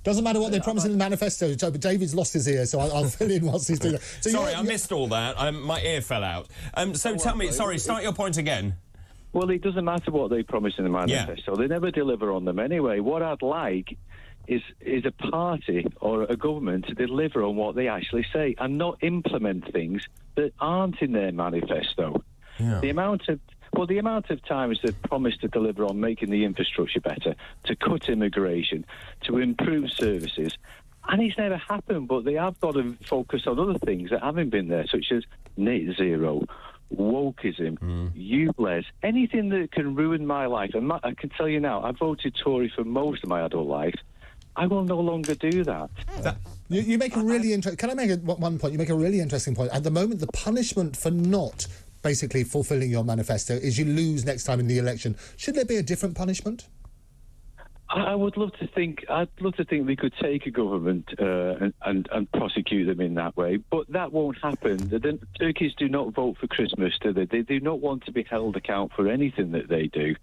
Doesn't matter what they promise in the manifesto, but David's lost his ear, so I'll fill in whilst he's doing that. So sorry, I missed all that. My ear fell out. So tell me, sorry, start your point again. Well, it doesn't matter what they promise in the manifesto. They never deliver on them anyway. What I'd like is a party or a government to deliver on what they actually say and not implement things that aren't in their manifesto. Yeah. The amount of times they've promised to deliver on making the infrastructure better, to cut immigration, to improve services, and it's never happened, but they have got to focus on other things that haven't been there, such as net zero, wokeism, ULEZ, anything that can ruin my life. And I can tell you now, I voted Tory for most of my adult life. I will no longer do that. You make a really interesting... Can I make one point? You make a really interesting point. At the moment, the punishment for not basically fulfilling your manifesto is you lose next time in the election. Should there be a different punishment? I'd love to think we could take a government and prosecute them in that way, but that won't happen. The Turkeys do not vote for Christmas, do they? They do not want to be held account for anything that they do.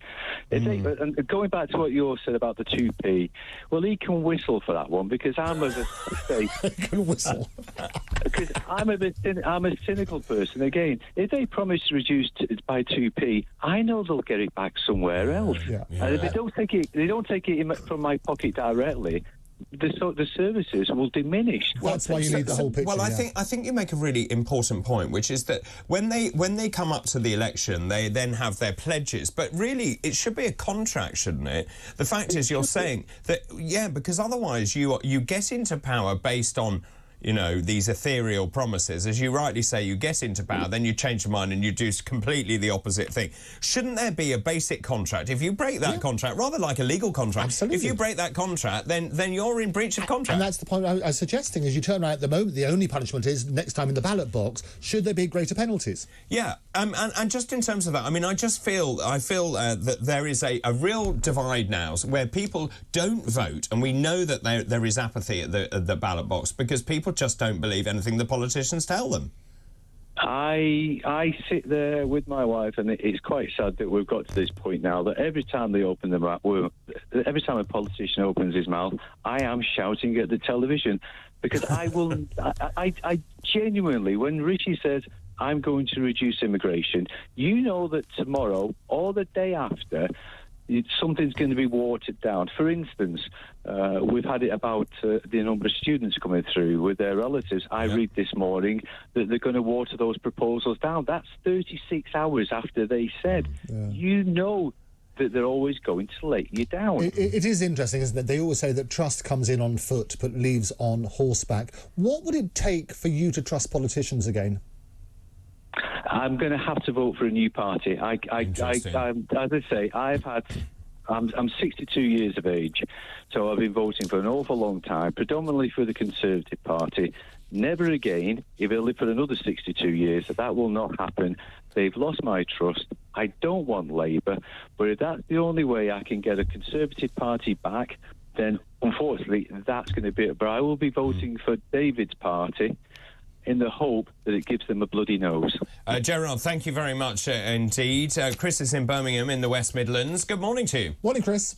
And going back to what you all said about the 2p, well, he can whistle for that one, because I'm of a state. He can whistle. Because I'm a cynical person. Again, if they promise to reduce by 2p, I know they'll get it back somewhere else. And if they don't take it from my pocket directly, the services will diminish. That's why you need the whole picture. Well, I think you make a really important point, which is that when they come up to the election, they then have their pledges. But really, it should be a contract, shouldn't it? The fact is, you're saying that, because otherwise you get into power based on you know, these ethereal promises. As you rightly say, you get into power, then you change your mind and you do completely the opposite thing. Shouldn't there be a basic contract? If you break that contract, rather like a legal contract, Absolutely. if you break that contract, then you're in breach of contract. And that's the point I was suggesting. As you turn around at the moment, the only punishment is next time in the ballot box, should there be greater penalties? Yeah, and just in terms of that, I mean, I feel that there is a real divide now where people don't vote, and we know that there is apathy at the ballot box because people just don't believe anything the politicians tell them. I sit there with my wife, and it's quite sad that we've got to this point now that every time they open their mouth, every time a politician opens his mouth, I am shouting at the television because I will. I genuinely, when Richie says I'm going to reduce immigration, you know that tomorrow or the day after, something's going to be watered down. For instance, we've had it about the number of students coming through with their relatives. I read this morning that they're going to water those proposals down. That's 36 hours after they said. You know that they're always going to let you down. It is interesting, isn't it? They always say that trust comes in on foot but leaves on horseback. What would it take for you to trust politicians again? I'm going to have to vote for a new party. As I say, I'm 62 years of age, so I've been voting for an awful long time, predominantly for the Conservative Party. Never again, if I live for another 62 years, that will not happen. They've lost my trust. I don't want Labour, but if that's the only way I can get a Conservative Party back, then unfortunately that's going to be it. But I will be voting for David's party, in the hope that it gives them a bloody nose. Gerard, thank you very much indeed. Chris is in Birmingham in the West Midlands. Good morning to you. Morning, Chris.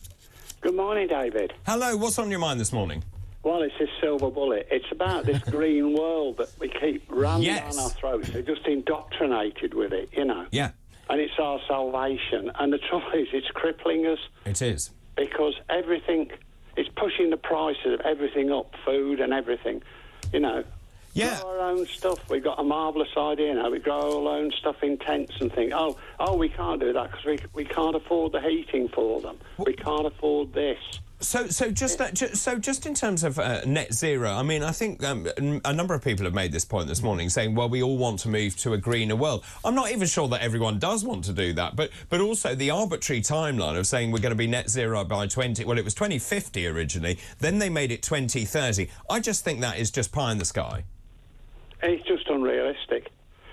Good morning, David. Hello, what's on your mind this morning? Well, it's this silver bullet. It's about this green world that we keep ramming down our throats. They're just indoctrinated with it, you know. Yeah. And it's our salvation. And the trouble is, it's crippling us. It is. Because everything, it's pushing the prices of everything up, food and everything, you know. Yeah. Grow our own stuff. We've got a marvellous idea now. We grow our own stuff in tents and things. Oh, we can't do that because we can't afford the heating for them. We can't afford this. So just in terms of net zero, I mean, I think a number of people have made this point this morning, saying, well, we all want to move to a greener world. I'm not even sure that everyone does want to do that, but also the arbitrary timeline of saying we're going to be net zero by it was 2050 originally, then they made it 2030. I just think that is just pie in the sky. It's just unrealistic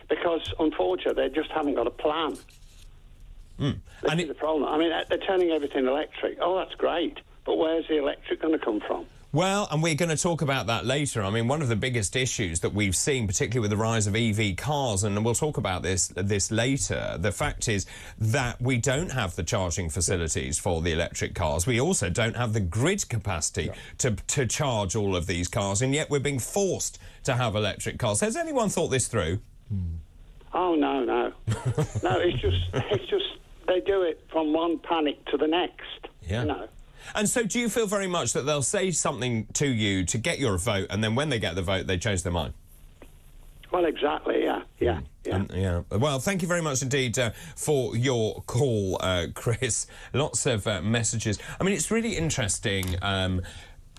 because, unfortunately, they just haven't got a plan. This is the problem. I mean, they're turning everything electric. Oh, that's great. But where's the electric going to come from? Well, and we're going to talk about that later. I mean, one of the biggest issues that we've seen, particularly with the rise of EV cars, and we'll talk about this later, the fact is that we don't have the charging facilities for the electric cars. We also don't have the grid capacity to charge all of these cars, and yet we're being forced to have electric cars. Has anyone thought this through? Oh, no. No, it's just they do it from one panic to the next, you know. And so do you feel very much that they'll say something to you to get your vote, and then when they get the vote, they change their mind? Well, exactly, yeah. Well, thank you very much indeed for your call, Chris. Lots of messages. I mean, it's really interesting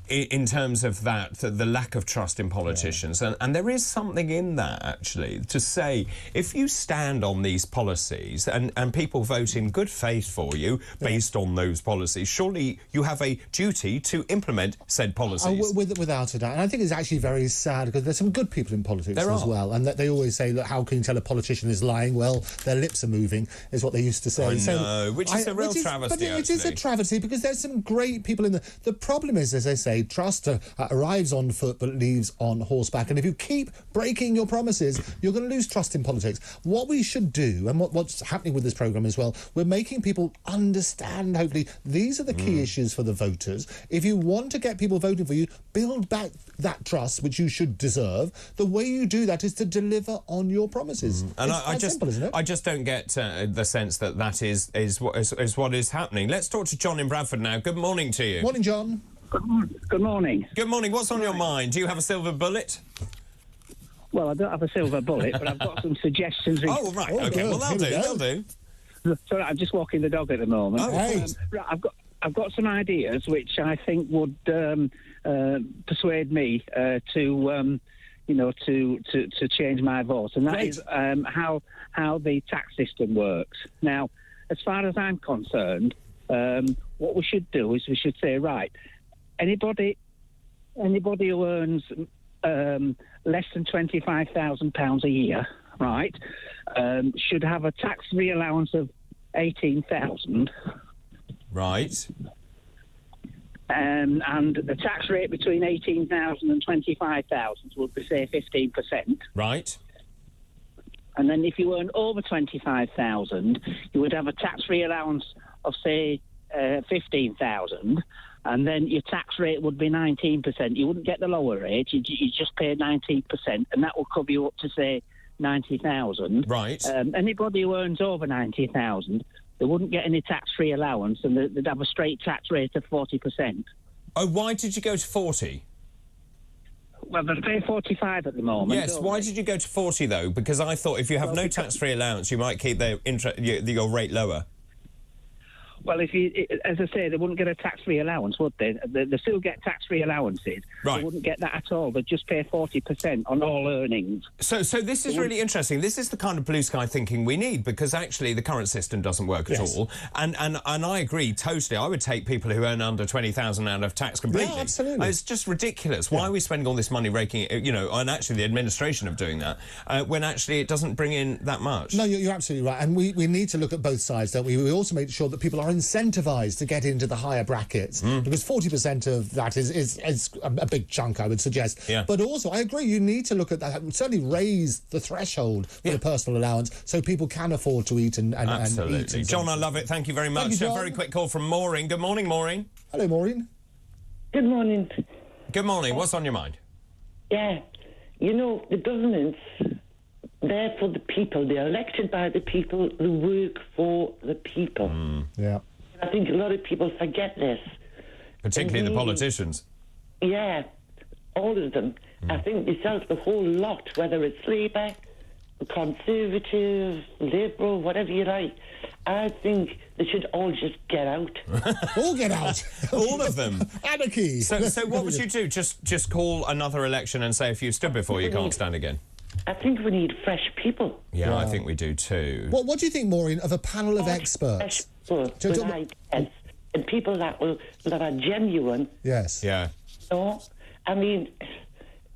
in terms of that, the lack of trust in politicians. And there is something in that, actually, to say, if you stand on these policies and people vote in good faith for you based on those policies, surely you have a duty to implement said policies. Without a doubt. And I think it's actually very sad because there's some good people in politics as well. And that they always say, look, how can you tell a politician is lying? Well, their lips are moving, is what they used to say. I know, which is a real travesty, But it is a travesty because there's some great people in the problem is, as I say, trust arrives on foot but leaves on horseback. And if you keep breaking your promises, you're going to lose trust in politics. What we should do, and what's happening with this programme as well, we're making people understand, hopefully, these are the key issues for the voters. If you want to get people voting for you, build back that trust, which you should deserve. The way you do that is to deliver on your promises. And it's quite simple, isn't it? I just don't get the sense that is what is happening. Let's talk to John in Bradford now. Good morning to you. Morning, John. Good morning. Good morning. What's on your mind? Do you have a silver bullet? Well, I don't have a silver bullet, but I've got some suggestions. Oh, right. OK. Well, they'll do. Sorry, I'm just walking the dog at the moment. Oh, right. I've got some ideas which I think would persuade me to to change my vote, and that is how the tax system works. Now, as far as I'm concerned, what we should do is we should say, right, anybody who earns less than £25,000 a year, right, should have a tax-free allowance of £18,000. Right. And the tax rate between £18,000 and £25,000 would be, say, 15%. Right. And then if you earn over £25,000, you would have a tax-free allowance of, say, £15,000, and then your tax rate would be 19%. You wouldn't get the lower rate. You just pay 19%, and that will cover you up to, say, 90,000. Right. Anybody who earns over 90,000, they wouldn't get any tax-free allowance, and they'd have a straight tax rate of 40%. Oh, why did you go to 40? Well, they pay 45 at the moment. Yes, why did you go to 40, though? Because I thought if you have no tax-free allowance, you might keep your rate lower. Well, as I say, they wouldn't get a tax-free allowance, would they? They still get tax-free allowances. Right. They wouldn't get that at all. They'd just pay 40% on all earnings. So this is really interesting. This is the kind of blue sky thinking we need, because actually the current system doesn't work at all. And I agree totally. I would take people who earn under 20,000 out of tax completely. Yeah, absolutely. It's just ridiculous. Why are we spending all this money raking it, on actually the administration of doing that, when actually it doesn't bring in that much? No, you're absolutely right. And we need to look at both sides, don't we? We also make sure that people are incentivised to get into the higher brackets, because 40% of that is a big chunk, I would suggest. Yeah. But also, I agree, you need to look at that, certainly raise the threshold for the personal allowance so people can afford to eat and Absolutely. eat. John, I love it. Thank you very much. Thank you, John. A very quick call from Maureen. Good morning, Maureen. Hello, Maureen. Good morning. Good morning. What's on your mind? Yeah, the government's there for the people. They're elected by the people. They work for the people. Yeah. I think a lot of people forget this. Particularly the politicians. Yeah, all of them. I think themselves, the whole lot, whether it's Labour, Conservative, Liberal, whatever you like. I think they should all just get out. All get out. All of them. Anarchy. So what would you do? Just call another election and say if you stood before you can't stand again? I think we need fresh people. Yeah, I think we do too. What do you think, Maureen, of a panel of experts? With ideas and people that are genuine. Yes. Yeah. I mean,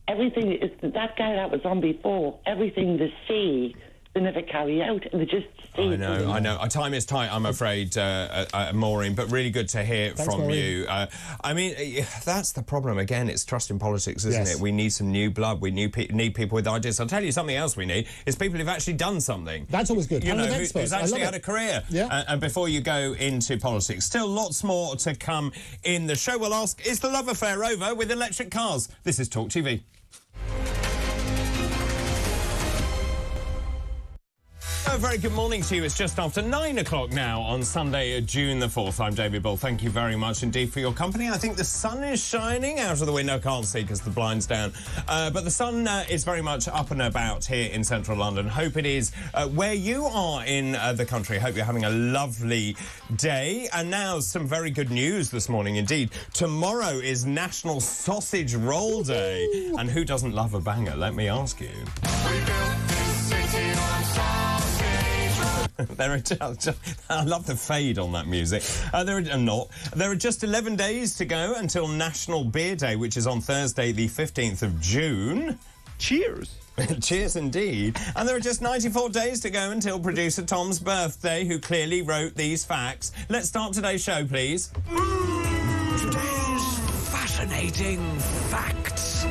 everything is that guy that was on before. Everything they say, they never carry out, and they just say. I know. Our time is tight, I'm afraid, Maureen. But really good to hear from Maureen. you. That's the problem. Again, it's trust in politics, isn't it? We need some new blood. We need people with ideas. I'll tell you something else. We need is people who've actually done something. That's always good. Who's actually had a career. Yeah. And before you go into politics, still lots more to come in the show. We'll ask: is the love affair over with electric cars? This is Talk TV. A very good morning to you. It's just after 9 o'clock now on Sunday, June the 4th. I'm David Bull. Thank you very much indeed for your company. I think the sun is shining out of the window. Can't see because the blind's down. But the sun is very much up and about here in central London. Hope it is where you are in the country. Hope you're having a lovely day. And now some very good news this morning indeed. Tomorrow is National Sausage Roll Day. And who doesn't love a banger? Let me ask you. We built this city on sausage. I love the fade on that music. There are just 11 days to go until National Beer Day, which is on Thursday, the 15th of June. Cheers. Cheers indeed. And there are just 94 days to go until producer Tom's birthday, who clearly wrote these facts. Let's start today's show, please. Today's fascinating facts.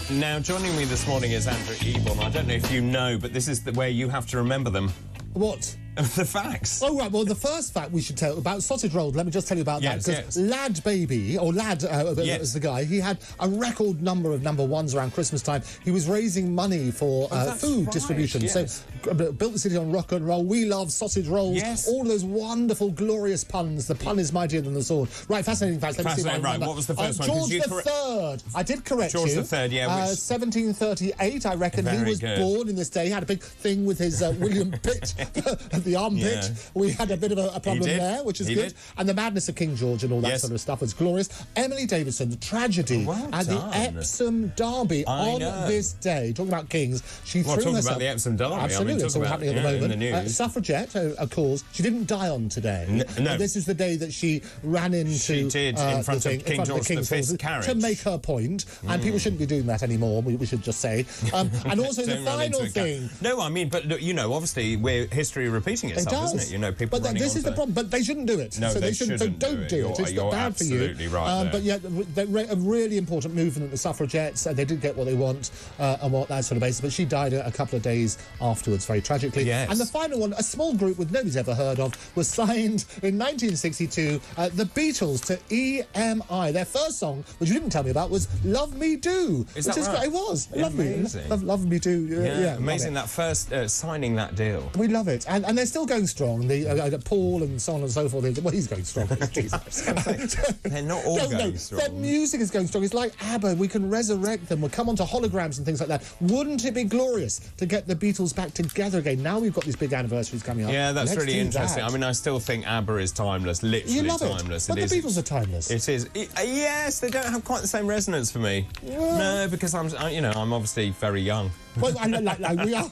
Now, joining me this morning is Andrew Eborn. I don't know if you know, but this is where you have to remember them. What? The facts. Oh, right. Well, the first fact we should tell about sausage roll. Let me just tell you about that. Because Lad Baby, or Lad as the guy, he had a record number of number ones around Christmas time. He was raising money for food distribution. Yes. So, built the city on rock and roll. We love sausage rolls. Yes. All those wonderful, glorious puns. The pun is mightier than the sword. Right, fascinating facts. Let me see what I remember. What was the first one? George III. I did correct you. George III, yeah. 1738, I reckon. He was born in this day. He had a big thing with his William Pitt at the the armpit. Yeah. We had a bit of a problem there, which is He good. did. And the madness of King George and all that Yes. sort of stuff was glorious. Emily Davidson, the tragedy at the done. Epsom Derby I on know. this day. Talking about kings, she Well, threw talking herself. about the Epsom Derby. Absolutely, I mean, it's all happening at the moment. in the news. Suffragette, a cause. She didn't die on today. No. This is the day that she ran into. She did, in front of King George V's carriage. To make her point, and people shouldn't be doing that anymore. We should just say. And also the Don't run into final a thing. No, I mean, but look, you know, obviously, we're history repeating itself, isn't it? You know, people. But this is the problem. But they shouldn't do it. No, so they shouldn't. So shouldn't don't do it. It's You're bad for you. absolutely right there. But yeah, a really important movement. The suffragettes. They did get what they want and what that sort of basis. But she died a couple of days afterwards, very tragically. Yes. And the final one, a small group with nobody's ever heard of, was signed in 1962. The Beatles to EMI. Their first song, which you didn't tell me about, was "Love Me Do." Is that right? It was. Yeah, Love me. Love me do. Yeah, amazing. That first signing that deal. We love it, and they're still going strong. The Paul and so on and so forth. Well, he's going strong. They're not all going strong. Their music is going strong. It's like ABBA. We can resurrect them. We'll come onto holograms and things like that. Wouldn't it be glorious to get the Beatles back together again? Now we've got these big anniversaries coming up. Yeah, that's Let's really do interesting. that. I mean, I still think ABBA is timeless. Literally You love timeless. it, but the Beatles are timeless. It is. Yes, they don't have quite the same resonance for me. No, because I'm obviously very young. Well,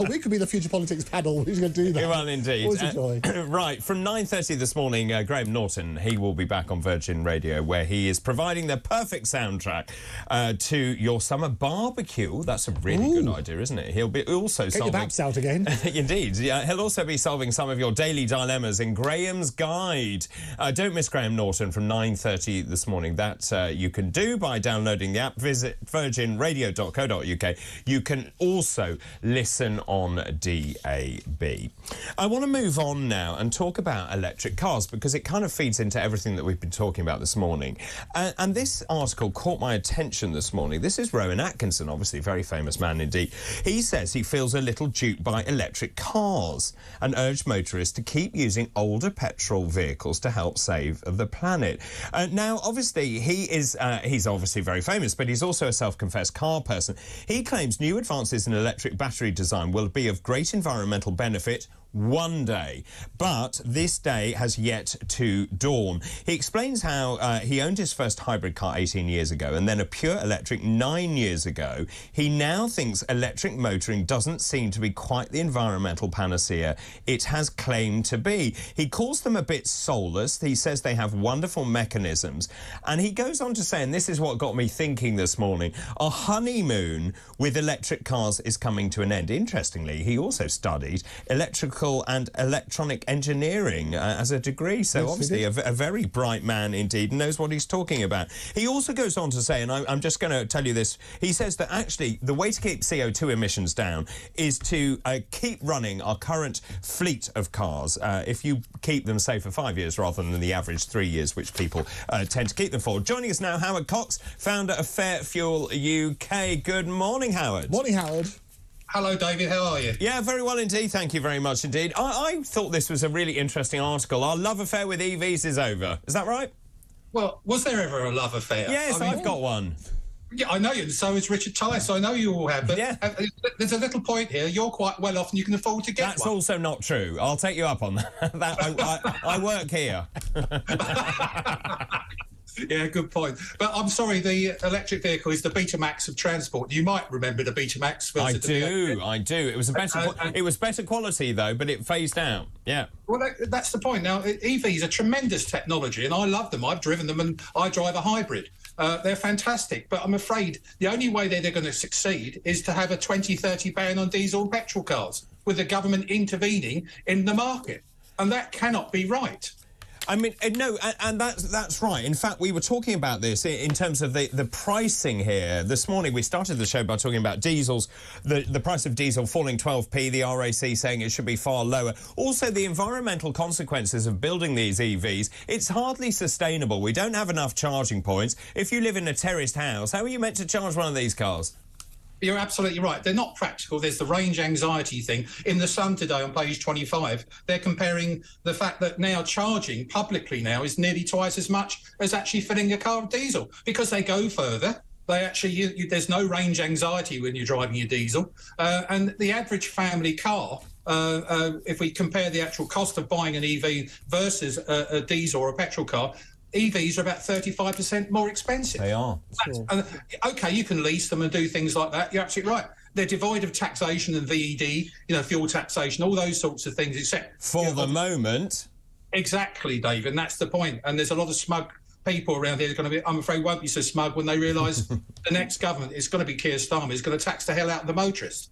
we could be the future politics panel. Who's going to do that? Well, indeed. Always a joy. Right, from 9:30 this morning, Graham Norton, he will be back on Virgin Radio, where he is providing the perfect soundtrack to your summer barbecue. That's a really good idea, isn't it? He'll be also Get solving... your baps out again. Indeed. Yeah, he'll also be solving some of your daily dilemmas in Graham's Guide. Don't miss Graham Norton from 9:30 this morning. That you can do by downloading the app. Visit virginradio.co.uk. You can also listen on DAB. I want to move on now and talk about electric cars, because it kind of feeds into everything that we've been talking about this morning. And this article caught my attention this morning. This is Rowan Atkinson, obviously a very famous man indeed. He says he feels a little duped by electric cars and urged motorists to keep using older petrol vehicles to help save the planet. Now, obviously, he's obviously very famous, but he's also a self-confessed car person. He claims new advances in electric battery design will be of great environmental benefit one day, but this day has yet to dawn. He explains how he owned his first hybrid car 18 years ago and then a pure electric 9 years ago. He now thinks electric motoring doesn't seem to be quite the environmental panacea it has claimed to be. He calls them a bit soulless. He says they have wonderful mechanisms, and he goes on to say, and this is what got me thinking this morning, our honeymoon with electric cars is coming to an end. Interestingly, he also studied electrical and electronic engineering as a degree, so Yes, obviously a very bright man indeed, and knows what he's talking about. He also goes on to say, and I'm just going to tell you this, he says that actually the way to keep CO2 emissions down is to keep running our current fleet of cars. If you keep them, say, for 5 years rather than the average 3 years, which people tend to keep them for. Joining us now, Howard Cox, founder of Fair Fuel UK. Good morning, Howard. Morning, Howard. Hello, David. How are you? Yeah, very well indeed. Thank you very much indeed. I thought this was a really interesting article. Our love affair with EVs is over. Is that right? Well, was there ever a love affair? Yes, I've got one. Yeah, I know you, and so is Richard Tice. I know you all have. But there's a little point here. You're quite well off and you can afford to get That's one. also not true. I'll take you up on that. I work here. Yeah, good point. But I'm sorry, the electric vehicle is the Betamax of transport. You might remember the Betamax. I do. It was it was better quality though, but it phased out. Yeah. Well, that's the point. Now, EVs are tremendous technology, and I love them. I've driven them, and I drive a hybrid. They're fantastic, but I'm afraid the only way they're going to succeed is to have a 2030 ban on diesel and petrol cars, with the government intervening in the market, and that cannot be right. I mean, no, and that's right. In fact, we were talking about this in terms of the pricing here. This morning, we started the show by talking about diesels, the price of diesel falling 12p, the RAC saying it should be far lower. Also, the environmental consequences of building these EVs, it's hardly sustainable. We don't have enough charging points. If you live in a terraced house, how are you meant to charge one of these cars? You're absolutely right. They're not practical. There's the range anxiety thing. In The Sun today on page 25, they're comparing the fact that now charging publicly now is nearly twice as much as actually filling a car with diesel, because they go further. They actually, there's no range anxiety when you're driving your diesel. And the average family car if we compare the actual cost of buying an EV versus a diesel or a petrol car, EVs are about 35% more expensive. They are. OK, you can lease them and do things like that. You're absolutely right. They're devoid of taxation and VED, fuel taxation, all those sorts of things, except... For the moment. Exactly, David, and that's the point. And there's a lot of smug people around here going to be, I'm afraid, won't be so smug when they realise the next government is going to be Keir Starmer, is going to tax the hell out of the motorists.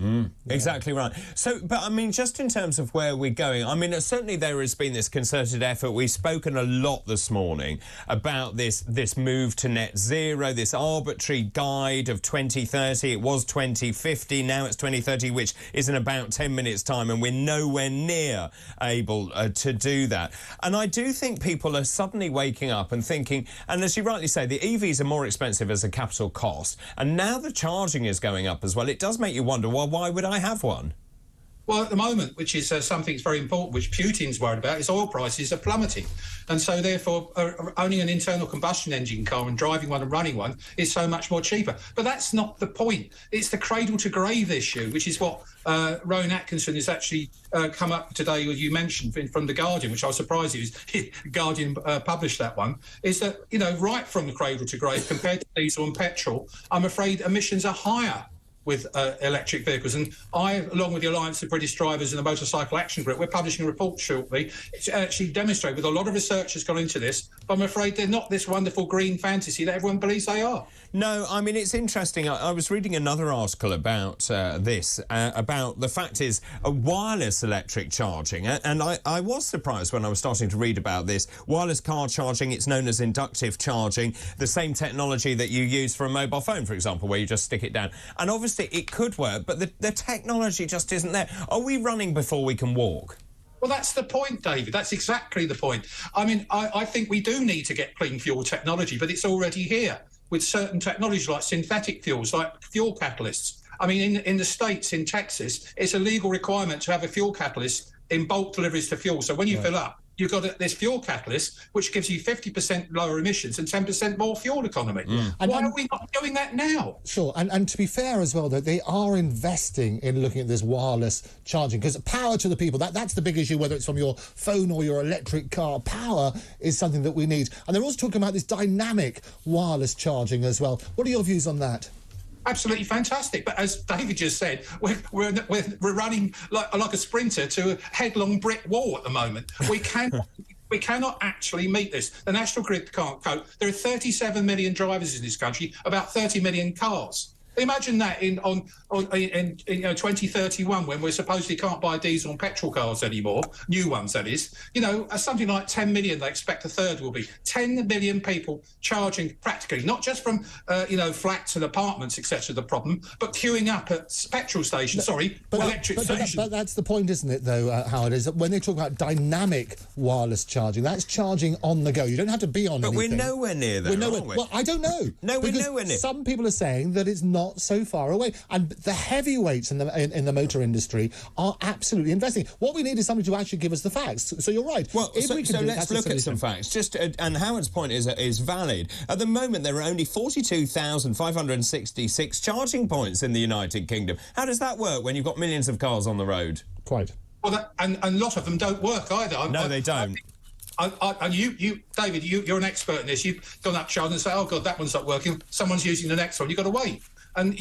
Exactly right. So, but I mean, just in terms of where we're going, I mean, certainly there has been this concerted effort. We've spoken a lot this morning about this move to net zero, this arbitrary guide of 2030. It was 2050, now it's 2030, which is in about 10 minutes' time, and we're nowhere near able to do that. And I do think people are suddenly waking up and thinking, and as you rightly say, the EVs are more expensive as a capital cost, and now the charging is going up as well. It does make you wonder, well, why would I have one? Well, at the moment, which is something that's very important, which Putin's worried about, is oil prices are plummeting. And so, therefore, owning an internal combustion engine car and driving one and running one is so much more cheaper. But that's not the point. It's the cradle-to-grave issue, which is what Rowan Atkinson has actually come up today, you mentioned, from The Guardian, which I was surprised Guardian published that one, is that, right from the cradle-to-grave, compared to diesel and petrol, I'm afraid emissions are higher with electric vehicles. And I, along with the Alliance of British Drivers and the Motorcycle Action Group, we're publishing a report shortly to actually demonstrate, with a lot of research has gone into this, but I'm afraid they're not this wonderful green fantasy that everyone believes they are. No, I mean, it's interesting. I was reading another article about this, about the fact is wireless electric charging. And I was surprised when I was starting to read about this. Wireless car charging, it's known as inductive charging, the same technology that you use for a mobile phone, for example, where you just stick it down. And obviously it could work, but the technology just isn't there. Are we running before we can walk? Well, that's the point, David. That's exactly the point. I mean, I think we do need to get clean fuel technology, but it's already here with certain technology like synthetic fuels, like fuel catalysts. I mean, in the States, in Texas, it's a legal requirement to have a fuel catalyst in bulk deliveries to fuel. So when you fill up, you've got this fuel catalyst, which gives you 50% lower emissions and 10% more fuel economy. Why are we not doing that now? Sure, and to be fair as well, that they are investing in looking at this wireless charging, because power to the people, that's the big issue, whether it's from your phone or your electric car. Power is something that we need. And they're also talking about this dynamic wireless charging as well. What are your views on that? Absolutely fantastic, but as David just said, we're running like a sprinter to a headlong brick wall at the moment. We cannot actually meet this. The National Grid can't cope. There are 37 million drivers in this country, about 30 million cars. Imagine that in 2031, when we supposedly can't buy diesel and petrol cars anymore, new ones that is. Something like 10 million. They expect a third will be 10 million people charging practically, not just from flats and apartments, etc. The problem, but queuing up at petrol stations. Electric stations. But that's the point, isn't it? Though, Howard, is that when they talk about dynamic wireless charging, that's charging on the go. You don't have to be on. But anything. We're nowhere near there. We're nowhere. Well, I don't know. No, we're nowhere near. Some people are saying that it's not so far away, and the heavyweights in the motor industry are absolutely investing. What we need is somebody to actually give us the facts. So you're right. Well, let's look at some facts. And Howard's point is valid. At the moment, there are only 42,566 charging points in the United Kingdom. How does that work when you've got millions of cars on the road? Quite. Well, and a lot of them don't work either. No, they don't. And you, David, you're an expert in this. You've gone up, Charles, and say, "Oh God, that one's not working." Someone's using the next one. You've got to wait. And,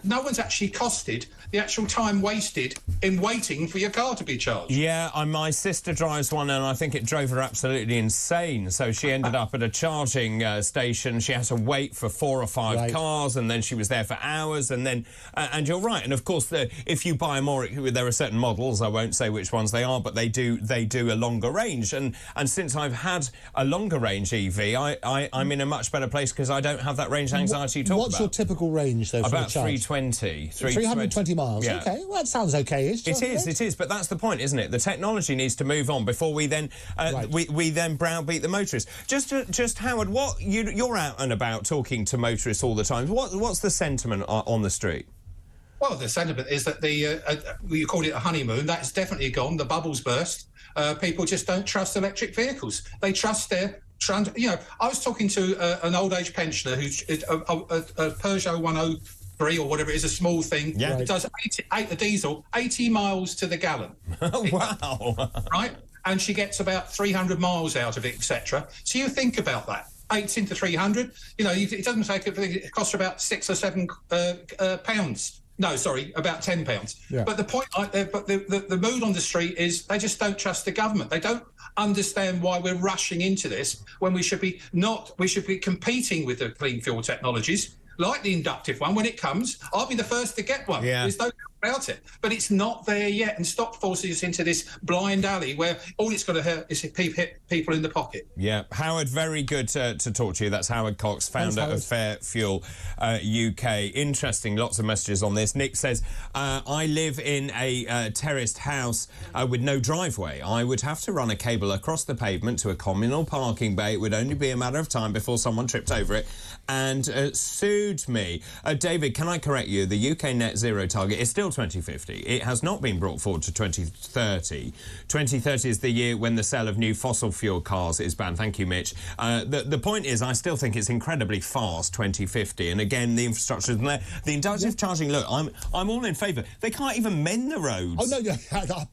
no one's actually costed the actual time wasted in waiting for your car to be charged. Yeah, my sister drives one, and I think it drove her absolutely insane. So she ended up at a charging station. She had to wait for 4 or 5 cars, and then she was there for hours. And then, and you're right. And of course, if you buy more, there are certain models. I won't say which ones they are, but they do a longer range. And since I've had a longer range EV, I'm in a much better place because I don't have that range anxiety you talk about. What's your typical range, though? About 320. 320 miles. Yeah. Okay, well, that sounds okay. It is, but that's the point, isn't it? The technology needs to move on before we then we then browbeat the motorists. Just Howard, you're out and about talking to motorists all the time. What's the sentiment on the street? Well, the sentiment is that you called it a honeymoon. That's definitely gone. The bubbles burst. People just don't trust electric vehicles. They trust their... I was talking to an old age pensioner who's a Peugeot 3 or whatever it is, a small thing. Yeah. It does the diesel 80 miles to the gallon. Wow. Right? And she gets about 300 miles out of it, etc. So you think about that. 8 into 300, it doesn't take it costs about 6 or 7 pounds. No, sorry, about £10. Yeah. But the point, but the mood on the street is they just don't trust the government. They don't understand why we're rushing into this when we should be competing with the clean fuel technologies, like the inductive one. When it comes, I'll be the first to get one. Yeah. There's no doubt about it. But it's not there yet, and stop forcing us into this blind alley where all it's got to hurt is hit people in the pocket. Yeah, Howard, very good to talk to you. That's Howard Cox, founder of Fair Fuel UK. Interesting, lots of messages on this. Nick says, I live in a terraced house with no driveway. I would have to run a cable across the pavement to a communal parking bay. It would only be a matter of time before someone tripped over it and sued me. David, can I correct you? The UK net zero target is still 2050. It has not been brought forward to 2030. 2030 is the year when the sale of new fossil fuel cars is banned. Thank you, Mitch. The point is, I still think it's incredibly fast, 2050. And again, the infrastructure is there. The inductive charging, look, I'm all in favour. They can't even mend the roads. Oh, no, yeah,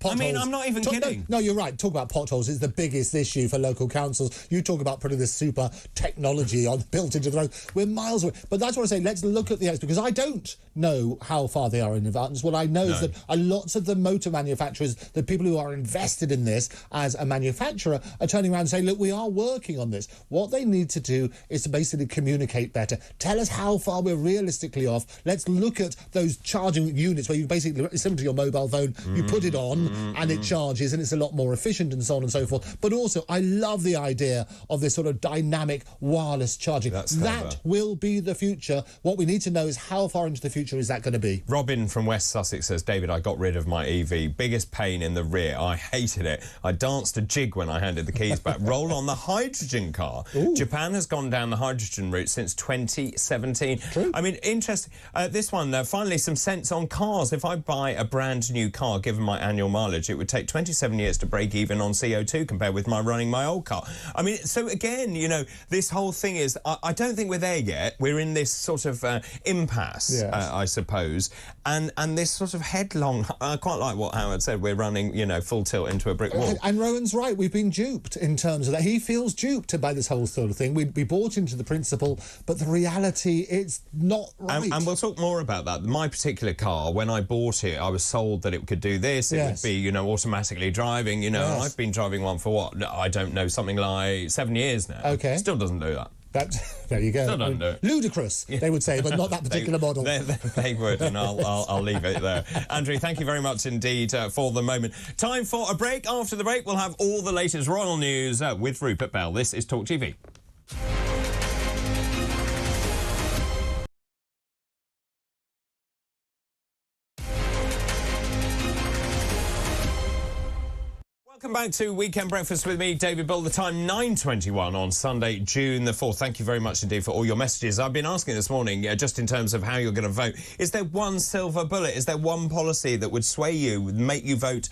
I mean, I'm not even kidding. No, you're right. Talk about potholes. It's the biggest issue for local councils. You talk about putting this super technology built into the road. We're miles away. But that's what I say. Let's look at the because I don't know how far they are in advance. What I know is that lots of the motor manufacturers, the people who are invested in this as a manufacturer, are turning around and saying, look, we are working on this. What they need to do is to basically communicate better. Tell us how far we're realistically off. Let's look at those charging units where you basically, similar to your mobile phone, you put it on and it charges and it's a lot more efficient and so on and so forth. But also, I love the idea of this sort of dynamic wireless charging. That will be the future. What we need to know is how far into the future is that going to be? Robin from West Sussex says, David, I got rid of my EV. Biggest pain in the rear. I hated it. I danced a jig when I handed the keys back. Roll on the hydrogen car. Ooh. Japan has gone down the hydrogen route since 2017. True. I mean, interesting. This one, finally, some sense on cars. If I buy a brand new car, given my annual mileage, it would take 27 years to break even on CO2 compared with my running my old car. I mean, so again, this whole thing is, I don't think we're there yet. We're in this sort of impasse, I suppose. And this sort of headlong, I quite like what Howard said, we're running, full tilt into a brick wall. And Rowan's right, we've been duped in terms of that. He feels duped by this whole sort of thing. We bought into the principle, but the reality, it's not right. And we'll talk more about that. My particular car, when I bought it, I was sold that it could do this, it would be, automatically driving, and I've been driving one for what? I don't know, something like 7 years now. Okay. Still doesn't do that. There you go. Still don't do it. Ludicrous, they would say, but not that particular model. They would, and I'll leave it there. Andrew, thank you very much indeed for the moment. Time for a break. After the break, we'll have all the latest royal news with Rupert Bell. This is Talk TV. Welcome back to Weekend Breakfast with me, David Bull. The time 9:21 on Sunday, June the 4th. Thank you very much indeed for all your messages. I've been asking this morning, just in terms of how you're going to vote, is there one silver bullet? Is there one policy that would sway you, would make you vote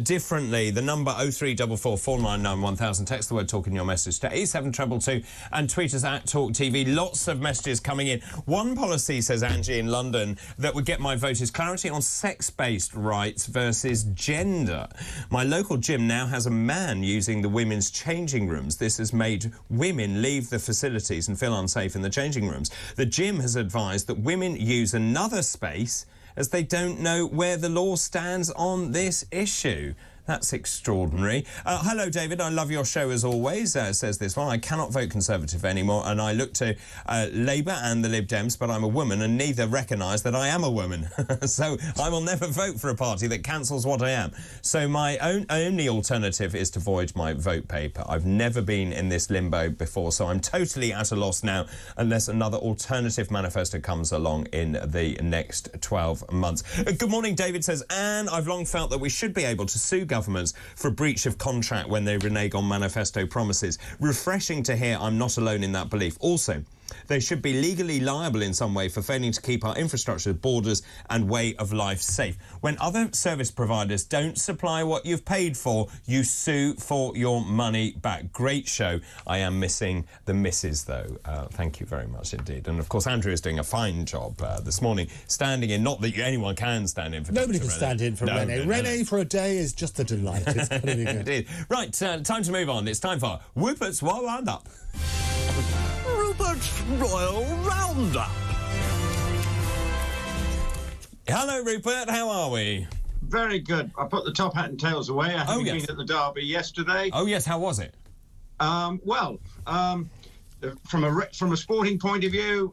differently? The number 0344 499 1000. Text the word talk in your message to 87222 and tweet us at Talk TV. Lots of messages coming in. One policy, says Angie in London, that would get my vote is clarity on sex-based rights versus gender. My local gym now has a man using the women's changing rooms. This has made women leave the facilities and feel unsafe in the changing rooms. The gym has advised that women use another space as they don't know where the law stands on this issue. That's extraordinary. Hello, David. I love your show as always, says this one. I cannot vote Conservative anymore, and I look to Labour and the Lib Dems, but I'm a woman, and neither recognise that I am a woman. So I will never vote for a party that cancels what I am. So my only alternative is to void my vote paper. I've never been in this limbo before, so I'm totally at a loss now, unless another alternative manifesto comes along in the next 12 months. Good morning, David, says Anne. I've long felt that we should be able to sue governments for breach of contract when they renege on manifesto promises. Refreshing to hear I'm not alone in that belief. Also, They should be legally liable in some way for failing to keep our infrastructure, borders and way of life safe. When other service providers don't supply what you've paid for, you sue for your money back. Great show. I am missing the missus, though. Thank you very much indeed. And, of course, Andrew is doing a fine job this morning, standing in. Not that anyone can stand in for Nobody Dr. can stand in for Renee. Renee for a day is just a delight. It's going to be good. It is. Right, time to move on. It's time for Rupert's Royal Roundup. Rupert's Royal Roundup. Hello, Rupert. How are we? Very good. I put the top hat and tails away. I have been at the Derby yesterday. Oh, yes. How was it? From a sporting point of view,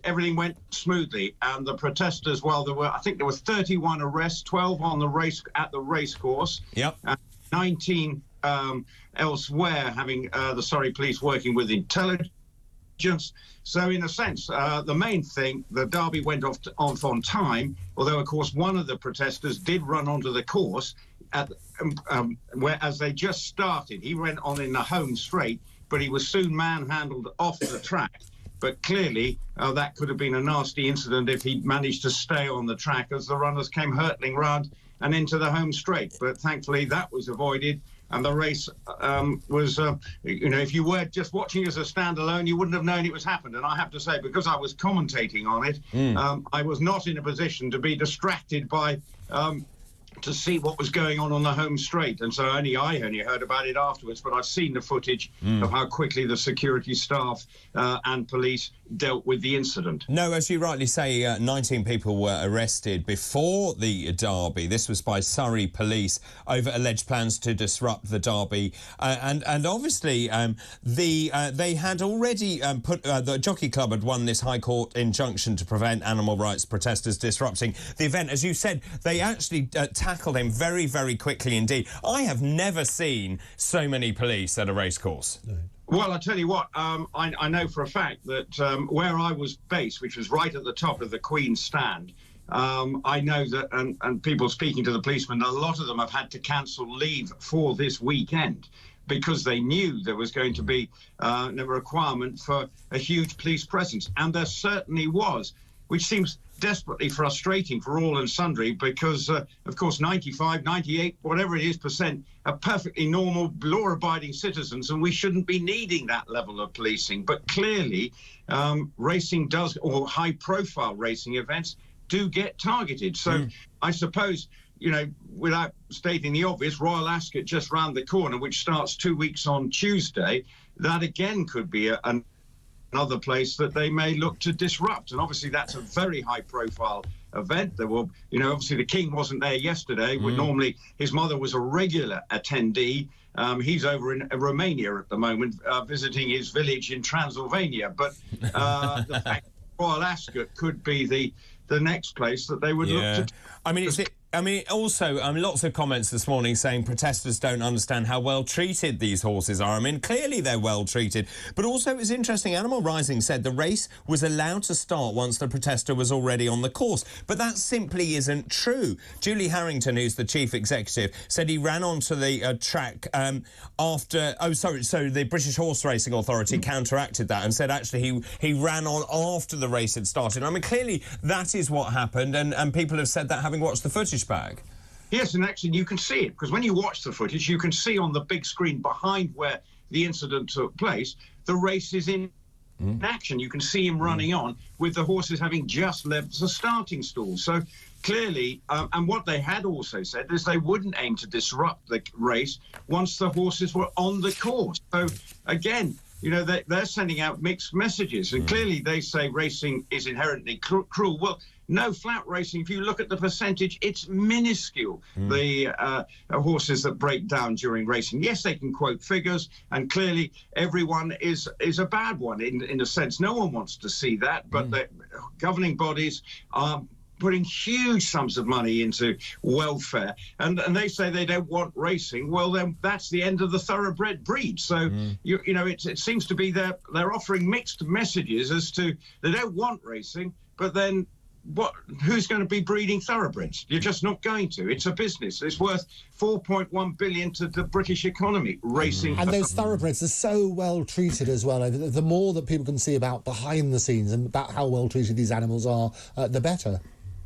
everything went smoothly, and the protesters. Well, I think there were 31 arrests, 12 on the race course. Yep. 19 elsewhere, having the Surrey police working with intelligence. So, in a sense, the main thing, the Derby went off on time. Although, of course, one of the protesters did run onto the course as they just started. He went on in the home straight, but he was soon manhandled off the track. But clearly, that could have been a nasty incident if he'd managed to stay on the track as the runners came hurtling round and into the home straight. But thankfully, that was avoided. And the race was, if you were just watching as a standalone, you wouldn't have known it was happened. And I have to say, because I was commentating on it, I was not in a position to be distracted by to see what was going on the home straight. And so I only heard about it afterwards, but I've seen the footage of how quickly the security staff and police dealt with the incident. No, as you rightly say, 19 people were arrested before the Derby. This was by Surrey police over alleged plans to disrupt the Derby. And obviously, they had already the Jockey Club had won this High Court injunction to prevent animal rights protesters disrupting the event. As you said, they actually tackled him very, very quickly indeed. I have never seen so many police at a racecourse. No. Well, I'll tell you what, I know for a fact that where I was based, which was right at the top of the Queen's Stand, I know that, and people speaking to the policemen, a lot of them have had to cancel leave for this weekend because they knew there was going to be a requirement for a huge police presence. And there certainly was, which seems desperately frustrating for all and sundry because, of course, 95, 98, whatever it is % are perfectly normal, law-abiding citizens, and we shouldn't be needing that level of policing. But clearly, racing does, or high-profile racing events, do get targeted. So I suppose, without stating the obvious, Royal Ascot just round the corner, which starts 2 weeks on Tuesday, that again could be another place that they may look to disrupt. And obviously that's a very high profile event. There will, obviously the King wasn't there yesterday, but normally his mother was a regular attendee. He's over in Romania at the moment, visiting his village in Transylvania. But the fact that Royal Ascot could be the next place that they would look to... Also, lots of comments this morning saying protesters don't understand how well treated these horses are. Clearly they're well treated. But also, it was interesting, Animal Rising said the race was allowed to start once the protester was already on the course. But that simply isn't true. Julie Harrington, who's the chief executive, said he ran onto the track after... So the British Horse Racing Authority counteracted that and said actually he ran on after the race had started. Clearly that is what happened, and people have said that having watched the footage back. Yes, and actually you can see it, because when you watch the footage, you can see on the big screen behind where the incident took place, the race is in action. You can see him running on with the horses having just left the starting stall. So clearly, and what they had also said is they wouldn't aim to disrupt the race once the horses were on the course. So again, they're sending out mixed messages, and clearly they say racing is inherently cruel. Well, no, flat racing, if you look at the percentage, it's minuscule, the horses that break down during racing. Yes, they can quote figures, and clearly everyone is a bad one in a sense. No one wants to see that, but the governing bodies are putting huge sums of money into welfare, and they say they don't want racing. Well, then that's the end of the thoroughbred breed. So it seems to be they're offering mixed messages as to they don't want racing, but then who's going to be breeding thoroughbreds? You're just not going to. It's a business. It's worth 4.1 billion to the British economy, racing. And those thoroughbreds are so well treated as well. The more that people can see about behind the scenes and about how well treated these animals are, the better.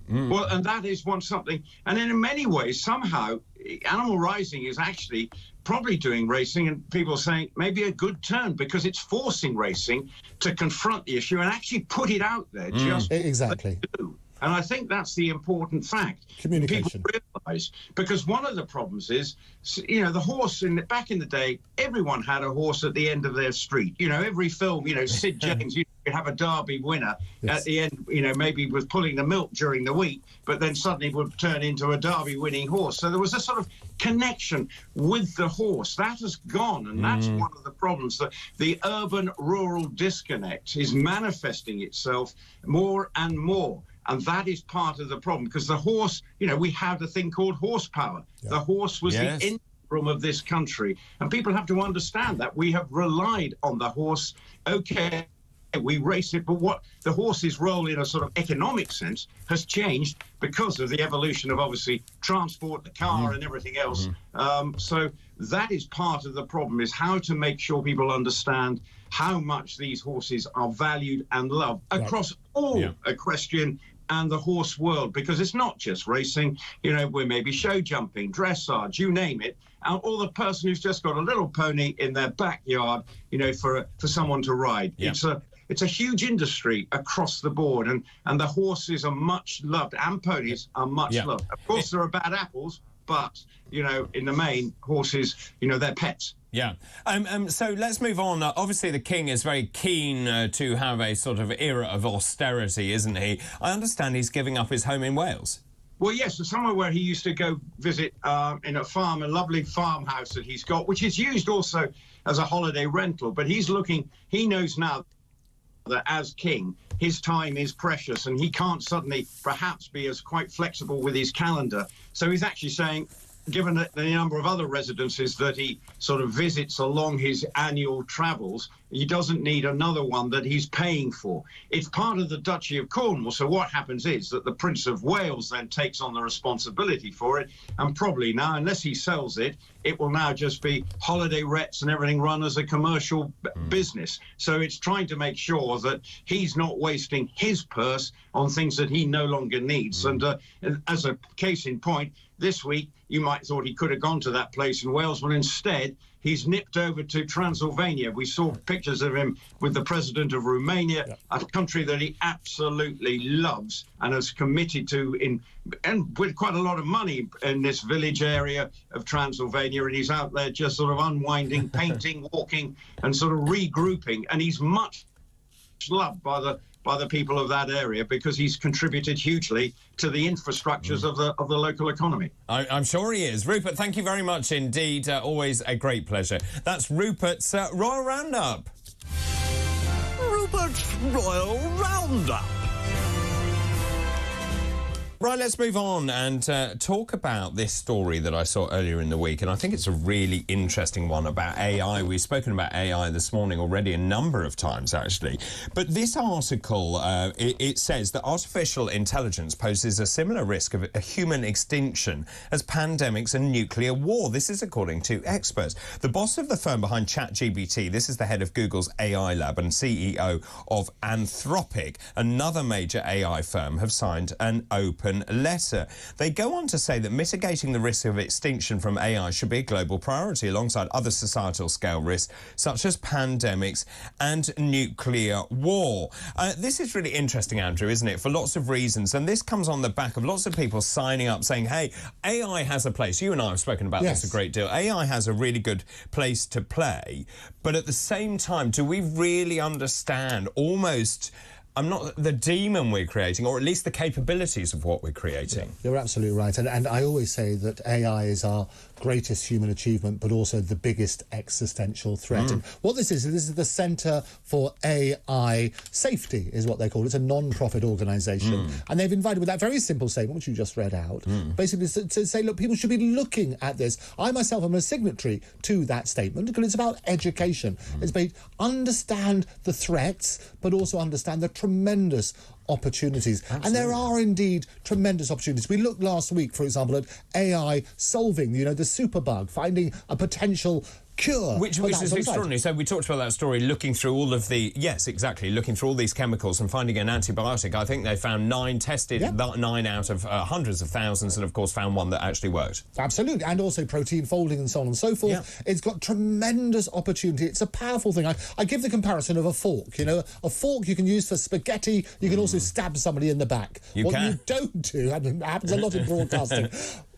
Well, and that is something. And in many ways, somehow, animal rising is actually probably doing racing, and people are saying maybe a good turn, because it's forcing racing to confront the issue and actually put it out there. Exactly. And I think that's the important fact. Communication. People realise, because one of the problems is, you know, the horse back in the day, everyone had a horse at the end of their street. You know, every film, you know, Sid James, you have a Derby winner at the end, you know, maybe was pulling the milk during the week, but then suddenly would turn into a Derby winning horse. So there was a sort of connection with the horse. That has gone, and that's one of the problems. That the urban-rural disconnect is manifesting itself more and more. And that is part of the problem, because the horse, you know, we have a thing called horsepower. The horse was the engine of this country. And people have to understand that. We have relied on the horse. Okay, we race it, but what the horse's role in a sort of economic sense has changed because of the evolution of, obviously, transport, the car and everything else. So that is part of the problem, is how to make sure people understand how much these horses are valued and loved across all equestrian and the horse world, because it's not just racing. You know, we're maybe show jumping, dressage, you name it, or the person who's just got a little pony in their backyard, you know, for someone to ride. It's a huge industry across the board, and the horses are much loved, and ponies are much loved. Of course, there are bad apples, but, you know, in the main, horses, you know, they're pets. Yeah. So let's move on. Obviously, the King is very keen to have a sort of era of austerity, isn't he? I understand he's giving up his home in Wales. Well, yes, so somewhere where he used to go visit in a lovely farmhouse that he's got, which is used also as a holiday rental. But he knows now that as king, his time is precious, and he can't suddenly perhaps be as quite flexible with his calendar. So he's actually saying, given the number of other residences that he sort of visits along his annual travels, he doesn't need another one that he's paying for. It's part of the Duchy of Cornwall, so what happens is that the Prince of Wales then takes on the responsibility for it, and probably now, unless he sells it, it will now just be holiday rets and everything run as a commercial business. So it's trying to make sure that he's not wasting his purse on things that he no longer needs. And as a case in point, this week, you might have thought he could have gone to that place in Wales, but instead, he's nipped over to Transylvania. We saw pictures of him with the president of Romania, a country that he absolutely loves and has committed to, and with quite a lot of money, in this village area of Transylvania. And he's out there just sort of unwinding, painting, walking, and sort of regrouping. And he's much loved by the people of that area, because he's contributed hugely to the infrastructures of the local economy. I'm sure he is. Rupert, thank you very much indeed. Always a great pleasure. That's Rupert's Royal Roundup. Rupert's Royal Roundup. Right, let's move on and talk about this story that I saw earlier in the week, and I think it's a really interesting one about AI. We've spoken about AI this morning already a number of times, actually. But this article, it says that artificial intelligence poses a similar risk of a human extinction as pandemics and nuclear war. This is according to experts. The boss of the firm behind ChatGPT, this is the head of Google's AI lab and CEO of Anthropic, another major AI firm, have signed an open letter. They go on to say that mitigating the risk of extinction from AI should be a global priority alongside other societal scale risks such as pandemics and nuclear war. This is really interesting, Andrew, isn't it? For lots of reasons. And this comes on the back of lots of people signing up saying, hey, AI has a place. You and I have spoken about this a great deal. AI has a really good place to play. But at the same time, do we really understand almost the demon we're creating, or at least the capabilities of what we're creating? You're absolutely right. And I always say that AI is our greatest human achievement, but also the biggest existential threat. And what this is the Centre for AI Safety, is what they call it. It's a non-profit organisation. And they've invited, with that very simple statement, which you just read out, basically to say, look, people should be looking at this. I myself am a signatory to that statement, because it's about education. It's about understand the threats, but also understand the tremendous opportunities. Absolutely. And there are indeed tremendous opportunities. We looked last week, for example, at AI solving, the superbug, finding a potential cure. Which is extraordinary. So we talked about that story, looking through all of the... Yes, exactly, looking through all these chemicals and finding an antibiotic. I think they found 9 tested, 9 out of hundreds of thousands, and of course found one that actually worked. Absolutely, and also protein folding and so on and so forth. Yeah. It's got tremendous opportunity. It's a powerful thing. I give the comparison of a fork. A fork you can use for spaghetti. You can also stab somebody in the back. What you don't do, and it happens a lot in broadcasting,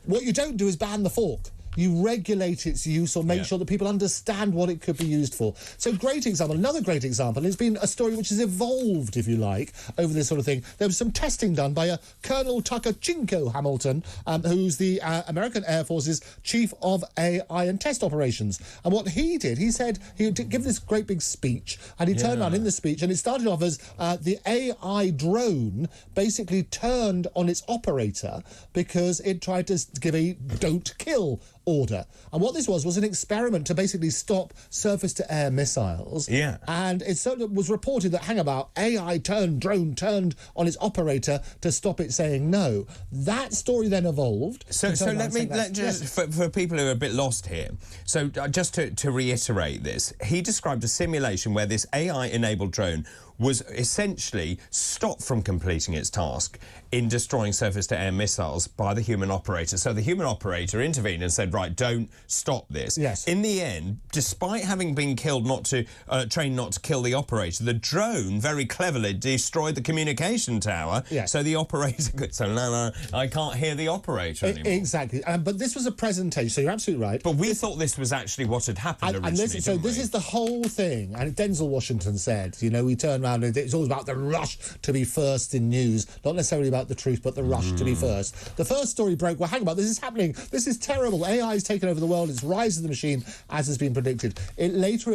what you don't do is ban the fork. You regulate its use or make sure that people understand what it could be used for. So great example. Another great example has been a story which has evolved, if you like, over this sort of thing. There was some testing done by a Colonel Tucker Chinko Hamilton, who's the American Air Force's Chief of AI and Test Operations. And what he did, he said he would give this great big speech, and he turned around in the speech, and it started off as the AI drone basically turned on its operator because it tried to give a don't kill order. And what this was an experiment to basically stop surface-to-air missiles. Yeah. And it was reported that, hang about, AI drone turned on its operator to stop it saying no. That story then evolved. So for people who are a bit lost here, so just to reiterate this, he described a simulation where this AI-enabled drone was essentially stopped from completing its task in destroying surface-to-air missiles by the human operator. So the human operator intervened and said, right, don't stop this. Yes. In the end, despite having been trained not to kill the operator, the drone very cleverly destroyed the communication tower. Yes. So the operator could... So, no, I can't hear the operator anymore. Exactly. But this was a presentation, so you're absolutely right. But we thought this was actually what had happened originally, this is the whole thing. And Denzel Washington said, we turned around and it's all about the rush to be first in news, not necessarily about the truth, but the rush to be first. The first story broke, well, hang about, this is happening. This is terrible. AI has taken over the world. It's rise of the machine, as has been predicted. It later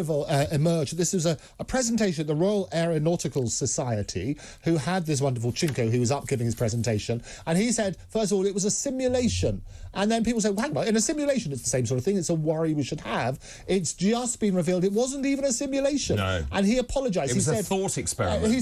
emerged. This was a presentation at the Royal Aeronautical Society, who had this wonderful Chinko who was up giving his presentation. And he said, first of all, it was a simulation. And then people said, well, hang about, in a simulation, it's the same sort of thing. It's a worry we should have. It's just been revealed it wasn't even a simulation. No. And he apologised. It was a thought experiment. He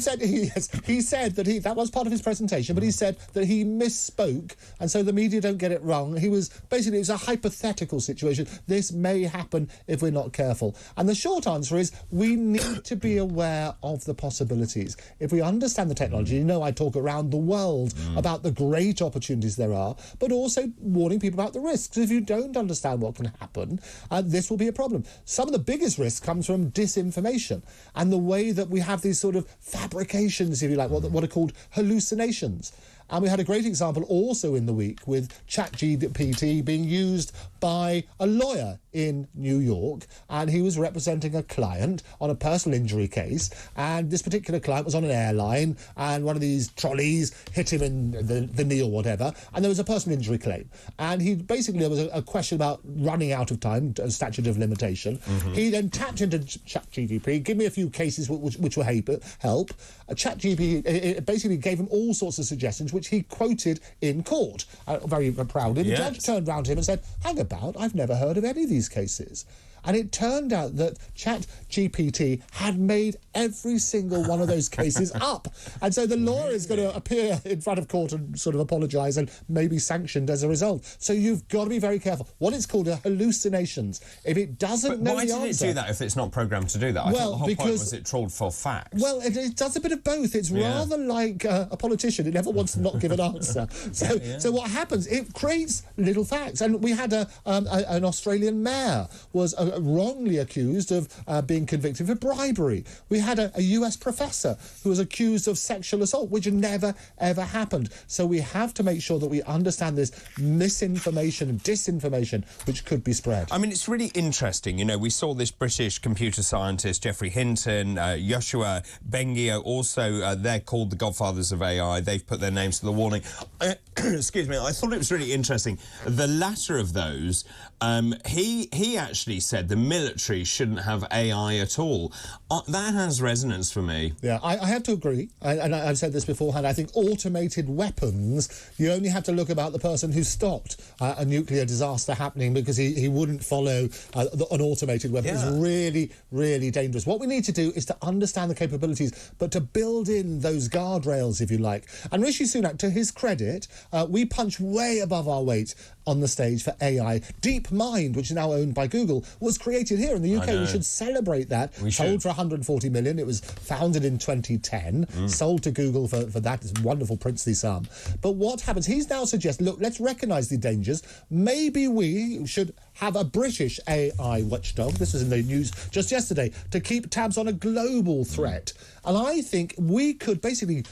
said that that was part of his presentation, but he said that he misspoke, and so the media don't get it wrong. It was a hypothetical situation. This may happen if we're not careful. And the short answer is we need to be aware of the possibilities. If we understand the technology, I talk around the world about the great opportunities there are, but also warning people about the risks. If you don't understand what can happen, this will be a problem. Some of the biggest risks comes from disinformation and the way that we have these sort of fabrications, if you like, what are called hallucinations. And we had a great example also in the week with ChatGPT being used by a lawyer in New York, and he was representing a client on a personal injury case, and this particular client was on an airline, and one of these trolleys hit him in the knee or whatever, and there was a personal injury claim. And there was a question about running out of time, a statute of limitation. He then tapped into ChatGPT, give me a few cases which will help. ChatGPT basically gave him all sorts of suggestions, which he quoted in court, very proudly. The judge turned round to him and said, hang about, I've never heard of any of these cases. And it turned out that ChatGPT had made every single one of those cases up. And so the lawyer is going to appear in front of court and sort of apologise and maybe sanctioned as a result. So you've got to be very careful. What it's called are hallucinations. If it doesn't know the answer... Why did it do that if it's not programmed to do that? I thought the whole point was it trawled for facts. Well, it does a bit of both. It's rather like a politician. It never wants to not give an answer. So what happens, it creates little facts. And we had an Australian mayor was wrongly accused of being convicted for bribery. We had a US professor who was accused of sexual assault, which never, ever happened. So we have to make sure that we understand this misinformation and disinformation which could be spread. I mean, it's really interesting. We saw this British computer scientist, Geoffrey Hinton, Joshua Bengio, also they're called the godfathers of AI. They've put their names to the warning. Excuse me, I thought it was really interesting. The latter of those, he actually said said the military shouldn't have AI at all. That has resonance for me. Yeah, I have to agree, and I've said this beforehand. I think automated weapons, you only have to look about the person who stopped a nuclear disaster happening because he wouldn't follow an automated weapon. It's really, really dangerous. What we need to do is to understand the capabilities, but to build in those guardrails, if you like. And Rishi Sunak, to his credit, we punch way above our weight on the stage for AI. DeepMind, which is now owned by Google, was created here in the UK. We should celebrate that. Sold for 140 million. It was founded in 2010, sold to Google for that wonderful princely sum. But what happens? He's now suggested, look, let's recognise the dangers. Maybe we should have a British AI watchdog. This was in the news just yesterday, to keep tabs on a global threat. And I think we could basically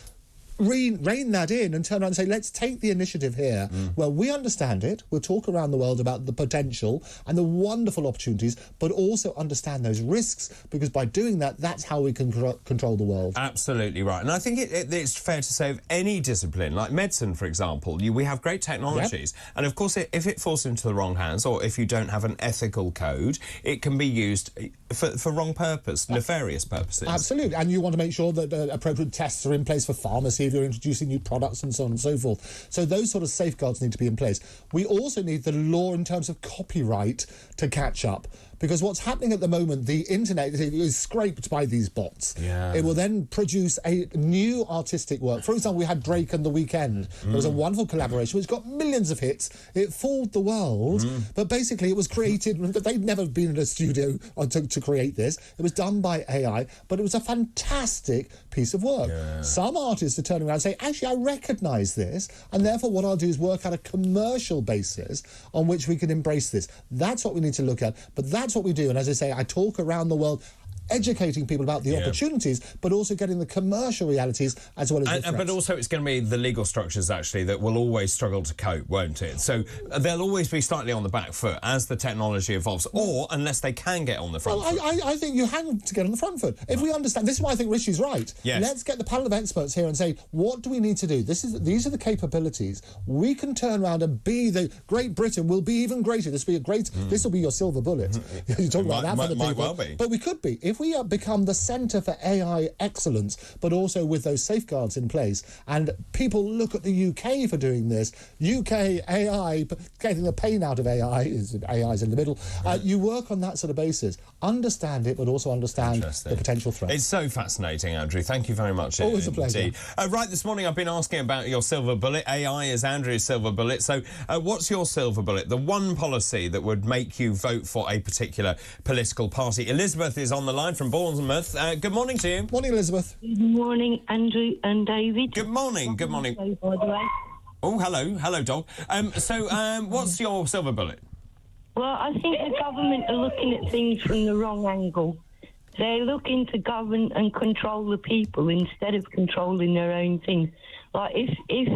rein that in and turn around and say, let's take the initiative here where we understand it. We'll talk around the world about the potential and the wonderful opportunities, but also understand those risks, because by doing that, that's how we can control the world. Absolutely right. And I think it's fair to say of any discipline, like medicine, for example, we have great technologies. Yep. And of course, if it falls into the wrong hands, or if you don't have an ethical code, it can be used for wrong purpose, nefarious purposes. Absolutely. And you want to make sure that appropriate tests are in place for pharmacy if you're introducing new products and so on and so forth. So those sort of safeguards need to be in place. We also need the law in terms of copyright to catch up, because what's happening at the moment, the internet is scraped by these bots. Yeah. It will then produce a new artistic work. For example, we had Drake and The Weeknd. There was a wonderful collaboration which got millions of hits. It fooled the world, but basically it was created. They'd never been in a studio to create this. It was done by AI, but it was a fantastic piece of work. Yeah. Some artists are turning around and saying, actually, I recognise this, and therefore what I'll do is work out a commercial basis on which we can embrace this. That's what we need to look at, but that's what we do. And as I say, I talk around the world educating people about the opportunities, but also getting the commercial realities as well as the threats. But also it's going to be the legal structures, actually, that will always struggle to cope, won't it? So they'll always be slightly on the back foot as the technology evolves, or unless they can get on the front foot. I think you have to get on the front foot. If we understand, this is why I think Rishi's right. Yes. Let's get the panel of experts here and say, what do we need to do? These are the capabilities. We can turn around and be Great Britain will be even greater. This will be your silver bullet. You talk about that for the people. Might well be. But we could be. If we become the centre for AI excellence, but also with those safeguards in place, and people look at the UK for doing this. UK AI, getting the pain out of AI's in the middle. You work on that sort of basis, understand it, but also understand the potential threat. It's so fascinating, Andrew. Thank you very much. Always a pleasure. Right, this morning I've been asking about your silver bullet. AI is Andrew's silver bullet. So what's your silver bullet? The one policy that would make you vote for a particular political party. Elizabeth is on the line from Bournemouth. Good morning to you. Morning, Elizabeth. Good morning, Andrew and David. Good morning. Good morning. By the way. Oh, hello. Hello, dog. What's your silver bullet? Well, I think the government are looking at things from the wrong angle. They're looking to govern and control the people instead of controlling their own things. Like, if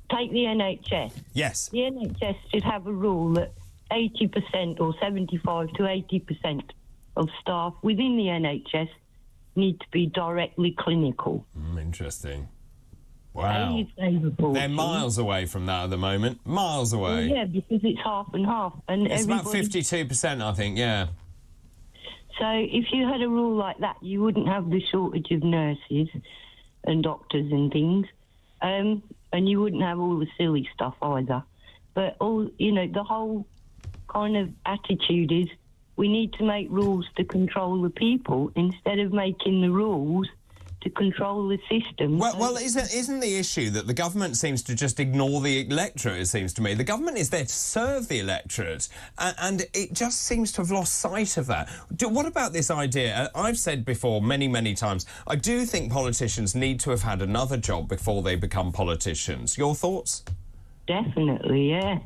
take the NHS. Yes. The NHS should have a rule that 80% or 75 to 80% of staff within the NHS need to be directly clinical. Interesting. Wow. They're miles away from that at the moment. Miles away. Yeah, because it's half and half. And it's about 52%, I think, yeah. So if you had a rule like that, you wouldn't have the shortage of nurses and doctors and things. And you wouldn't have all the silly stuff either. But, the whole kind of attitude is we need to make rules to control the people instead of making the rules to control the system. Well, isn't the issue that the government seems to just ignore the electorate, it seems to me? The government is there to serve the electorate, and it just seems to have lost sight of that. What about this idea? I've said before many, many times, I do think politicians need to have had another job before they become politicians. Your thoughts? Definitely, yeah.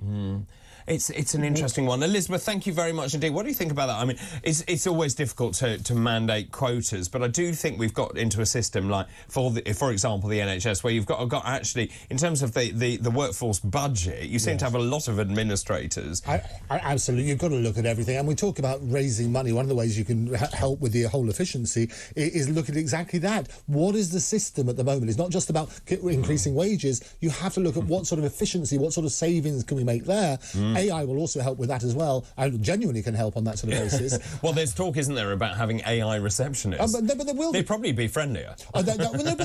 It's an interesting one. Elizabeth, thank you very much indeed. What do you think about that? I mean, it's always difficult to mandate quotas, but I do think we've got into a system like, for example, the NHS, where you've got actually, in terms of the workforce budget, you seem to have a lot of administrators. Absolutely. You've got to look at everything. And we talk about raising money. One of the ways you can help with the whole efficiency is look at exactly that. What is the system at the moment? It's not just about increasing wages. You have to look at what sort of efficiency, what sort of savings can we make there. AI will also help with that as well, and genuinely can help on that sort of basis. Well, there's talk, isn't there, about having AI receptionists? But there will be. They'd probably be friendlier. But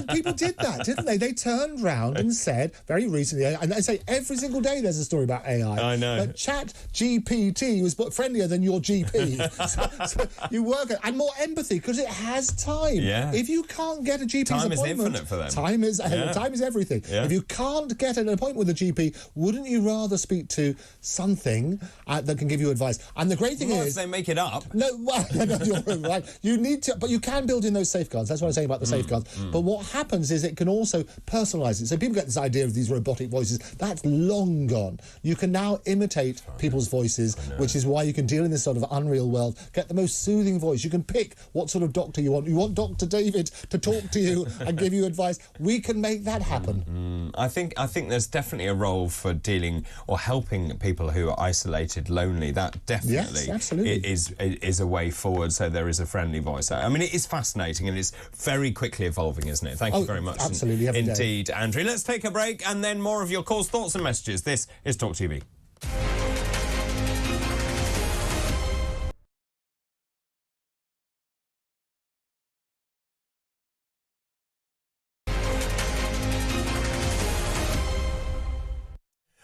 people did that, didn't they? They turned round and said very recently, and they say every single day there's a story about AI. I know. But ChatGPT was friendlier than your GP. so you work it, and more empathy because it has time. Yeah. If you can't get a GP's time appointment, is infinite for them. Time is everything. Yeah. If you can't get an appointment with a GP, wouldn't you rather speak to something that can give you advice? And the great thing is, if they make it up. No, well, no, you're right. You need to, but you can build in those safeguards. That's what I'm saying about the safeguards. But what happens is it can also personalise it. So people get this idea of these robotic voices. That's long gone. You can now imitate people's voices, which is why you can deal in this sort of unreal world. Get the most soothing voice. You can pick what sort of doctor you want. You want Dr. David to talk to you and give you advice. We can make that happen. I think there's definitely a role for dealing or helping people who are isolated, lonely. That definitely is a way forward. So there is a friendly voice. I mean, it is fascinating and it's very quickly evolving, isn't it? Thank you very much. Absolutely, every day. Indeed, Andrew. Let's take a break and then more of your calls, thoughts and messages. This is Talk TV.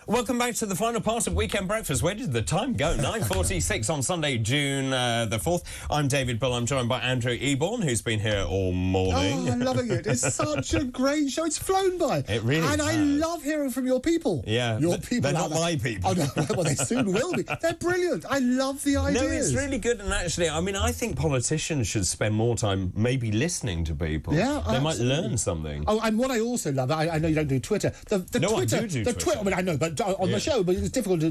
Welcome back to the final part of Weekend Breakfast. Where did the time go? 9:46 on Sunday, June the 4th. I'm David Bull. I'm joined by Andrew Eborn, who's been here all morning. Oh, I'm loving it. It's such a great show. It's flown by. It really And has. I love hearing from your people. Yeah. Your people. They're not my people. Oh, no. Well, they soon will be. They're brilliant. I love the ideas. No, it's really good. And actually, I mean, I think politicians should spend more time maybe listening to people. Yeah, they might absolutely. learn something. Oh, and what I also love, I know you don't do Twitter. The No, I Twitter, do the Twitter. I mean, I know, but on the show, but it's difficult to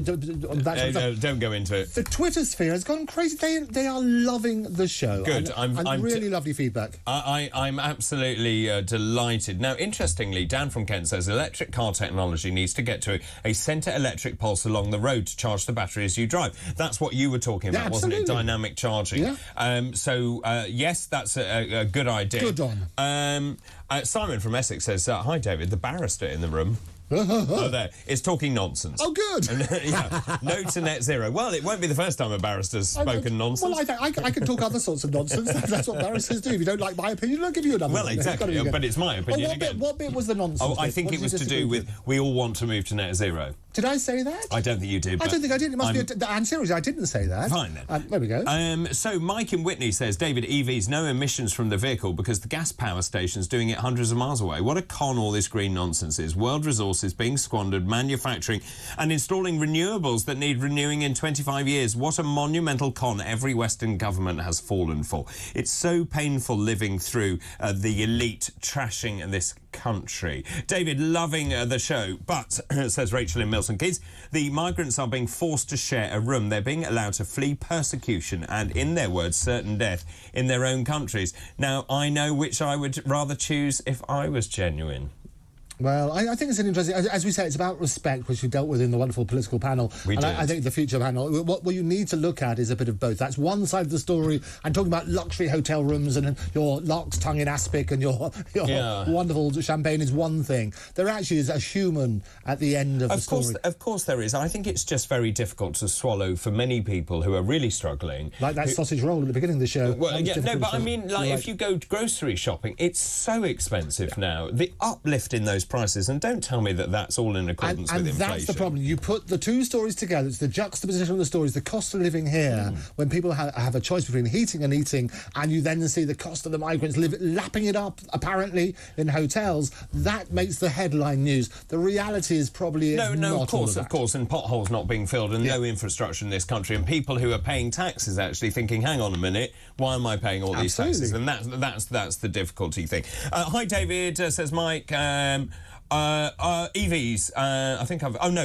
on that sort of stuff. Don't go into it. The Twitter sphere has gone crazy. They are loving the show. Good. And really lovely feedback. I'm absolutely delighted. Now, interestingly, Dan from Kent says electric car technology needs to get to a centre electric pulse along the road to charge the battery as you drive. That's what you were talking about, wasn't it? Dynamic charging. Yeah. Yes, that's a good idea. Good on. Simon from Essex says, hi, David, the barrister in the room. Oh, there. It's talking nonsense. Oh, good. Yeah. No to net zero. Well, it won't be the first time a barrister's spoken nonsense. Well, I can talk other sorts of nonsense. That's what barristers do. If you don't like my opinion, I'll give you another. Well, exactly. But it's my opinion again. What bit was the nonsense? Oh, I think it was to do with we all want to move to net zero. Did I say that? I don't think you did. I don't think I did. It must be. And seriously, I didn't say that. Fine then. There we go. So Mike in Whitney says, David, EVs, no emissions from the vehicle because the gas power station's doing it hundreds of miles away. What a con all this green nonsense is. World resources being squandered, manufacturing and installing renewables that need renewing in 25 years. What a monumental con every Western government has fallen for. It's so painful living through the elite trashing this country. David, loving the show, but, says Rachel in Milton Keynes, the migrants are being forced to share a room. They're being allowed to flee persecution and, in their words, certain death in their own countries. Now, I know which I would rather choose if I was genuine. Well, I think it's an interesting... As we say, it's about respect, which we dealt with in the wonderful political panel. I think the future panel, what you need to look at is a bit of both. That's one side of the story. I'm talking about luxury hotel rooms and your lark's tongue in aspic and your wonderful champagne is one thing. There actually is a human at the end of the story. Of course there is. I think it's just very difficult to swallow for many people who are really struggling. Like that sausage roll at the beginning of the show. Well, yeah, no, but I mean, like, if you go grocery shopping, it's so expensive now. The uplift in those prices, and don't tell me that that's all in accordance with inflation. And that's the problem. You put the two stories together, it's the juxtaposition of the stories, the cost of living here, when people have a choice between heating and eating, and you then see the cost of the migrants lapping it up, apparently, in hotels, that makes the headline news. The reality is probably of course, and potholes not being filled and no infrastructure in this country, and people who are paying taxes actually thinking, hang on a minute, why am I paying all these taxes? And that's the difficulty thing. Hi, David, says Mike. EVs, I think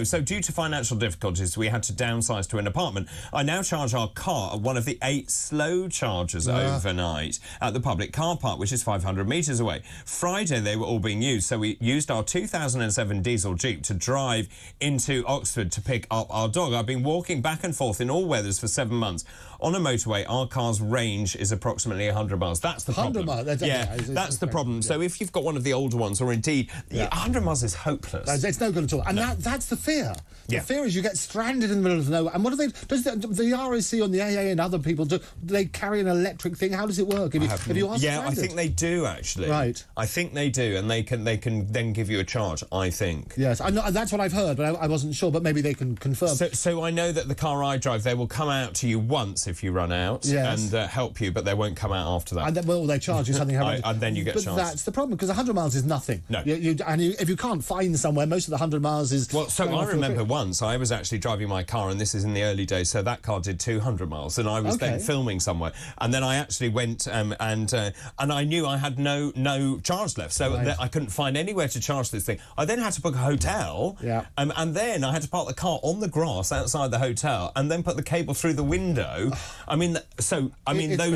so due to financial difficulties, we had to downsize to an apartment. I now charge our car at one of the 8 slow chargers overnight at the public car park, which is 500 metres away. Friday, they were all being used, so we used our 2007 diesel Jeep to drive into Oxford to pick up our dog. I've been walking back and forth in all weathers for 7 months. On a motorway, our car's range is approximately 100 miles. That's the problem. 100 miles? That's the problem. So if you've got one of the older ones, or indeed... 100 100 miles is hopeless. It's no good at all. And that's the fear. The fear is you get stranded in the middle of nowhere. And what do they... Does the RAC and the AA and other people do? They carry an electric thing? How does it work? If you are stranded? I think they do, actually. Right. I think they do, and they can then give you a charge, I think. Yes, I know, that's what I've heard, but I wasn't sure, but maybe they can confirm. So I know that the car I drive, they will come out to you once if you run out and help you, but they won't come out after that. And then, they charge you something. And then you get charged. But that's the problem, because 100 miles is nothing. No. If you can't find somewhere, most of the 100 miles is... Well, so I remember once I was actually driving my car, and this is in the early days, so that car did 200 miles, and I was then filming somewhere, and then I actually went and I knew I had no charge left, so I couldn't find anywhere to charge this thing. I then had to book a hotel, and then I had to park the car on the grass outside the hotel, and then put the cable through the window. Those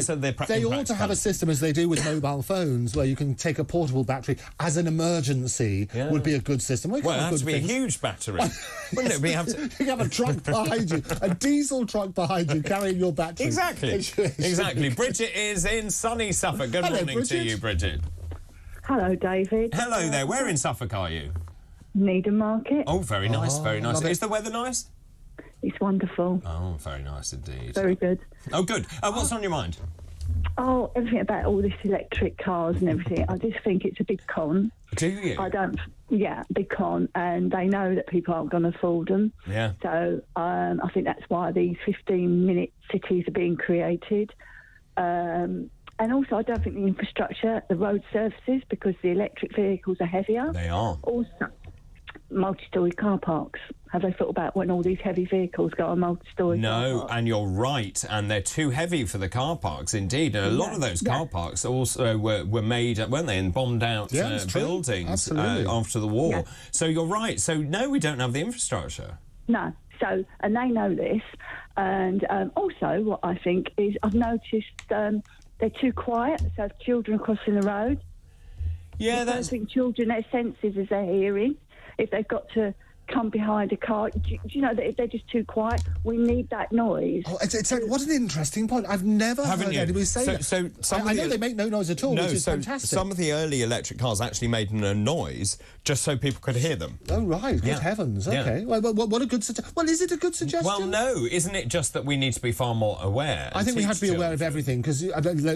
are the They ought to have a system, as they do with mobile phones, where you can take a portable battery as an emergency. Would be a good system. Well, it has to be a huge battery. Wouldn't it? You have a truck behind you, a diesel truck behind you, carrying your battery. Exactly. Exactly. Bridget is in sunny Suffolk. Good morning, Bridget. to you, Bridget. Hello, David. Hello there. Where in Suffolk are you? Needham Market. Oh, very nice, very nice. Is the weather nice? It's wonderful. Oh, very nice indeed. Very good. Oh, good. What's on your mind? Oh, everything about all this electric cars and everything. I just think it's a big con. Do you? I don't. Yeah, big con, and they know that people aren't going to afford them. Yeah. So I think that's why these 15-minute cities are being created. And also, I don't think the infrastructure, the road surfaces, because the electric vehicles are heavier. They are. Also, multi-storey car parks. Have they thought about when all these heavy vehicles go on multi-storey car No, parks? and you're right, and they're too heavy for the car parks, indeed. And a lot of those car parks also were made, weren't they, in bombed-out buildings after the war. Yeah. So you're right. So, no, we don't have the infrastructure. No. So, and they know this. And also, what I think is, I've noticed they're too quiet. So, if children crossing the road, I don't think children, their senses is their hearing. If they've got to come behind a car, do you know that if they're just too quiet, we need that noise. Oh, what an interesting point. I've never heard anybody say that. I know they make no noise at all, which is fantastic. Some of the early electric cars actually made no noise just so people could hear them. Oh, right. Good heavens. Okay. Well, what a good suggestion. Well, is it a good suggestion? Well, no. Isn't it just that we need to be far more aware? I think we have to be aware of everything, because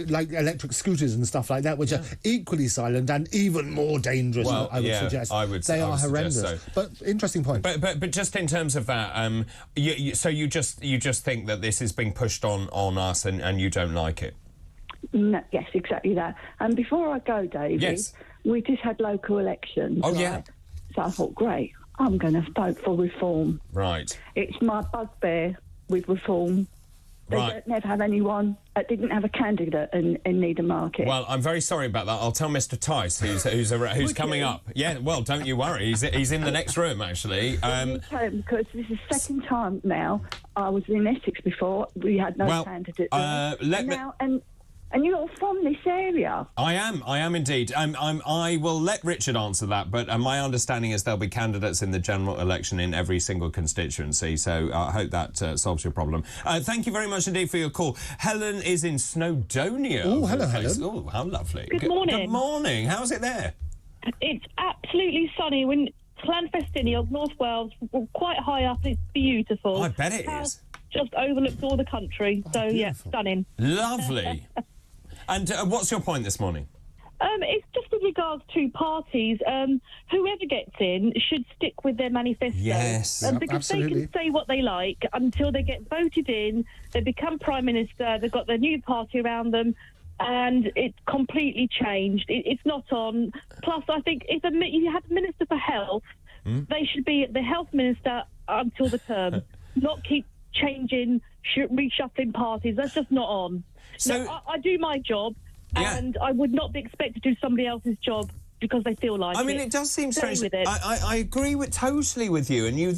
like electric scooters and stuff like that, which are equally silent and even more dangerous, I would suggest. They are horrendous. So. But interesting point. But just in terms of that, you just think that this is being pushed on us and you don't like it? No, yes, exactly that. And before I go, David, we just had local elections. Oh, right? yeah. So I thought, great, I'm going to vote for reform. Right. It's my bugbear with reform. They don't never have anyone. Didn't have a candidate in Needham Market. Well, I'm very sorry about that. I'll tell Mr. Tice, who's coming up. Yeah, well, don't you worry. He's in the next room, actually. Because this is the second time now. I was in Essex before. We had no candidate. And you're from this area. I am indeed. I will let Richard answer that, but my understanding is there'll be candidates in the general election in every single constituency, so I hope that solves your problem. Thank you very much indeed for your call. Helen is in Snowdonia. Oh, hello, Helen. Oh, how lovely. Good morning. Good morning. How's it there? It's absolutely sunny. We're in Llanfestiniog, North Wales, we're quite high up. It's beautiful. I bet it is. Just overlooks all the country, so yeah, stunning. Lovely. And what's your point this morning? It's just with regards to parties. Whoever gets in should stick with their manifesto. Yes, because absolutely. they can say what they like until they get voted in, they become Prime Minister, they've got their new party around them, and it's completely changed. It's not on. Plus, I think if you have a Minister for Health, they should be the Health Minister until the term, not keep changing, reshuffling parties. That's just not on. So no, I do my job, and I would not be expected to do somebody else's job because they feel like it. I mean, it does seem strange. With it. I agree totally with you. And you're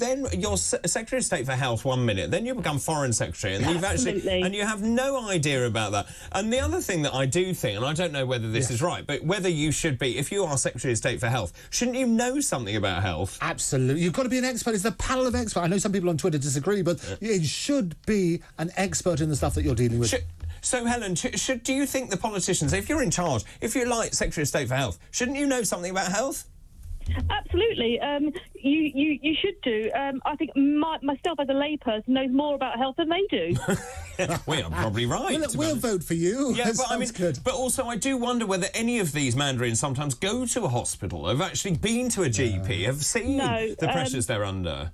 Secretary of State for Health 1 minute, then you become Foreign Secretary, and and you have no idea about that. And the other thing that I do think, and I don't know whether this is right, but whether you should be, if you are Secretary of State for Health, shouldn't you know something about health? Absolutely. You've got to be an expert. It's the panel of experts. I know some people on Twitter disagree, but it should be an expert in the stuff that you're dealing with. So, Helen, do you think the politicians, if you're in charge, if you're like Secretary of State for Health, shouldn't you know something about health? Absolutely. You should do. I think myself as a layperson knows more about health than they do. We are probably right. We'll vote for you. Yeah, That but I mean, sounds good. but also I do wonder whether any of these mandarins sometimes go to a hospital, have actually been to a GP, have seen the pressures they're under.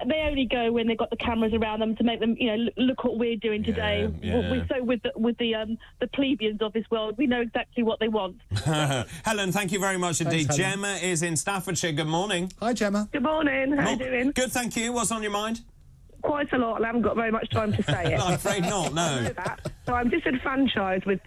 They only go when they've got the cameras around them to make them, look what we're doing today. Yeah. We're so with the plebeians of this world, we know exactly what they want. Helen, thank you very much indeed. Thanks, Helen. Gemma is in Staffordshire. Good morning. Hi, Gemma. Good morning. How you doing? Good, thank you. What's on your mind? Quite a lot, and I haven't got very much time to say it. I'm afraid not, no. I know that. So I'm disenfranchised with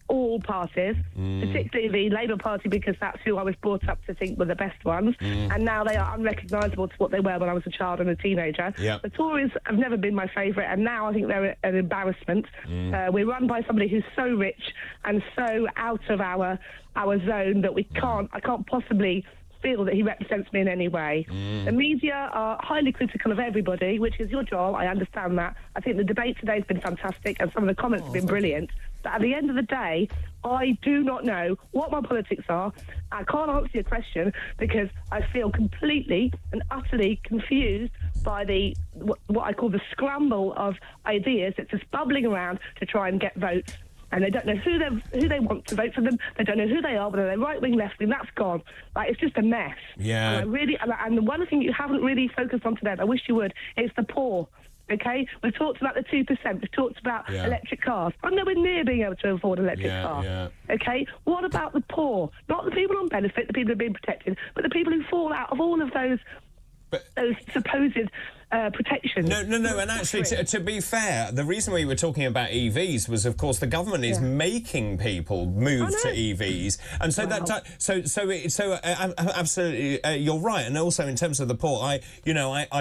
all parties, particularly the Labour Party, because that's who I was brought up to think were the best ones, and now they are unrecognisable to what they were when I was a child and a teenager. Yep. The Tories have never been my favourite, and now I think they're an embarrassment. We're run by somebody who's so rich and so out of our zone that I can't possibly feel that he represents me in any way. The media are highly critical of everybody, which is your job. I understand that. I think the debate today has been fantastic and some of the comments have been brilliant. But at the end of the day, I do not know what my politics are. I can't answer your question because I feel completely and utterly confused by what I call the scramble of ideas that's just bubbling around to try and get votes. And they don't know who they want to vote for them. They don't know who they are, whether they're right wing, left wing. That's gone. Like, it's just a mess. Yeah. And the one thing you haven't really focused on today, and I wish you would, is the poor. Okay, we've talked about the 2%. We've talked about electric cars. I'm nowhere near being able to afford an electric car. Yeah. Okay, what about the poor? Not the people on benefit, the people who are being protected, but the people who fall out of all of those supposed protections. No, and actually, to be fair, the reason we were talking about EVs was, of course, the government is making people move to EVs, and so absolutely, you're right. And also in terms of the poor, I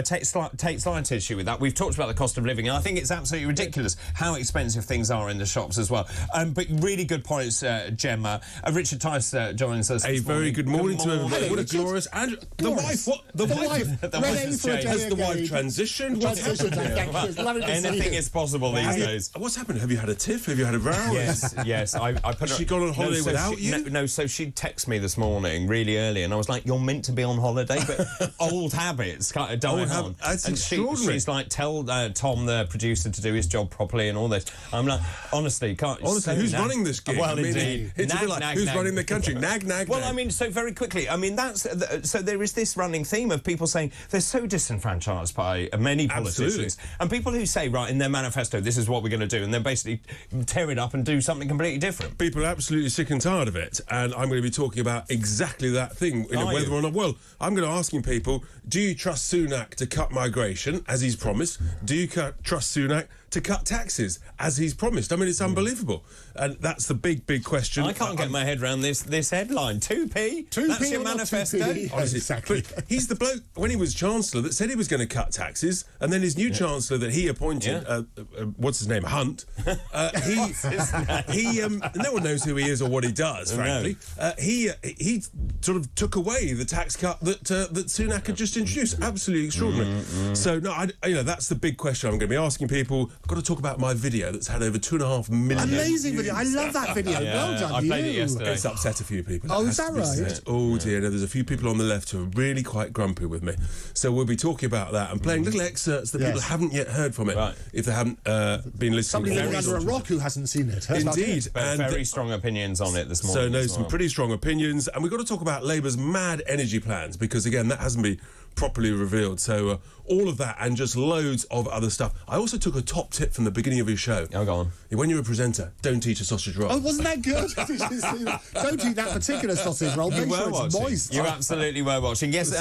take slight issue with that. We've talked about the cost of living, and I think it's absolutely ridiculous how expensive things are in the shops as well. But really good points, Gemma. Richard Tice joins us. A very good morning to everybody. What a glorious and the wife. What the wife? Has the wife transitioned? What's happened? Anything is possible these days. What's happened? Have you had a tiff? Have you had a row? Yes. I put Has she gone on holiday without you? No, so she texted me this morning really early, and I was like, "You're meant to be on holiday," but old habits kind of die on. That's and extraordinary. She's like, "Tell Tom, the producer, to do his job properly," and all this. I'm like, honestly, who's running this gig? Well, indeed. It's a bit like who's running the country? Nag. Well, I mean, so very quickly. I mean, so there is this running theme of people saying they're so disenfranchised by many politicians, and people who say, right, in their manifesto, this is what we're going to do, and then basically tear it up and do something completely different. People are absolutely sick and tired of it, and I'm going to be talking about exactly that thing, whether or not. Well, I'm going to asking people, do you trust Sunak to cut migration as he's promised? Do you trust Sunak to cut taxes as he's promised? I mean, it's unbelievable, and that's the big question. I can't get my head around this headline. 2p. That's your manifesto. Exactly. But he's the bloke when he was Chancellor that said he was going to cut taxes, and then his new Chancellor that he appointed, what's his name, Hunt. No one knows who he is or what he does. Frankly, he sort of took away the tax cut that Sunak had just introduced. Absolutely extraordinary. So that's the big question I'm going to be asking people. I've got to talk about my video that's had over 2.5 million. Amazing video. I love that video. Well done, I played it yesterday. It's upset a few people. Oh, is that right? Oh dear, no, there's a few people on the left who are really quite grumpy with me. So we'll be talking about that and playing little excerpts that people haven't yet heard from it, if they haven't been listening. Somebody living under a rock who hasn't seen it. Indeed. And very strong opinions on it this morning. So some pretty strong opinions, and we've got to talk about Labour's mad energy plans, because again, that hasn't been properly revealed. So all of that and just loads of other stuff. I also took a top tip from the beginning of your show. Oh, go on. When you're a presenter, don't eat a sausage roll. Oh, wasn't that good? Don't eat that particular sausage roll. Make sure it's moist. You absolutely were watching. Yes,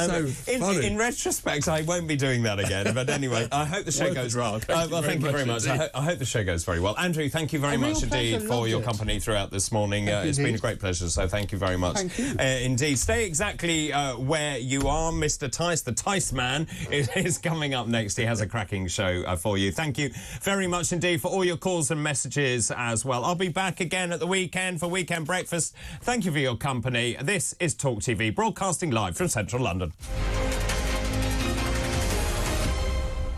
in retrospect, I won't be doing that again. But anyway, I hope the show goes well. Thank you very much. I hope the show goes very well. Andrew, thank you very much indeed for your company throughout this morning. It's been a great pleasure, so thank you very much. Thank you. Indeed. Stay exactly where you are. Mr. Tice, the Tice Man, is coming up next. He has a cracking show for you. Thank you very much indeed for all your calls and messages as well. I'll be back again at the weekend for Weekend Breakfast. Thank you for your company. This is Talk TV, broadcasting live from central London.